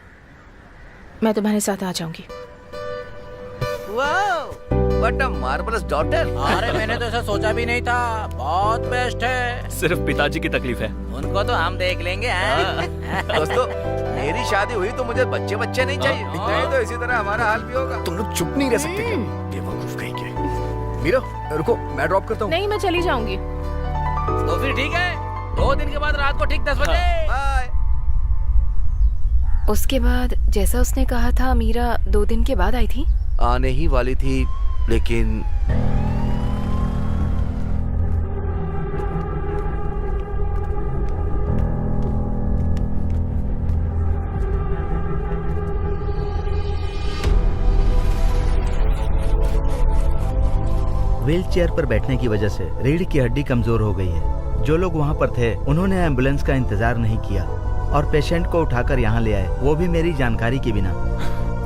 मैं तुम्हारे साथ आ जाऊंगी। Wow, what a marvellous daughter. अरे मैंने तो ऐसा सोचा भी नहीं था। बहुत बेस्ट है। सिर्फ पिताजी की तकलीफ है। उनको तो हम देख लेंगे। दोस्तों, मेरी शादी हुई तो मुझे बच्चे बच्चे नहीं चाहिए। नहीं तो इसी तरह हमारा हाल भी होगा। तुम लोग चुप नहीं रह सकते क्या? बेवकूफ कहीं के। मीरा, रुको, मैं ड्रॉप करता हूँ। नहीं, मैं चली जाऊंगी। तो फिर ठीक है, 2 दिन के बाद रात को ठीक 10 बजे। बाय। उसके बाद जैसा उसने कहा था, मीरा 2 दिन के बाद आई थी। आने ही वाली थी, लेकिन व्हील चेयर पर बैठने की वजह से रीढ़ की हड्डी कमजोर हो गई है। जो लोग वहाँ पर थे उन्होंने एम्बुलेंस का इंतजार नहीं किया और पेशेंट को उठाकर यहाँ ले आए, वो भी मेरी जानकारी के बिना।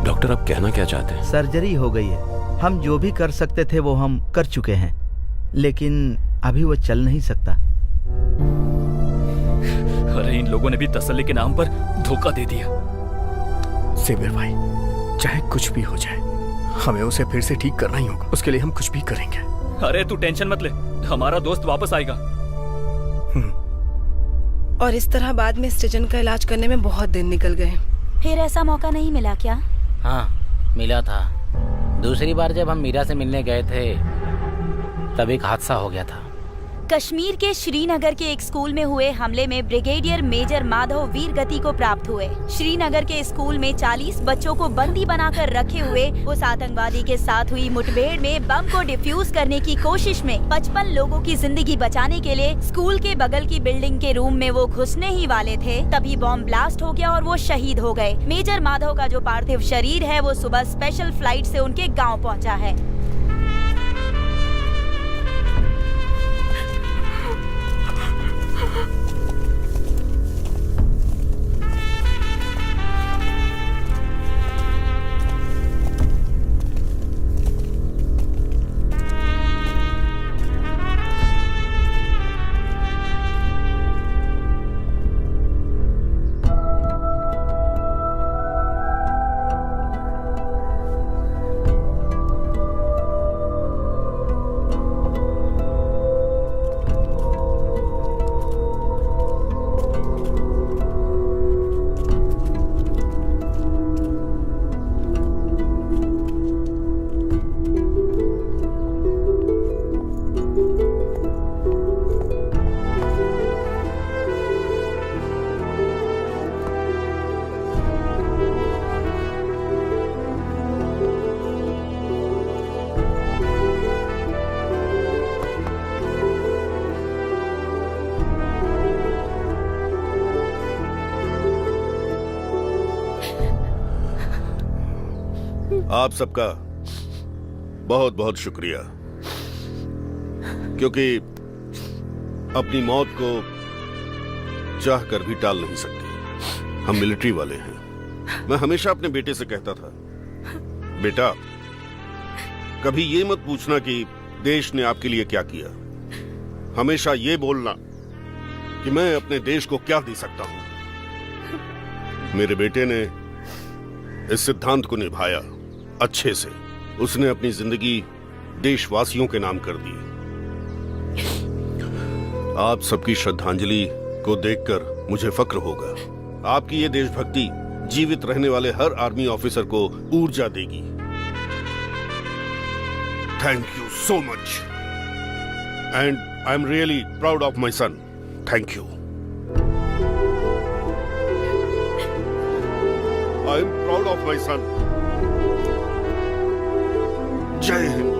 डॉक्टर, आप कहना क्या चाहते हैं? सर्जरी हो गई है। हम जो भी कर सकते थे वो हम कर चुके हैं, लेकिन अभी वो चल नहीं सकता। अरे इन लोगों ने भी तसल्ली के नाम पर धोखा दे दिया। सेवियर भाई, चाहे कुछ भी हो जाए, हमें उसे फिर से ठीक करना ही होगा। उसके लिए हम कुछ भी करेंगे। अरे तू टेंशन मत ले, हमारा दोस्त वापस आएगा। और इस तरह बाद में सृजन का इलाज करने में बहुत दिन निकल गए। फिर ऐसा मौका नहीं मिला क्या? हाँ, मिला था। दूसरी बार जब हम मीरा से मिलने गए थे तब एक हादसा हो गया था। कश्मीर के श्रीनगर के एक स्कूल में हुए हमले में ब्रिगेडियर मेजर माधव वीर गति को प्राप्त हुए। श्रीनगर के स्कूल में 40 बच्चों को बंदी बनाकर रखे हुए उस आतंकवादी के साथ हुई मुठभेड़ में बम को डिफ्यूज करने की कोशिश में 55 लोगों की जिंदगी बचाने के लिए स्कूल के बगल की बिल्डिंग के रूम में वो घुसने ही वाले थे, तभी बॉम्ब ब्लास्ट हो गया और वो शहीद हो गए। मेजर माधव का जो पार्थिव शरीर है वो सुबह स्पेशल फ्लाइट से उनके गाँव पहुँचा है। आप सबका बहुत बहुत शुक्रिया, क्योंकि अपनी मौत को चाह कर भी टाल नहीं सकते। हम मिलिट्री वाले हैं। मैं हमेशा अपने बेटे से कहता था, बेटा कभी ये मत पूछना कि देश ने आपके लिए क्या किया, हमेशा ये बोलना कि मैं अपने देश को क्या दे सकता हूं। मेरे बेटे ने इस सिद्धांत को निभाया अच्छे से। उसने अपनी जिंदगी देशवासियों के नाम कर दी। आप सबकी श्रद्धांजलि को देखकर मुझे फक्र होगा। आपकी ये देशभक्ति जीवित रहने वाले हर आर्मी ऑफिसर को ऊर्जा देगी। Thank you so much and I am really proud of my son. Thank you. I am proud of my son. जय हिंद।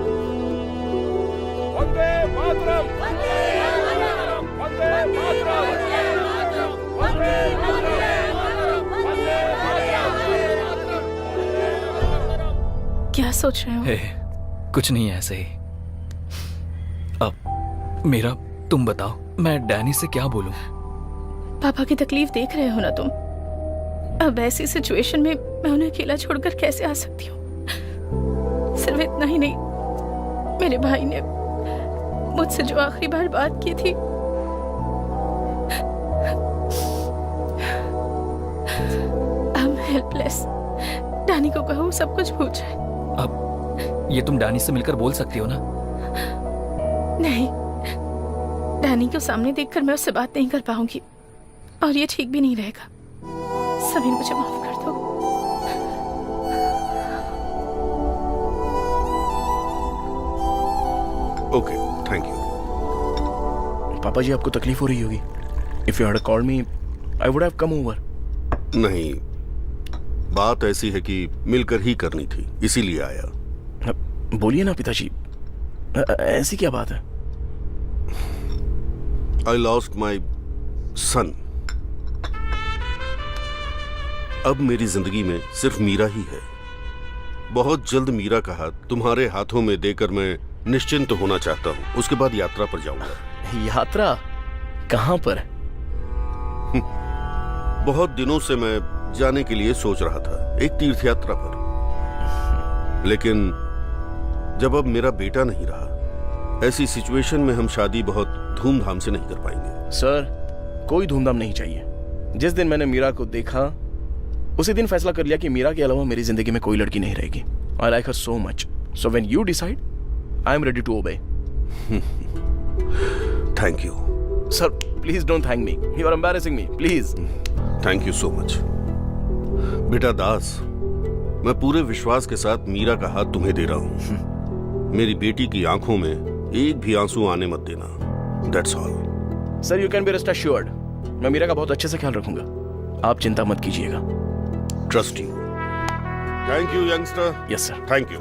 वंदे मातरम। वंदे मातरम। वंदे मातरम। वंदे मातरम। वंदे मातरम। क्या सोच रहे हो? हे, कुछ नहीं, ऐसे ही। अब मेरा तुम बताओ, मैं डैनी से क्या बोलूं? पापा की तकलीफ देख रहे हो ना तुम। अब ऐसी सिचुएशन में मैं उन्हें अकेला छोड़कर कैसे आ सकती हूँ? सिर्फ इतना ही नहीं, मेरे भाई ने मुझसे जो आखिरी बार बात की थी, I'm helpless। डैनी को कहो सब कुछ पूछे। अब ये तुम डैनी से मिलकर बोल सकती हो ना? नहीं, डैनी को सामने देखकर मैं उससे बात नहीं कर पाऊंगी और ये ठीक भी नहीं रहेगा। समीर, मुझे माफ कर दो। Okay, thank you. पापा जी, आपको तकलीफ हो रही होगी। If you had called me I would have come over. नहीं, बात ऐसी है कि मिलकर ही करनी थी, इसीलिए आया। बोलिए ना पिताजी, ऐसी क्या बात है? आई लॉस्ट माई सन। अब मेरी जिंदगी में सिर्फ मीरा ही है। बहुत जल्द मीरा का हाथ तुम्हारे हाथों में देकर मैं निश्चिंत होना चाहता हूँ। उसके बाद यात्रा पर जाऊंगा। यात्रा? कहाँ पर? बहुत दिनों से मैं जाने के लिए सोच रहा था, एक तीर्थ यात्रा पर। लेकिन जब अब मेरा बेटा नहीं रहा, ऐसी सिचुएशन में हम शादी बहुत धूमधाम से नहीं कर पाएंगे। सर, कोई धूमधाम नहीं चाहिए। जिस दिन मैंने मीरा को देखा, उसी दिन फैसला कर लिया कि मीरा के अलावा मेरी जिंदगी में कोई लड़की नहीं रहेगी। I like her so much, so when you decide I am ready to obey. Thank you sir. Please don't thank me, you are embarrassing me, please. Thank you so much. बेटा दास, मैं पूरे विश्वास के साथ मीरा का हाथ तुम्हें दे रहा हूं। मेरी बेटी की आंखों में एक भी आंसू आने मत देना। That's all. Sir, you can be rest assured, मैं मीरा का बहुत अच्छे से ख्याल रखूंगा। आप चिंता मत कीजिएगा। Trust you. Thank you youngster. Yes sir. Thank you.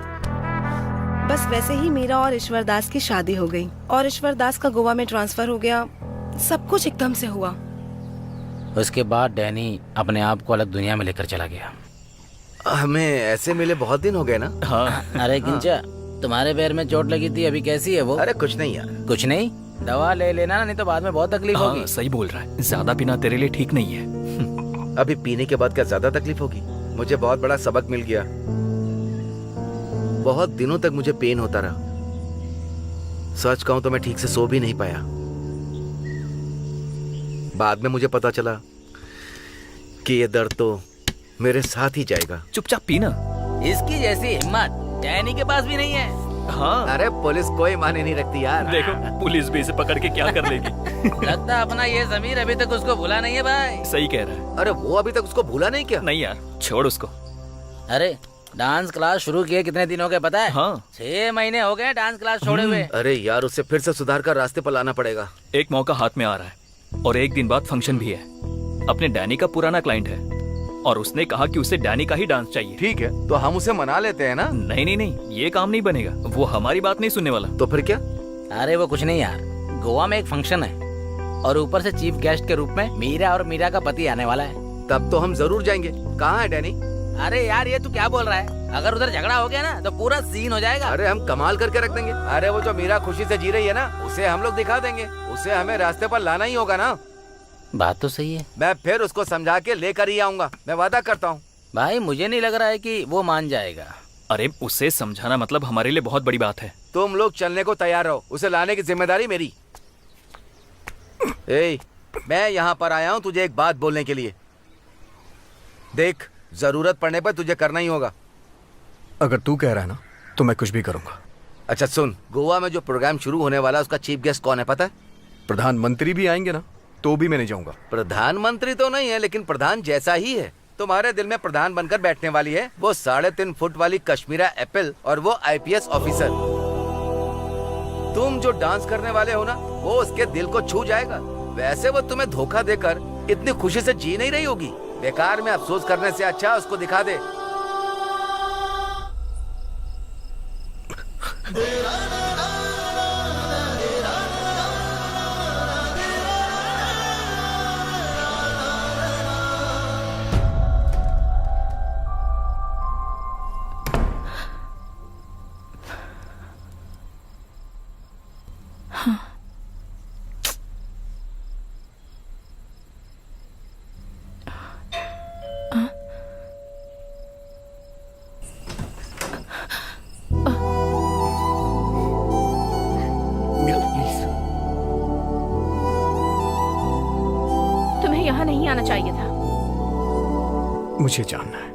बस वैसे ही मीरा और ईश्वर दास की शादी हो गई और ईश्वर दास का गोवा में ट्रांसफर हो गया। सब कुछ एकदम से हुआ। उसके बाद डैनी अपने आप को अलग दुनिया में लेकर चला गया। हमें ऐसे मिले बहुत दिन हो गए ना। हाँ। अरे किंचा, तुम्हारे पैर में चोट लगी थी, अभी कैसी है वो? अरे कुछ नहीं यार। कुछ नहीं? दवा ले लेना, नहीं तो बाद में बहुत तकलीफ हाँ, होगी। सही बोल रहा है। ज्यादा पीना तेरे लिए ठीक नहीं है। अभी पीने के बाद क्या ज्यादा तकलीफ होगी? मुझे बहुत बड़ा सबक मिल गया। बहुत दिनों तक मुझे पेन होता रहा। सच कहूं तो मैं ठीक से सो भी नहीं पाया। बाद में मुझे पता चला कि ये दर्द तो मेरे साथ ही जाएगा। चुपचाप पीना। इसकी जैसी हिम्मत डैनी के पास भी नहीं है। हाँ। अरे पुलिस कोई माने नहीं रखती यार। देखो, पुलिस भी इसे पकड़ के क्या कर लेगी। लगता अपना ये ज़मीर अभी तक उसको भूला नहीं है भाई। सही कह रहा है। अरे वो अभी तक उसको भूला नहीं क्या? नहीं यार, छोड़ उसको। अरे डांस क्लास शुरू किए कितने दिन हो गए पता है? हाँ। 6 महीने हो गए डांस क्लास छोड़े हुए। अरे यार, उसे फिर से सुधार कर रास्ते पर लाना पड़ेगा। एक मौका हाथ में आ रहा है और एक दिन बाद फंक्शन भी है। अपने डैनी का पुराना क्लाइंट है और उसने कहा कि उसे डैनी का ही डांस चाहिए। ठीक है, तो हम उसे मना लेते हैं ना। नहीं नहीं नहीं, ये काम नहीं बनेगा। वो हमारी बात नहीं सुनने वाला। तो फिर क्या? अरे वो कुछ नहीं यार, गोवा में एक फंक्शन है और ऊपर से चीफ गेस्ट के रूप में मीरा और मीरा का पति आने वाला है। तब तो हम जरूर जाएंगे। कहाँ है डैनी? अरे यार, ये तू क्या बोल रहा है? अगर उधर झगड़ा हो गया ना तो पूरा सीन हो जाएगा। अरे हम कमाल करके रख देंगे। अरे वो जो मीरा खुशी से जी रही है ना, उसे हम लोग दिखा देंगे। उसे हमें रास्ते पर लाना ही होगा ना। बात तो सही है। मैं फिर उसको समझा के लेकर ही आऊंगा, मैं वादा करता हूँ। भाई मुझे नहीं लग रहा है कि वो मान जाएगा। अरे उसे समझाना मतलब हमारे लिए बहुत बड़ी बात है। तुम लोग चलने को तैयार रहो, उसे लाने की जिम्मेदारी मेरी। ए, मैं यहाँ पर आया हूँ तुझे एक बात बोलने के लिए। देख, जरूरत पड़ने पर तुझे करना ही होगा। अगर तू कह रहा है ना तो मैं कुछ भी करूंगा। अच्छा सुन, गोवा में जो प्रोग्राम शुरू होने वाला है उसका चीफ गेस्ट कौन है पता है? प्रधानमंत्री भी आएंगे ना, तो भी मैं नहीं जाऊंगा। प्रधानमंत्री तो नहीं है, लेकिन प्रधान जैसा ही है। तुम्हारे दिल में प्रधान बनकर बैठने वाली है वो 3.5 फुट वाली कश्मीरा एप्पल, और वो IPS ऑफिसर। तुम जो डांस करने वाले हो ना, वो उसके दिल को छू जाएगा। वैसे वो तुम्हें धोखा देकर इतनी खुशी से जी नहीं रही होगी। बेकार में अफसोस करने से अच्छा उसको दिखा दे। यहाँ नहीं आना चाहिए था। मुझे जानना है,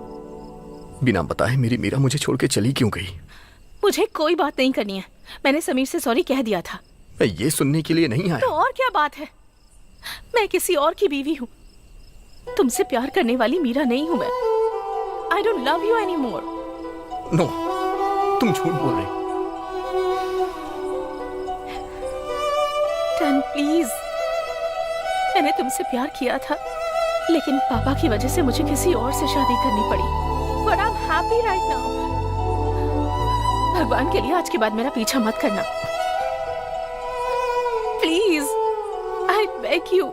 बिना बताए मेरी मीरा मुझे छोड़ के चली क्यों गई? मुझे कोई बात नहीं करनी है। मैंने समीर से सॉरी कह दिया था। मैं ये सुनने के लिए नहीं आया। तो और क्या बात है? मैं किसी और की बीवी हूँ। तुमसे प्यार करने वाली मीरा नहीं हूँ मैं। I don't love you anymore. No, तुम झूठ बोल रही। टन प्लीज, मैंने तुमसे प्यार किया था, लेकिन पापा की वजह से मुझे किसी और से शादी करनी पड़ी। But I'm happy right now. भगवान के लिए आज के बाद मेरा पीछा मत करना, प्लीज। I beg you.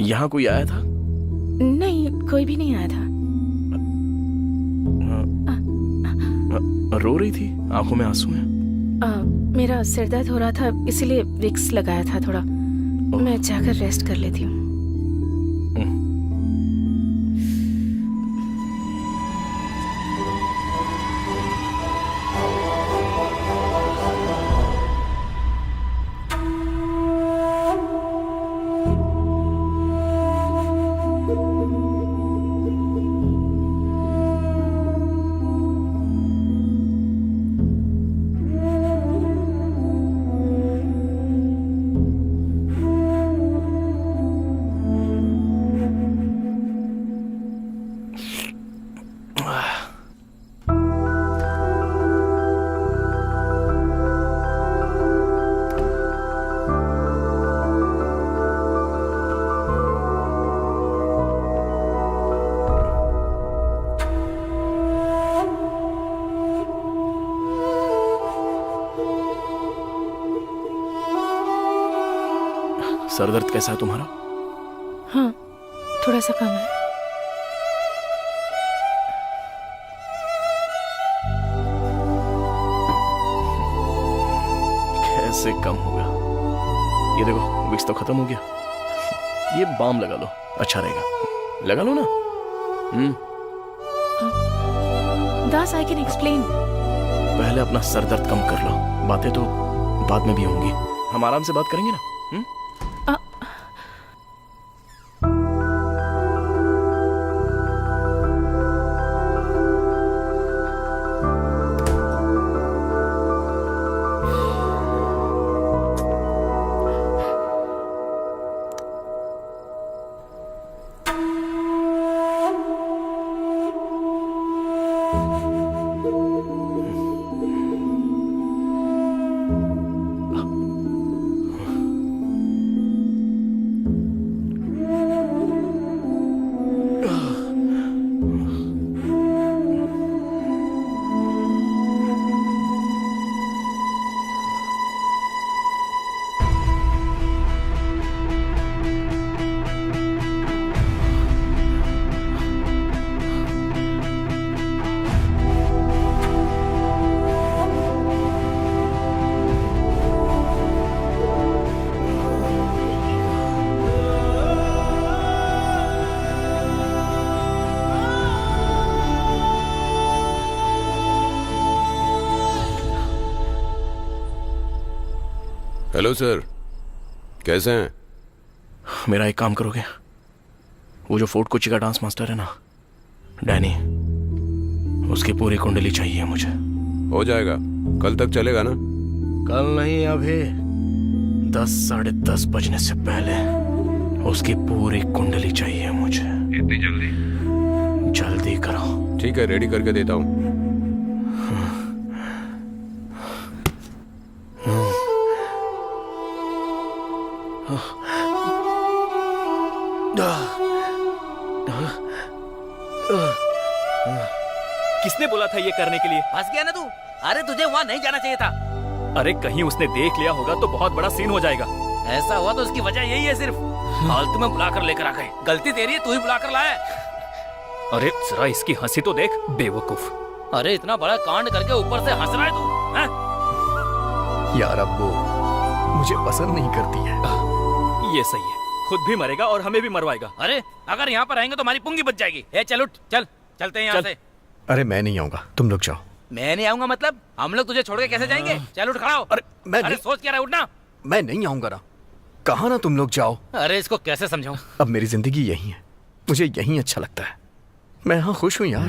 यहाँ कोई आया था? नहीं, कोई भी नहीं आया था। रो रही थी, आंखों में आंसू हैं। मेरा सिर दर्द हो रहा था, इसीलिए विक्स लगाया था थोड़ा। मैं जाकर रेस्ट कर लेती हूँ। सर दर्द कैसा है तुम्हारा? हाँ, थोड़ा सा कम है। कैसे कम होगा? ये देखो, विक्स तो खत्म हो गया। ये बाम लगा लो, अच्छा रहेगा। लगा लो ना। दास, आई कैन एक्सप्लेन। पहले अपना सर दर्द कम कर लो, बातें तो बाद में भी होंगी। हम आराम से बात करेंगे ना। हेलो सर, कैसे हैं? मेरा एक काम करोगे? वो जो फोर्ट कोची का डांस मास्टर है ना, डैनी, उसकी पूरी कुंडली चाहिए मुझे। हो जाएगा, कल तक चलेगा ना? कल नहीं, अभी 10 साढ़े 10 बजने से पहले उसकी पूरी कुंडली चाहिए मुझे। इतनी जल्दी? जल्दी करो। ठीक है, रेडी करके देता हूँ। किसने बोला था ये करने के लिए? फंस गया ना तू। अरे तुझे वहाँ नहीं जाना चाहिए था। अरे कहीं उसने देख लिया होगा तो बहुत बड़ा सीन हो जाएगा। ऐसा हुआ तो उसकी वजह यही है सिर्फ। फालतू में बुलाकर लेकर आ गए। गलती तेरी है, तू ही बुलाकर लाया। अरे जरा इसकी हंसी तो देख, बेवकूफ। अरे इतना बड़ा कांड करके ऊपर से हंस रहा है तू, हैं? यार अब वो मुझे पसंद नहीं करती है। ये सही है, खुद भी मरेगा और हमें भी मरवाएगा। अरे अगर यहाँ पर आएंगे तो हमारी पुंगी बच जाएगी। ए चल उठ, चल चलते हैं यहाँ से। अरे मैं नहीं आऊंगा, तुम लोग जाओ। मैं नहीं आऊंगा मतलब? हम लोग तुझे छोड़ के कैसे जाएंगे? चल उठ, खड़ा हो। अरे सोच क्या रहा है, उठना। मैं नहीं आऊंगा ना, कहा ना तुम लोग जाओ। अरे इसको कैसे समझाऊं? अब मेरी जिंदगी यही है, मुझे यही अच्छा लगता है। मैं यहाँ खुश हूँ यार।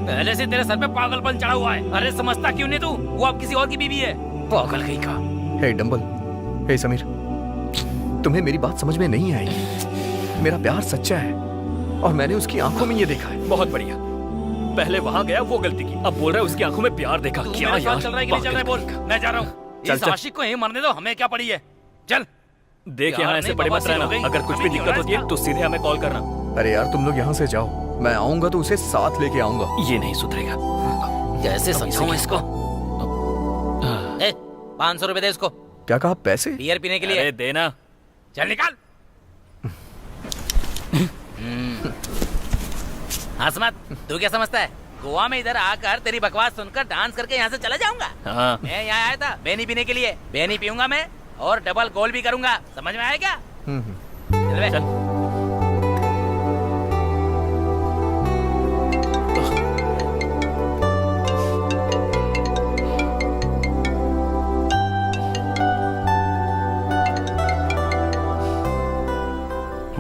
पहले से तेरे सर पे पागलपन चढ़ा हुआ है। अरे समझता क्यों नहीं तू? वो अब किसी और की बीवी है। पागल कहीं का। हे डंबल, हे समीर, तुम्हें मेरी बात समझ में नहीं आएगी। मेरा प्यार सच्चा है और मैंने उसकी आंखों में ये देखा है। बहुत बढ़िया। पहले वहाँ गया, वो गलती की, अब बोल रहा है उसकी आंखों में प्यार देखा। क्या यार चल रहा है कि नहीं चल रहा है? बोल। मैं जा रहा हूँ। इस आशिक को यहीं मरने दो, हमें क्या पड़ी है। चल देख, यहाँ ऐसे बड़े मत रहना। अगर कुछ भी दिक्कत होती है तो सीधे हमें कॉल करना। अरे यार तुम लोग यहाँ से जाओ, मैं आऊंगा तो उसे साथ लेके आऊंगा। ये नहीं सुधरेगा। कैसे समझाऊं इसको? 500 रुपए दे इसको। क्या कहा? पैसे? बियर पीने के लिए। अरे देना। चल निकाल। हंस मत। तू क्या समझता है गोवा में इधर आकर तेरी बकवास सुनकर डांस करके यहाँ से चला जाऊंगा? हाँ। मैं यहाँ आया था बेनी पीने के लिए। बेनी पीऊंगा मैं और डबल गोल भी करूंगा। समझ में आया क्या? चल बे। चल।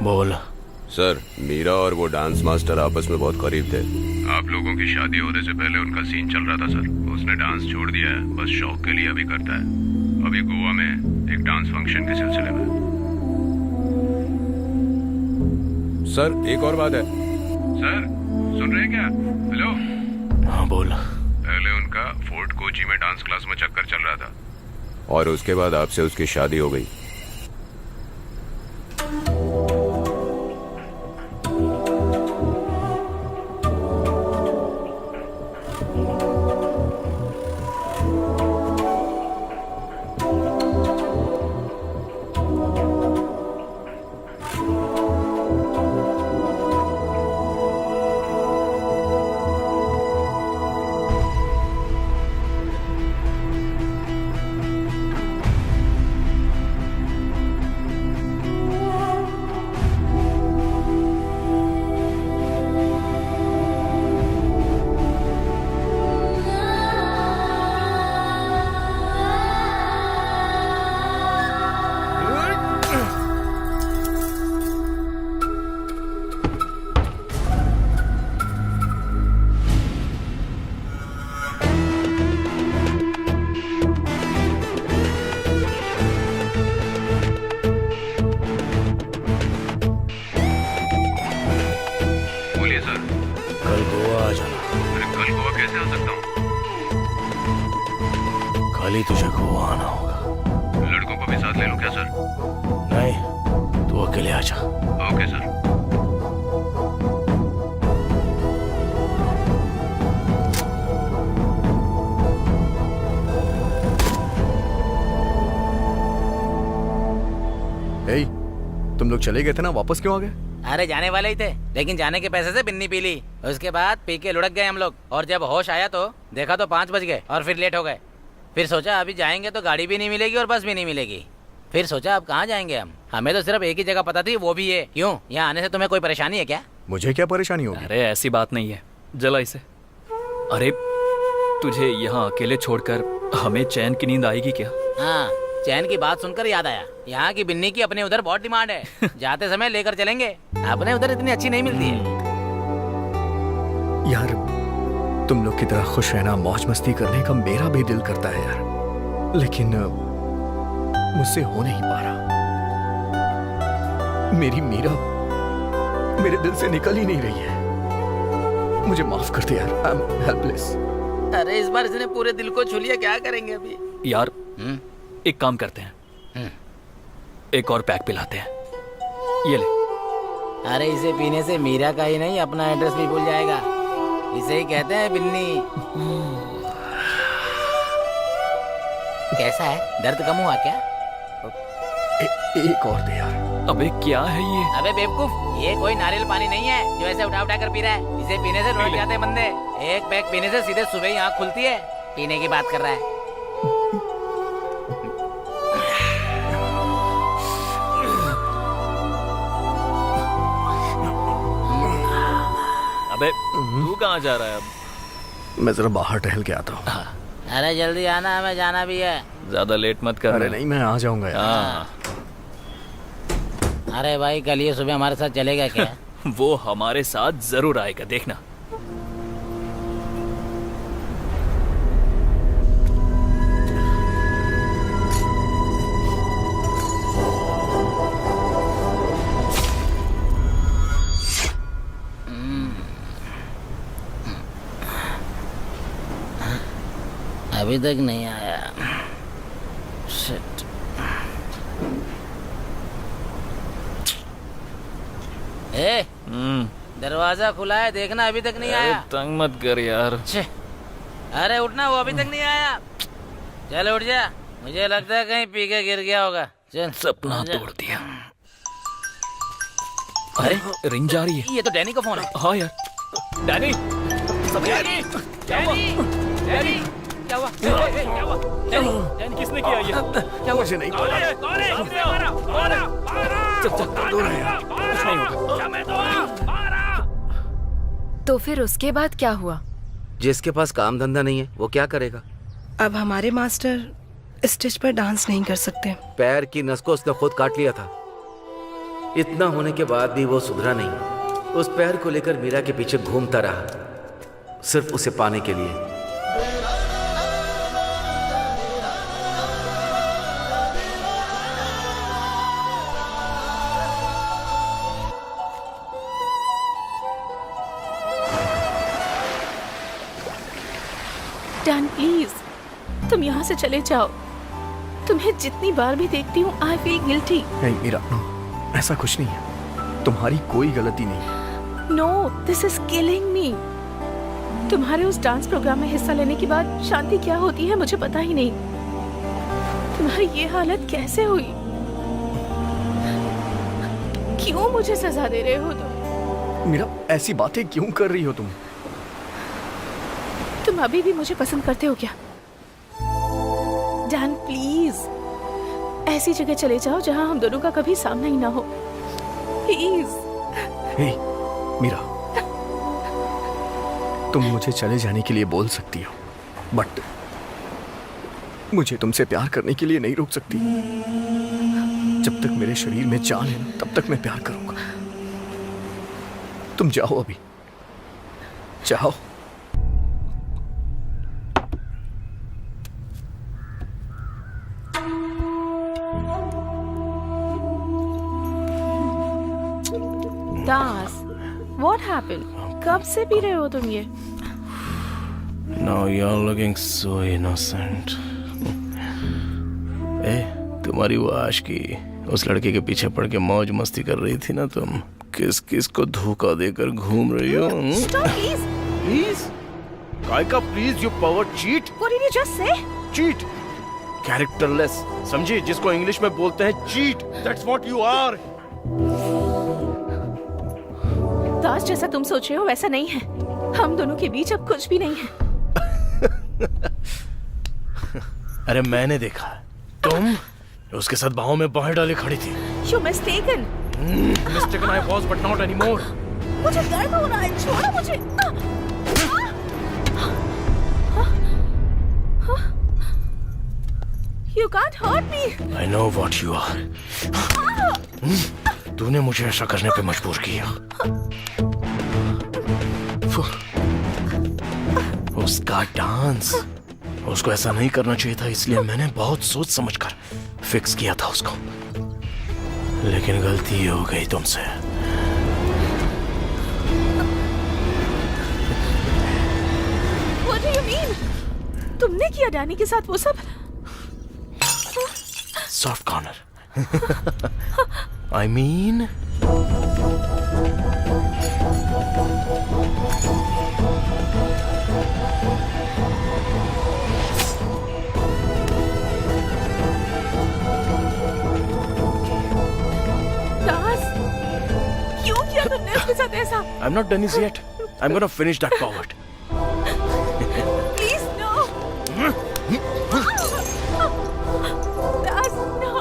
बोल। सर, मीरा और वो डांस मास्टर आपस में बहुत करीब थे। आप लोगों की शादी होने से पहले उनका सीन चल रहा था सर। उसने डांस छोड़ दिया है, बस शौक के लिए अभी करता है। अभी गोवा में एक डांस फंक्शन के सिलसिले में। सर एक और बात है। सर सुन रहे हैं क्या? हेलो। हाँ बोल। पहले उनका फोर्ट कोची में डांस क्लास में चक्कर चल रहा था और उसके बाद आपसे उसकी शादी हो गई। कल ही तुझे गोवा आना होगा। लड़कों को भी साथ ले लूं क्या सर? नहीं, तू अकेले आ जा। Okay sir. हे, तुम लोग चले गए थे ना, वापस क्यों आ गए? अरे जाने वाले ही थे, लेकिन जाने के पैसे से बिन्नी पी ली। उसके बाद पी के लुढ़क गए हम लोग, और जब होश आया तो देखा तो 5 बज गए और फिर लेट हो गए। फिर सोचा अभी जाएंगे तो गाड़ी भी नहीं मिलेगी और बस भी नहीं मिलेगी। फिर सोचा अब कहाँ जाएंगे हम। हमें तो सिर्फ एक ही जगह पता थी, वो भी ये। क्यों, यहाँ आने से तुम्हें कोई परेशानी है क्या? मुझे क्या परेशानी होगी? अरे ऐसी बात नहीं है, जला इसे। अरे तुझे यहाँ अकेले छोड़कर हमें चैन की नींद आएगी क्या? हाँ, चैन की बात सुनकर याद आया, यहाँ की बिन्नी की अपने उधर बहुत डिमांड है। जाते समय लेकर चलेंगे, अपने उधर इतनी अच्छी नहीं मिलती है। यार तुम लोग की तरह खुश रहना, मौज मस्ती करने का मेरा भी दिल करता है यार, लेकिन मुझसे हो नहीं पा रहा। मेरी मीरा मेरे दिल से निकल ही नहीं रही है। मुझे माफ कर दे यार, आई एम हेल्पलेस। अरे इस बार इसने पूरे दिल को छू लिया, क्या करेंगे अभी? यार एक काम करते हैं, एक और पैक पिलाते हैं। ये ले। अरे इसे पीने से मीरा का ही नहीं अपना एड्रेस भी भूल जाएगा। इसे ही कहते हैं बिन्नी। कैसा है, दर्द कम हुआ क्या? एक और दे यार। अबे क्या है ये? अबे बेवकूफ, ये कोई नारियल पानी नहीं है जो ऐसे उठा उठा कर पी रहा है। इसे पीने से लौट जाते हैं बंदे। एक पैक पीने से सीधे सुबह ही आँख खुलती है। पीने की बात कर रहा है। अबे तू कहाँ जा रहा है अब? मैं जरा बाहर टहल के आता हूँ। अरे जल्दी आना, हमें जाना भी है। ज्यादा लेट मत कर। अरे नहीं, मैं आ जाऊंगा यार। अरे भाई कल ये सुबह हमारे साथ चलेगा क्या? वो हमारे साथ जरूर आएगा, देखना। अभी तक नहीं आया। शिट। ए, दरवाजा खुला है, देखना अभी तक नहीं आया। तंग मत कर यार। अरे उठना, वो अभी तक नहीं आया। चल उठ जा, मुझे लगता है कहीं पी के गिर गया होगा। चल। सपना तोड़ दिया। अरे रिंग जा रही है। ये तो डैनी का फोन है। हाँ यार। डैनी, डैनी, डैनी, क्या हुआ? क्या हुआ? डैनी किसने किया ये? क्या मुझे नहीं पता। तो फिर उसके बाद क्या हुआ? जिसके पास काम धंधा नहीं है वो क्या करेगा? अब हमारे मास्टर स्टेज पर डांस नहीं कर सकते। पैर की नस को उसने खुद काट लिया था। इतना होने के बाद भी वो सुधरा नहीं। उस पैर को लेकर मीरा के पीछे घूमता रहा, सिर्फ उसे पाने के लिए। डैन प्लीज, तुम यहाँ से चले जाओ। तुम्हें जितनी बार भी देखती हूँ आई फील गिल्टी। नहीं मीरा, नो, ऐसा कुछ नहीं है। तुम्हारी कोई गलती नहीं। No, this is killing me. तुम्हारे उस डांस प्रोग्राम में हिस्सा लेने के बाद शांति क्या होती है मुझे पता ही नहीं। तुम्हारी ये हालत कैसे हुई? क्यों मुझे सजा दे रहे हो तुम? मीरा, ऐसी बातें क्यों कर रही हो तुम? तुम अभी भी मुझे पसंद करते हो क्या? डैन प्लीज, ऐसी जगह चले जाओ जहां हम दोनों का कभी सामना ही ना हो। प्लीज। हे मीरा, तुम मुझे चले जाने के लिए बोल सकती हो, बट मुझे तुमसे प्यार करने के लिए नहीं रोक सकती। जब तक मेरे शरीर में जान है ना, तब तक मैं प्यार करूंगा। तुम जाओ अभी, जाओ। दास, what happened? कब से पी रहे हो तुम ये? Now you're looking so innocent. तुम्हारी वो आशिकी, उस लड़के के पीछे पड़ के मौज मस्ती कर रही थी ना तुम? किस किस को धोखा देकर घूम रही हो? Stop, please. Please? काय का please, you power cheat? What did you just say? Cheat, characterless, समझी? जिसको इंग्लिश में बोलते हैं cheat. That's what you are. दास, जैसा तुम सोच रहे हो वैसा नहीं है। हम दोनों के बीच अब कुछ भी नहीं है। अरे मैंने देखा, तुम उसके साथ बाहों में बाहें डाले खड़ी थी। You're mistaken. Mistaken I was, but not anymore. मुझे दर्द हो रहा है, छोड़ो मुझे। You can't hurt me. I know what you are. तूने मुझे ऐसा करने पे मजबूर किया। उसका डांस, उसको ऐसा नहीं करना चाहिए था, इसलिए मैंने बहुत सोच समझकर फिक्स किया था उसको, लेकिन गलती हो गई तुमसे। What do you mean? तुमने किया डैनी के साथ वो सब? Soft corner. I mean, दास, क्यों किया तुमने उसके साथ ऐसा? I'm not done this yet. I'm gonna finish that coward. Please no. Das, no.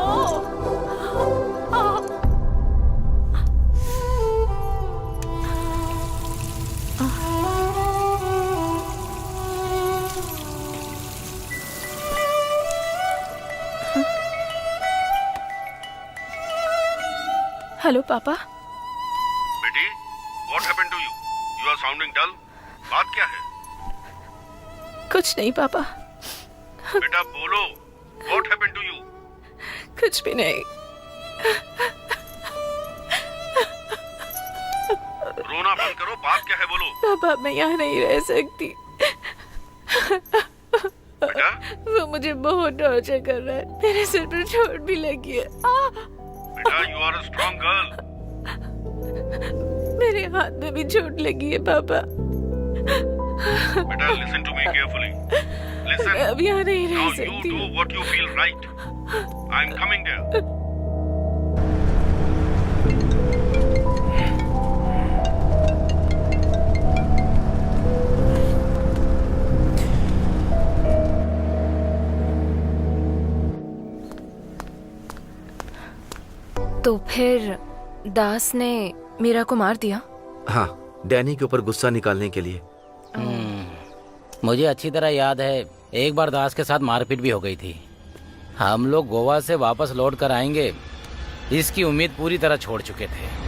Hello पापा। बेटी, what happened to you? You are sounding dull. बात क्या है? कुछ नहीं पापा। बेटा बोलो, what happened to you? कुछ भी नहीं। रोना बंद करो, बात क्या है बोलो। पापा मैं यहाँ नहीं रह सकती। बेटा? वो मुझे बहुत टॉर्चर कर रहा है, मेरे सिर पर चोट भी लगी है। बेटा, you are a strong girl. मेरे हाथ में भी चोट लगी है पापा। बेटा, listen to me carefully. Listen. मैं अब यहाँ नहीं रह Now you सकती। do what you feel right. I'm coming there. तो फिर दास ने मीरा को मार दिया? हाँ, डैनी के ऊपर गुस्सा निकालने के लिए। मुझे अच्छी तरह याद है, एक बार दास के साथ मारपीट भी हो गई थी। हम लोग गोवा से वापस लौट कर आएंगे, इसकी उम्मीद पूरी तरह छोड़ चुके थे।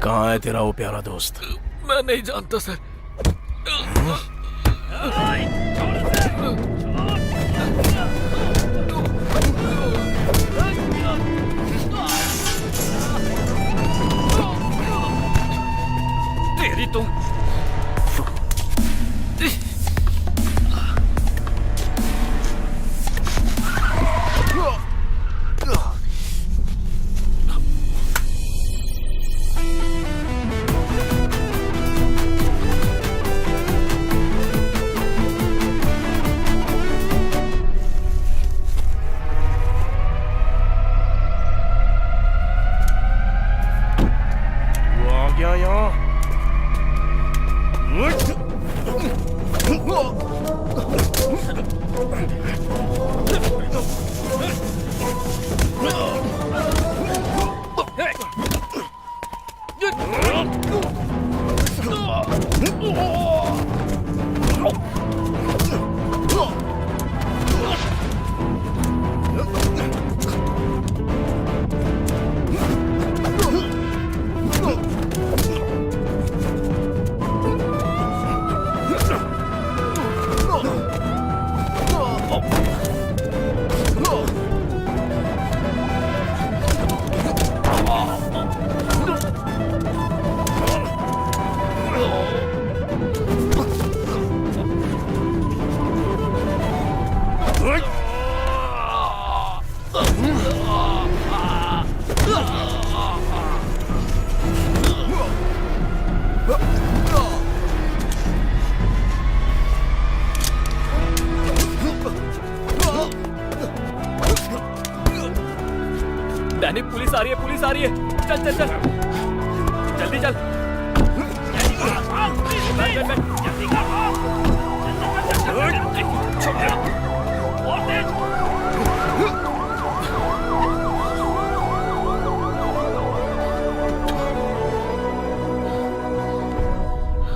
कहाँ है तेरा वो प्यारा दोस्त? मैं नहीं जानता सर। तेरी तो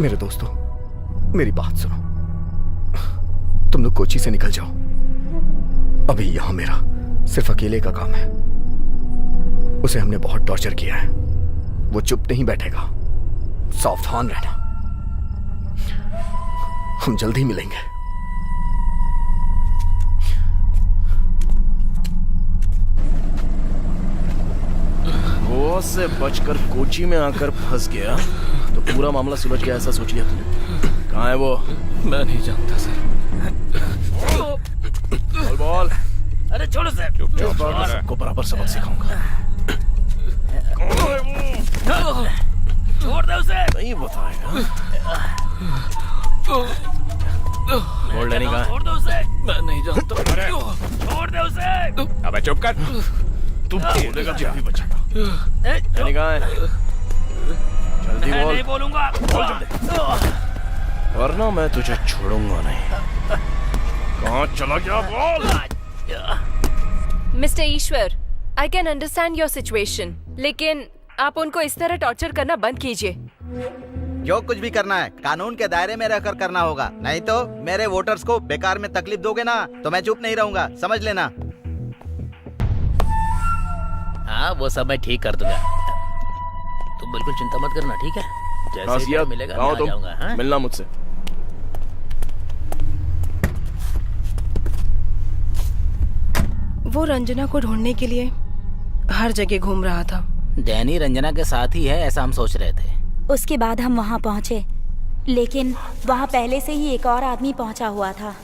मेरे दोस्तों, मेरी बात सुनो। तुम लोग कोची से निकल जाओ। अभी यहां मेरा सिर्फ अकेले का काम है। उसे हमने बहुत टॉर्चर किया है। वो चुप नहीं बैठेगा। सावधान रहना। हम जल्दी मिलेंगे। वो से बचकर कोची में आकर फंस गया तो पूरा मामला सुलझ गया, ऐसा सोच लिया तूने? कहाँ है वो? मैं नहीं जानता सर। बोल बोल। अरे छोड़ो सर। चुपचाप सबको बराबर सबक सिखाऊंगा। छोड़ दो उसे। नहीं बताएगा। बोल डैनी कहाँ है? छोड़ दो उसे। मैं नहीं जानता। छोड़ दे उसे। अबे चुप कर। तू बोलेगा जब भी बचेगा। डैनी कहाँ है? जल्दी मैं बोल। नहीं बोलूंगा। बोल जल्दी। वरना मैं तुझे छोड़ूंगा नहीं। कहाँ चला गया? बोल। Mister Ishwar, I can understand your situation, लेकिन आप उनको इस तरह टॉर्चर करना बंद कीजिए। जो कुछ भी करना है कानून के दायरे में रहकर करना होगा, नहीं तो मेरे वोटर्स को बेकार में तकलीफ दोगे ना तो मैं चुप नहीं रहूंगा, समझ लेना। हाँ, वो सब मैं ठीक कर दूंगा। तुम बिल्कुल चिंता मत करना, ठीक है? जैसे ही टाइम मिलेगा मैं आ जाऊंगा। हाँ? मिलना मुझसे। वो रंजना को ढूंढने के लिए हर जगह घूम रहा था। डैनी रंजना के साथ ही है ऐसा हम सोच रहे थे। उसके बाद हम वहाँ पहुँचे, लेकिन वहाँ पहले से ही एक और आदमी पहुँचा हुआ था।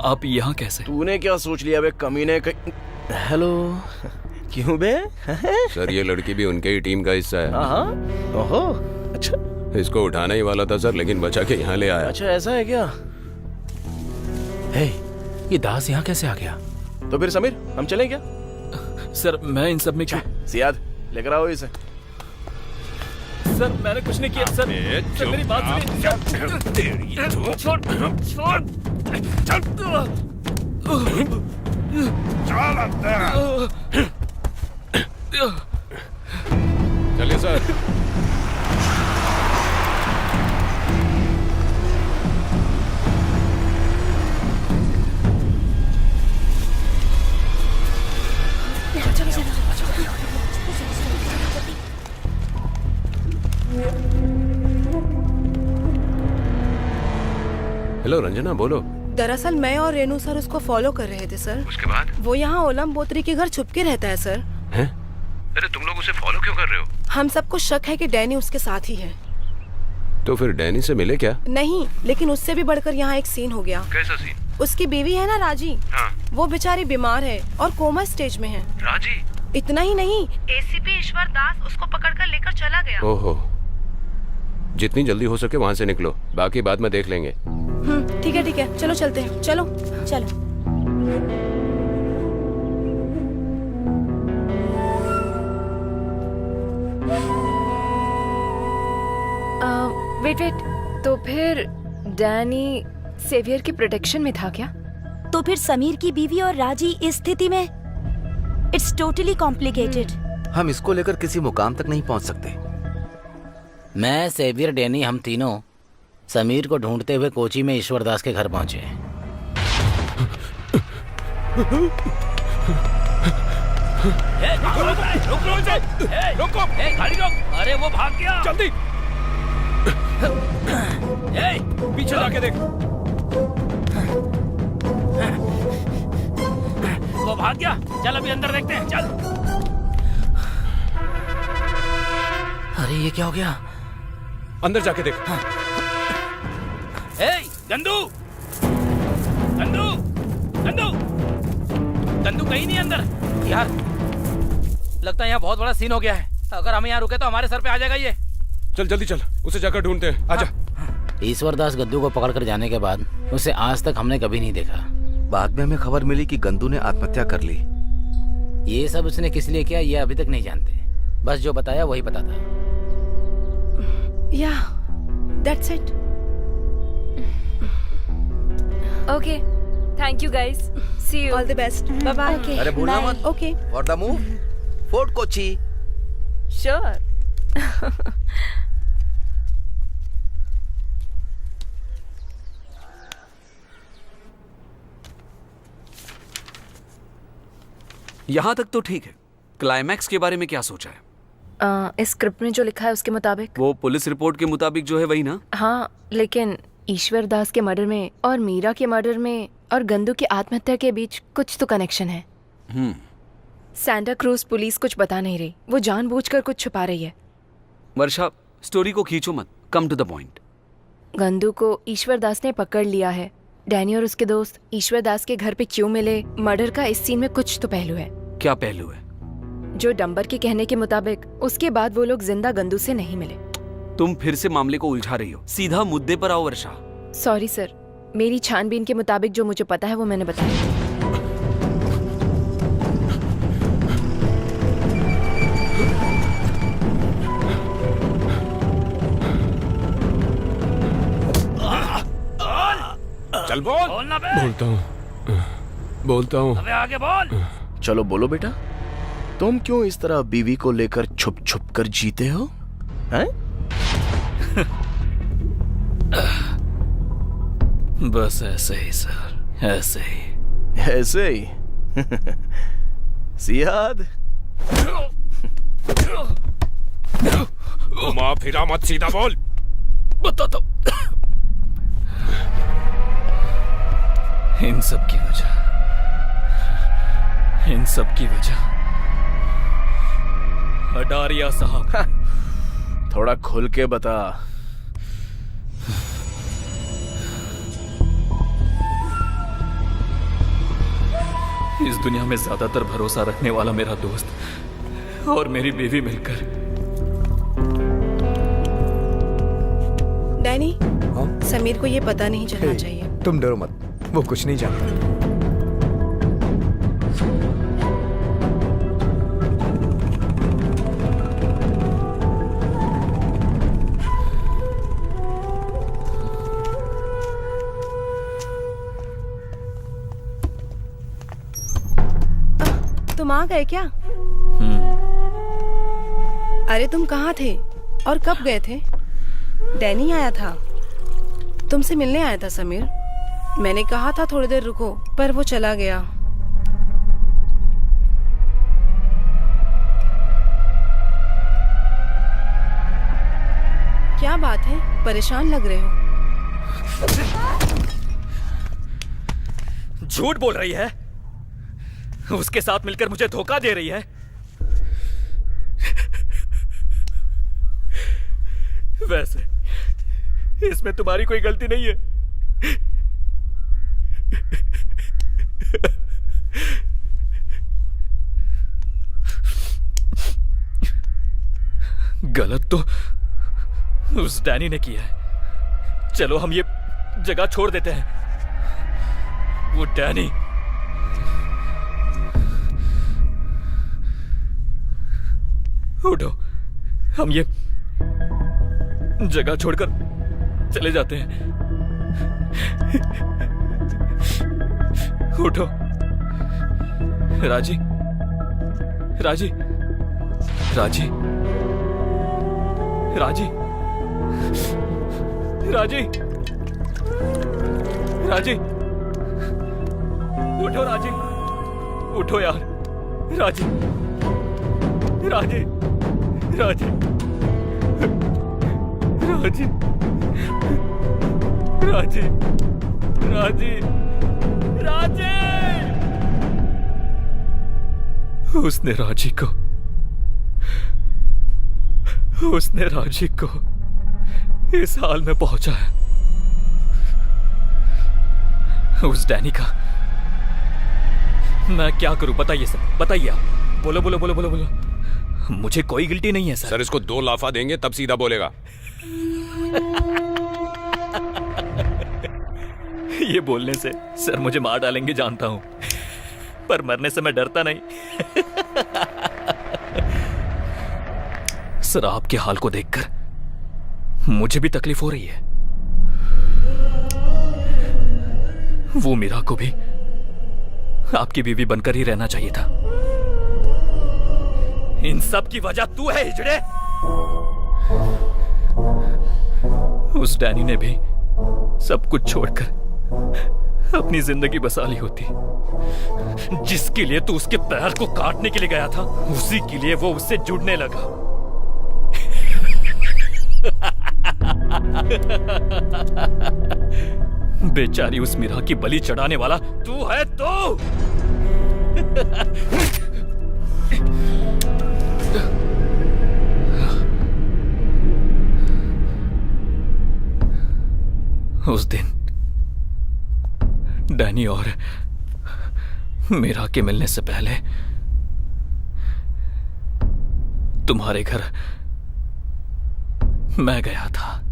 आप यहाँ कैसे? तूने क्या सोच लिया बे कमीने? हेलो। क्यों बे? सर ये लड़की भी उनके ही टीम का हिस्सा है। हाँ। ओहो, अच्छा। इसको उठाना ही वाला था सर, लेकिन बचा के यहाँ ले आया। अच्छा ऐसा है क्या? हे, ये दास यहाँ कैसे आ गया? तो फिर समीर हम चलें क्या? सर मैं इन सब में क्यों? सियाद लेकर आओ इसे। सर मैंने कुछ नहीं किया सर। सर मेरी बात सुनिए। छोड़ छोड़। चलिए सर। हेलो रंजना, बोलो। दरअसल मैं और रेनू सर उसको फॉलो कर रहे थे सर। उसके बाद? वो यहाँ ओलम बोत्री के घर छुप के रहता है सर। हैं? अरे तुम लोग उसे फॉलो क्यों कर रहे हो? हम सबको शक है कि डैनी उसके साथ ही है। तो फिर डैनी से मिले क्या? नहीं, लेकिन उससे भी बढ़कर यहाँ एक सीन हो गया। कैसा सीन? उसकी बीवी है ना राजी, हाँ। वो बेचारी बीमार है और कोमा स्टेज में है। राजी? इतना ही नहीं, एसीपी ईश्वर दास उसको पकड़कर लेकर चला गया। ओहो, जितनी जल्दी हो सके वहाँ से निकलो, बाकी बाद में देख लेंगे। ठीक है, चलो चलते हैं। चलो चलो। वेट, तो फिर डैनी सेवियर की प्रोटेक्शन में था क्या? तो फिर समीर की बीवी और राजी इस स्थिति में? It's totally complicated. हम इसको लेकर किसी मुकाम तक नहीं पहुंच सकते। मैं, सेवियर, डैनी, हम तीनों समीर को ढूंढते हुए कोची में ईश्वरदास के घर पहुंचे। रुको, गाड़ी रोक। अरे वो भाग गया। जल्दी पीछे जाके देख। वो भाग गया। चल अभी अंदर देखते हैं, चल। अरे ये क्या हो गया? अंदर जाके देख। ए, गंदू! गंदू! गंदू! गंदू कहीं नहीं अंदर। यार, लगता है यहाँ बहुत बड़ा सीन हो गया है। अगर हम यहाँ रुके तो हमारे सर पे आ जाएगा ये। चल जल्दी चल, उसे जाकर ढूंढते हैं। आजा। ईश्वर दास गद्दू को पकड़ कर जाने के बाद उसे आज तक हमने कभी नहीं देखा। बाद में हमें खबर मिली कि गंदू ने आत्महत्या कर ली। ये सब उसने किस लिए किया ये अभी तक नहीं जानते। बस जो बताया वही पता था। Yeah that's it. Okay, thank you guys, see you, all the best, bye bye. अरे भूलना मत। Okay, for the move, Fort Kochi. Sure. यहाँ तक तो ठीक है। क्लाइमैक्स के बारे में क्या सोचा है? इस स्क्रिप्ट में जो लिखा है उसके मुताबिक। वो पुलिस रिपोर्ट के मुताबिक जो है वही ना? हाँ, लेकिन ईश्वर दास के मर्डर में और मीरा के मर्डर में और गंदू की आत्महत्या के बीच कुछ तो कनेक्शन है। सैंटा क्रूज पुलिस कुछ बता नहीं रही, वो जानबूझकर कुछ छुपा रही है। वर्षा, स्टोरी को खींचो मत, कम टू द पॉइंट। गंदू को ईश्वर दास ने पकड़ लिया है। डैनी और उसके दोस्त ईश्वर दास के घर पे क्यों मिले? मर्डर का इस सीन में कुछ तो पहलू है। क्या पहलू है? जो डंबर के कहने के मुताबिक उसके बाद वो लोग जिंदा गंदू से नहीं मिले। तुम फिर से मामले को उलझा रही हो। सीधा मुद्दे पर आओ वर्षा। सॉरी सर, मेरी छानबीन के मुताबिक जो मुझे पता है वो मैंने बताया। चल बोल। बोलता हूँ। अबे आगे बोल। चलो बोलो बेटा, तुम क्यों इस तरह बीवी को लेकर छुप छुप कर जीते हो? हैं? बस ऐसे ही सर, ऐसे ही। ऐसे ही? सियाद, घुमा फिरा मत, सीधा बोल। बता दो। इन सब की वजह अडारिया साहब। थोड़ा खुल के बता। इस दुनिया में ज्यादातर भरोसा रखने वाला मेरा दोस्त और मेरी बीवी मिलकर। डैनी, समीर को ये पता नहीं चलना चाहिए। तुम डरो मत, वो कुछ नहीं जानता। तुम आ गए क्या? अरे तुम कहाँ थे और कब गए थे? डैनी आया था, तुमसे मिलने आया था समीर। मैंने कहा था थोड़ी देर रुको, पर वो चला गया। क्या बात है, परेशान लग रहे हो? झूठ बोल रही है। उसके साथ मिलकर मुझे धोखा दे रही है। वैसे इसमें तुम्हारी कोई गलती नहीं है। गलत तो उस डैनी ने किया है। चलो हम ये जगह छोड़ देते हैं। वो डैनी उठो, हम ये जगह छोड़कर चले जाते हैं। उठो। राजी, राजी, राजी, राजी, राजी, राजी, उठो राजी, उठो यार, राजी, राजी, राजी, राजी, राजी, राजी, राजी। उसने राजी को उसने राजी को इस हाल में पहुंचा है। उस डैनी का मैं क्या करूं? बताइए सर, बताइए आप। बोलो बोलो बोलो बोलो बोलो। मुझे कोई गिल्टी नहीं है सर। सर इसको 2 लाफा देंगे तब सीधा बोलेगा। ये बोलने से सर मुझे मार डालेंगे जानता हूं, पर मरने से मैं डरता नहीं। सर आपके हाल को देखकर मुझे भी तकलीफ हो रही है। वो मीरा को भी आपकी बीवी बनकर ही रहना चाहिए था। इन सब की वजह तू है हिजड़े। उस डैनी ने भी सब कुछ छोड़कर अपनी जिंदगी बसा ली होती। जिसके लिए तू उसके पैर को काटने के लिए गया था, उसी के लिए वो उससे जुड़ने लगा। बेचारी उस मीरा की बलि चढ़ाने वाला तू है तो। उस दिन डैनी और मीरा के मिलने से पहले तुम्हारे घर मैं गया था।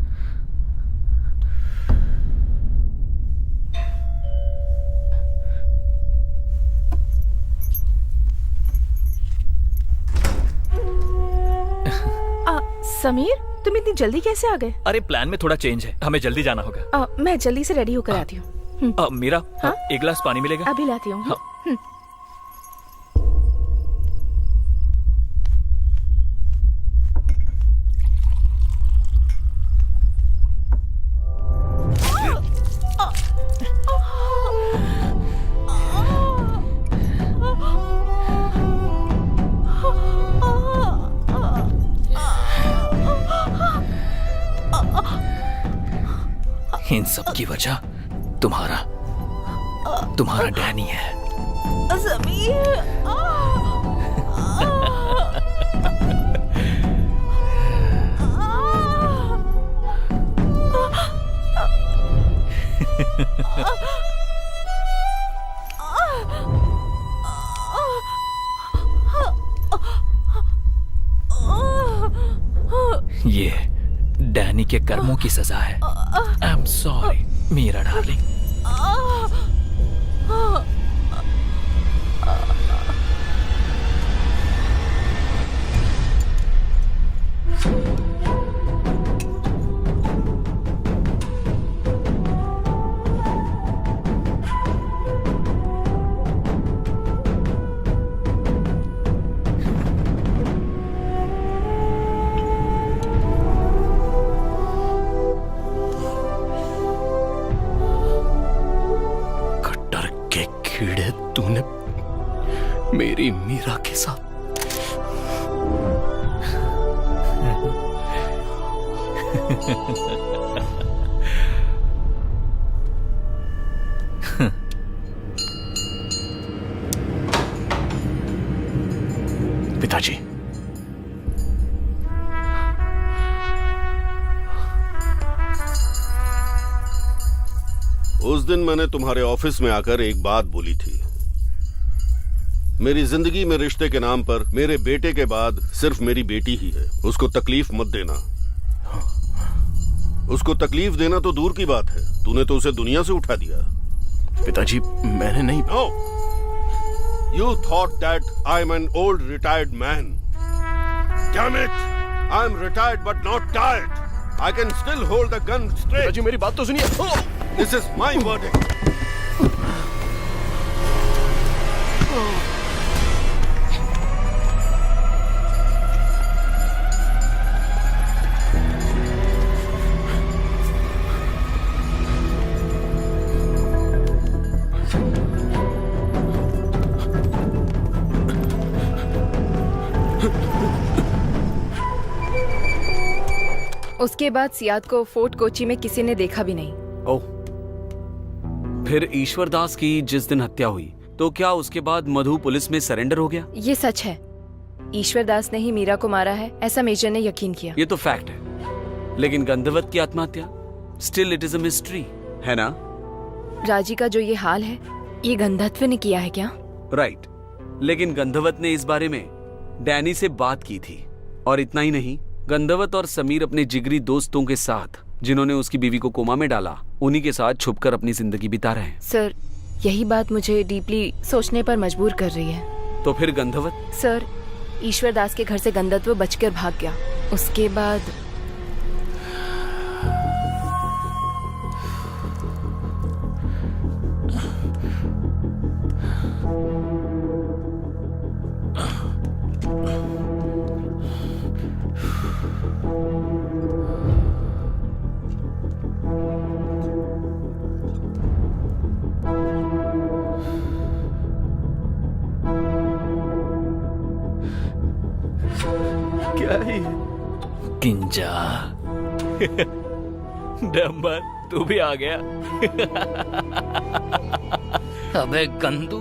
समीर, तुम इतनी जल्दी कैसे आ गए? अरे प्लान में थोड़ा चेंज है, हमें जल्दी जाना होगा। मैं जल्दी से रेडी होकर आती हूँ। मीरा, एक गिलास पानी मिलेगा? अभी लाती हूँ। इन सब की वजह तुम्हारा डैनी है। समीर, ये डैनी के कर्मों की सजा है। I am sorry Meera darling. कीड़े तूने मेरी मीरा के साथ। पिताजी, उस दिन मैंने तुम्हारे ऑफिस में आकर एक बात बोली थी। मेरी जिंदगी में रिश्ते के नाम पर मेरे बेटे के बाद सिर्फ मेरी बेटी ही है। उसको तकलीफ मत देना। उसको तकलीफ देना तो दूर की बात है, तूने तो उसे दुनिया से उठा दिया। पिताजी, मैंने नहीं। No, you thought that I am an old retired man. Damn it, I am retired but not tired. I can still hold the gun straight. पिताजी, मेरी बात तो सुनिए। This is my verdict. उसके बाद सियाद को फोर्ट कोची में किसी ने देखा भी नहीं। ओह, फिर ईश्वर दास की जिस दिन हत्या हुई, तो क्या उसके बाद मधु पुलिस में सरेंडर हो गया? ये सच है। ईश्वर दास ने ही मीरा को मारा है ऐसा मेजर ने यकीन किया। ये तो फैक्ट है, लेकिन गंधवत की आत्महत्या still it is a mystery, है ना? राजी का जो ये हाल है ये गंधत्व ने किया है क्या? राइट, लेकिन गंधवत ने इस बारे में डैनी से बात की थी। और इतना ही नहीं, गंधवत और समीर अपने जिगरी दोस्तों के साथ, जिन्होंने उसकी बीवी को कोमा में डाला, उन्हीं के साथ छुपकर अपनी जिंदगी बिता रहे हैं। सर यही बात मुझे डीपली सोचने पर मजबूर कर रही है। तो फिर गंधवत? सर ईश्वर दास के घर से गंधत्व बचकर भाग गया। उसके बाद क्या ही किंजा डम्बर तू भी आ गया। अबे गंदू,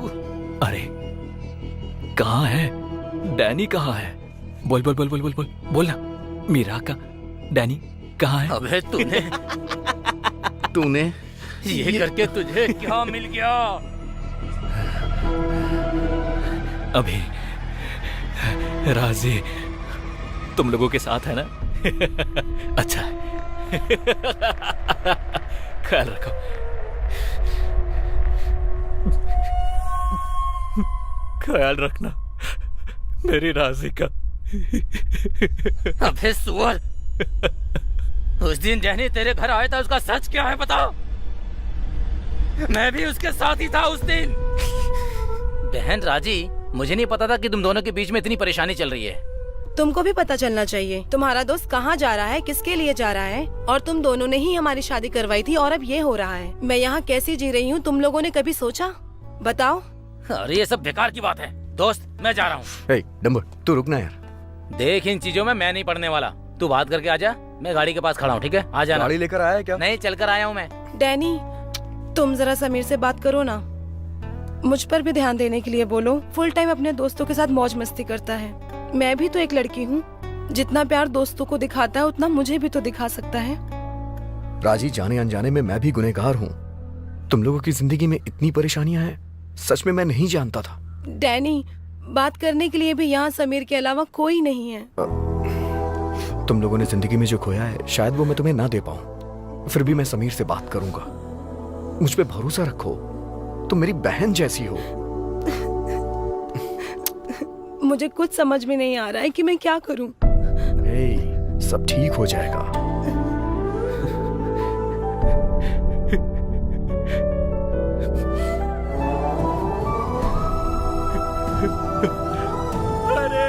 अरे कहाँ है डैनी? कहाँ है? बोल बोल बोल बोल बोल बोल बोल ना। मीरा का डैनी कहाँ है? अबे तूने ये करके तुझे क्या मिल गया? अभी राजी तुम लोगों के साथ है ना? अच्छा है। ख्याल रखो। ख्याल रखना मेरी राजी का। अबे सुअर, उस दिन डैनी तेरे घर आया था, उसका सच क्या है बताओ? मैं भी उसके साथ ही था उस दिन। बहन राजी, मुझे नहीं पता था कि तुम दोनों के बीच में इतनी परेशानी चल रही है। तुमको भी पता चलना चाहिए तुम्हारा दोस्त कहाँ जा रहा है, किसके लिए जा रहा है। और तुम दोनों ने ही हमारी शादी करवाई थी और अब ये हो रहा है। मैं यहाँ कैसी जी रही हूँ, तुम लोगों ने कभी सोचा? बताओ। अरे ये सब बेकार की बात है। दोस्त मैं जा रहा हूँ। डम्बर तू रुकना यार। देख इन चीजों में मैं नहीं पढ़ने वाला। तू बात करके आजा, मैं गाड़ी के पास खड़ा हूँ, ठीक है? आ जाना। गाड़ी लेकर आया है क्या? नहीं, चल कर आया हूँ मैं। डैनी तुम जरा समीर से बात करो ना, मुझ पर भी ध्यान देने के लिए बोलो। फुल टाइम अपने दोस्तों के साथ मौज मस्ती करता है। मैं भी तो एक लड़की हूँ, जितना प्यार दोस्तों को दिखाता है उतना मुझे भी तो दिखा सकता है। राजी, जाने अनजाने में मैं भी गुनहगार हूँ। तुम लोगों की जिंदगी में इतनी परेशानियां हैं, सच में मैं नहीं जानता था। डैनी बात करने के लिए भी यहाँ समीर के अलावा कोई नहीं है। तुम लोगों ने जिंदगी में जो खोया है शायद वो मैं तुम्हें ना दे पाऊं, फिर भी मैं समीर से बात करूंगा। मुझ पे भरोसा रखो, तुम मेरी बहन जैसी हो। मुझे कुछ समझ में नहीं आ रहा है कि मैं क्या करूं। सब ठीक हो जाएगा। अरे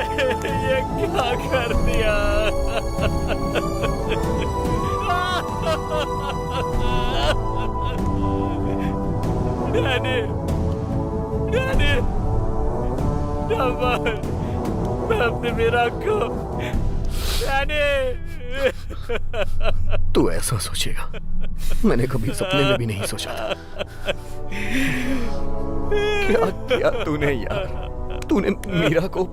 ये क्या कर दिया? डैनी, डैनी, डम्बर, मैं अपने मीरा को, डैनी। तू ऐसा सोचेगा मैंने कभी सपने में भी नहीं सोचा था। क्या किया तूने यार? तूने मीरा को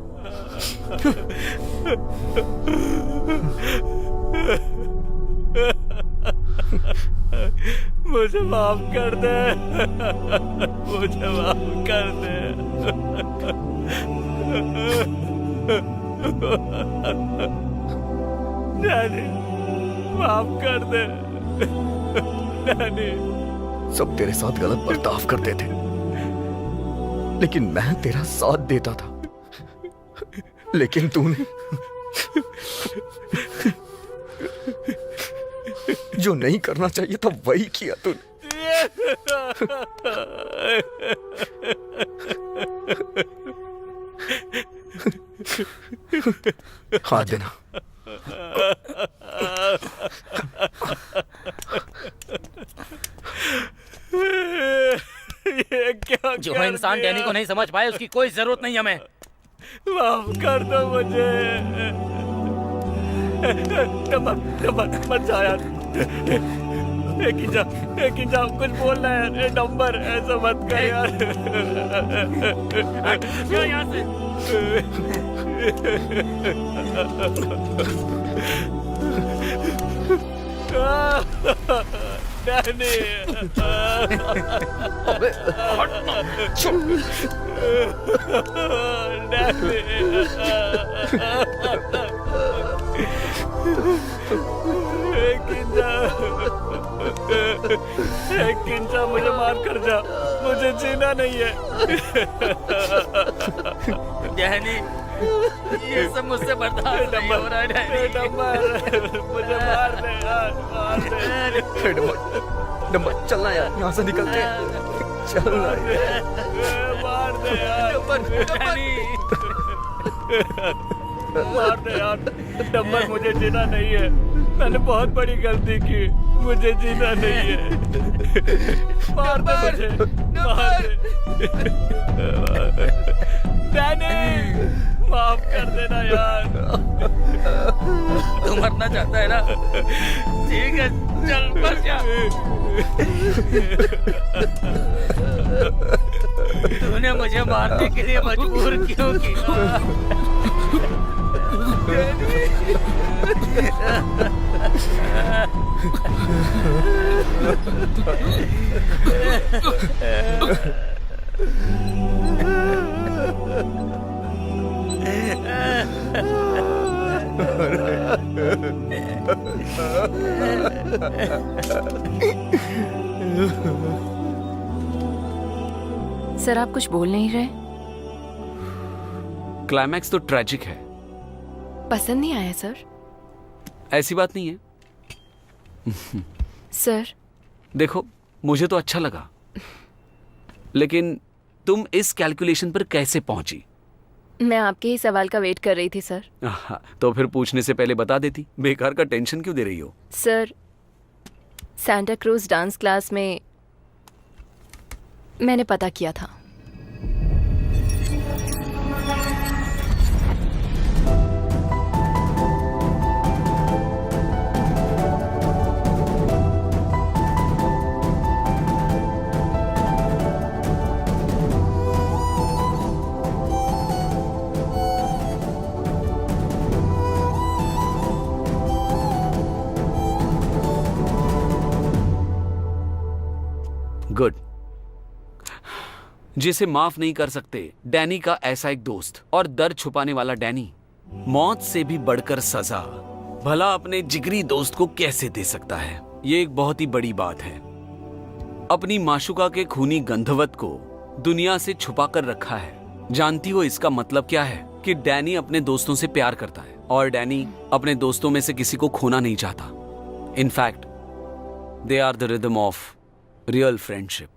मुझे माफ कर दे, मुझे माफ कर दे। डैनी माफ कर दे। डैनी सब तेरे साथ गलत बर्ताव करते थे, लेकिन मैं तेरा साथ देता था। लेकिन तूने जो नहीं करना चाहिए था वही किया तूने। हाथ देना। ये क्या? जो इंसान डैनी को नहीं समझ पाए उसकी कोई जरूरत नहीं हमें। माफ कर दो मुझे। मत जा यार। किंजा कुछ बोलना है यार, नंबर ऐसा मत कर यार। क्या यहाँ से? डैनी, अबे हटना, किंजा मुझे मार कर जा, मुझे जीना नहीं है। डैनी, ये सब मुझसे बर्दाश्त नहीं हो रहा है डैनी। मुझे मार दे यार, मार दे। नंबर चलना यार, यहाँ से निकलते हैं। चलना मार दे यार, मार दे यार। नंबर, मुझे जीना नहीं है, मैंने बहुत बड़ी गलती की, मुझे जीना नहीं है। मार दे मुझे, मार दे। डैनी, माफ कर देना यार। तू मरना चाहता है ना? ठीक है, चल मर जा। तूने मुझे मारने के लिए मजबूर क्यों किया? सर, आप कुछ बोल नहीं रहे? क्लाइमैक्स तो ट्रेजिक है। पसंद नहीं आया सर? ऐसी बात नहीं है सर। देखो, मुझे तो अच्छा लगा, लेकिन तुम इस कैलकुलेशन पर कैसे पहुंची? मैं आपके ही सवाल का वेट कर रही थी सर। तो फिर पूछने से पहले बता देती, बेकार का टेंशन क्यों दे रही हो? Sir, Santa cruise dance class में मैंने पता किया था। गुड। जिसे माफ नहीं कर सकते, डैनी का ऐसा एक दोस्त और दर्द छुपाने वाला डैनी मौत से भी बढ़कर सजा भला अपने जिगरी दोस्त को कैसे दे सकता है? ये एक बहुत ही बड़ी बात है। अपनी माशुका के खूनी गंधवत को दुनिया से छुपा कर रखा है। जानती हो इसका मतलब क्या है? कि डैनी अपने दोस्तों से प्यार करता है और डैनी अपने दोस्तों में से किसी को खोना नहीं चाहता। In fact they are the rhythm of real friendship.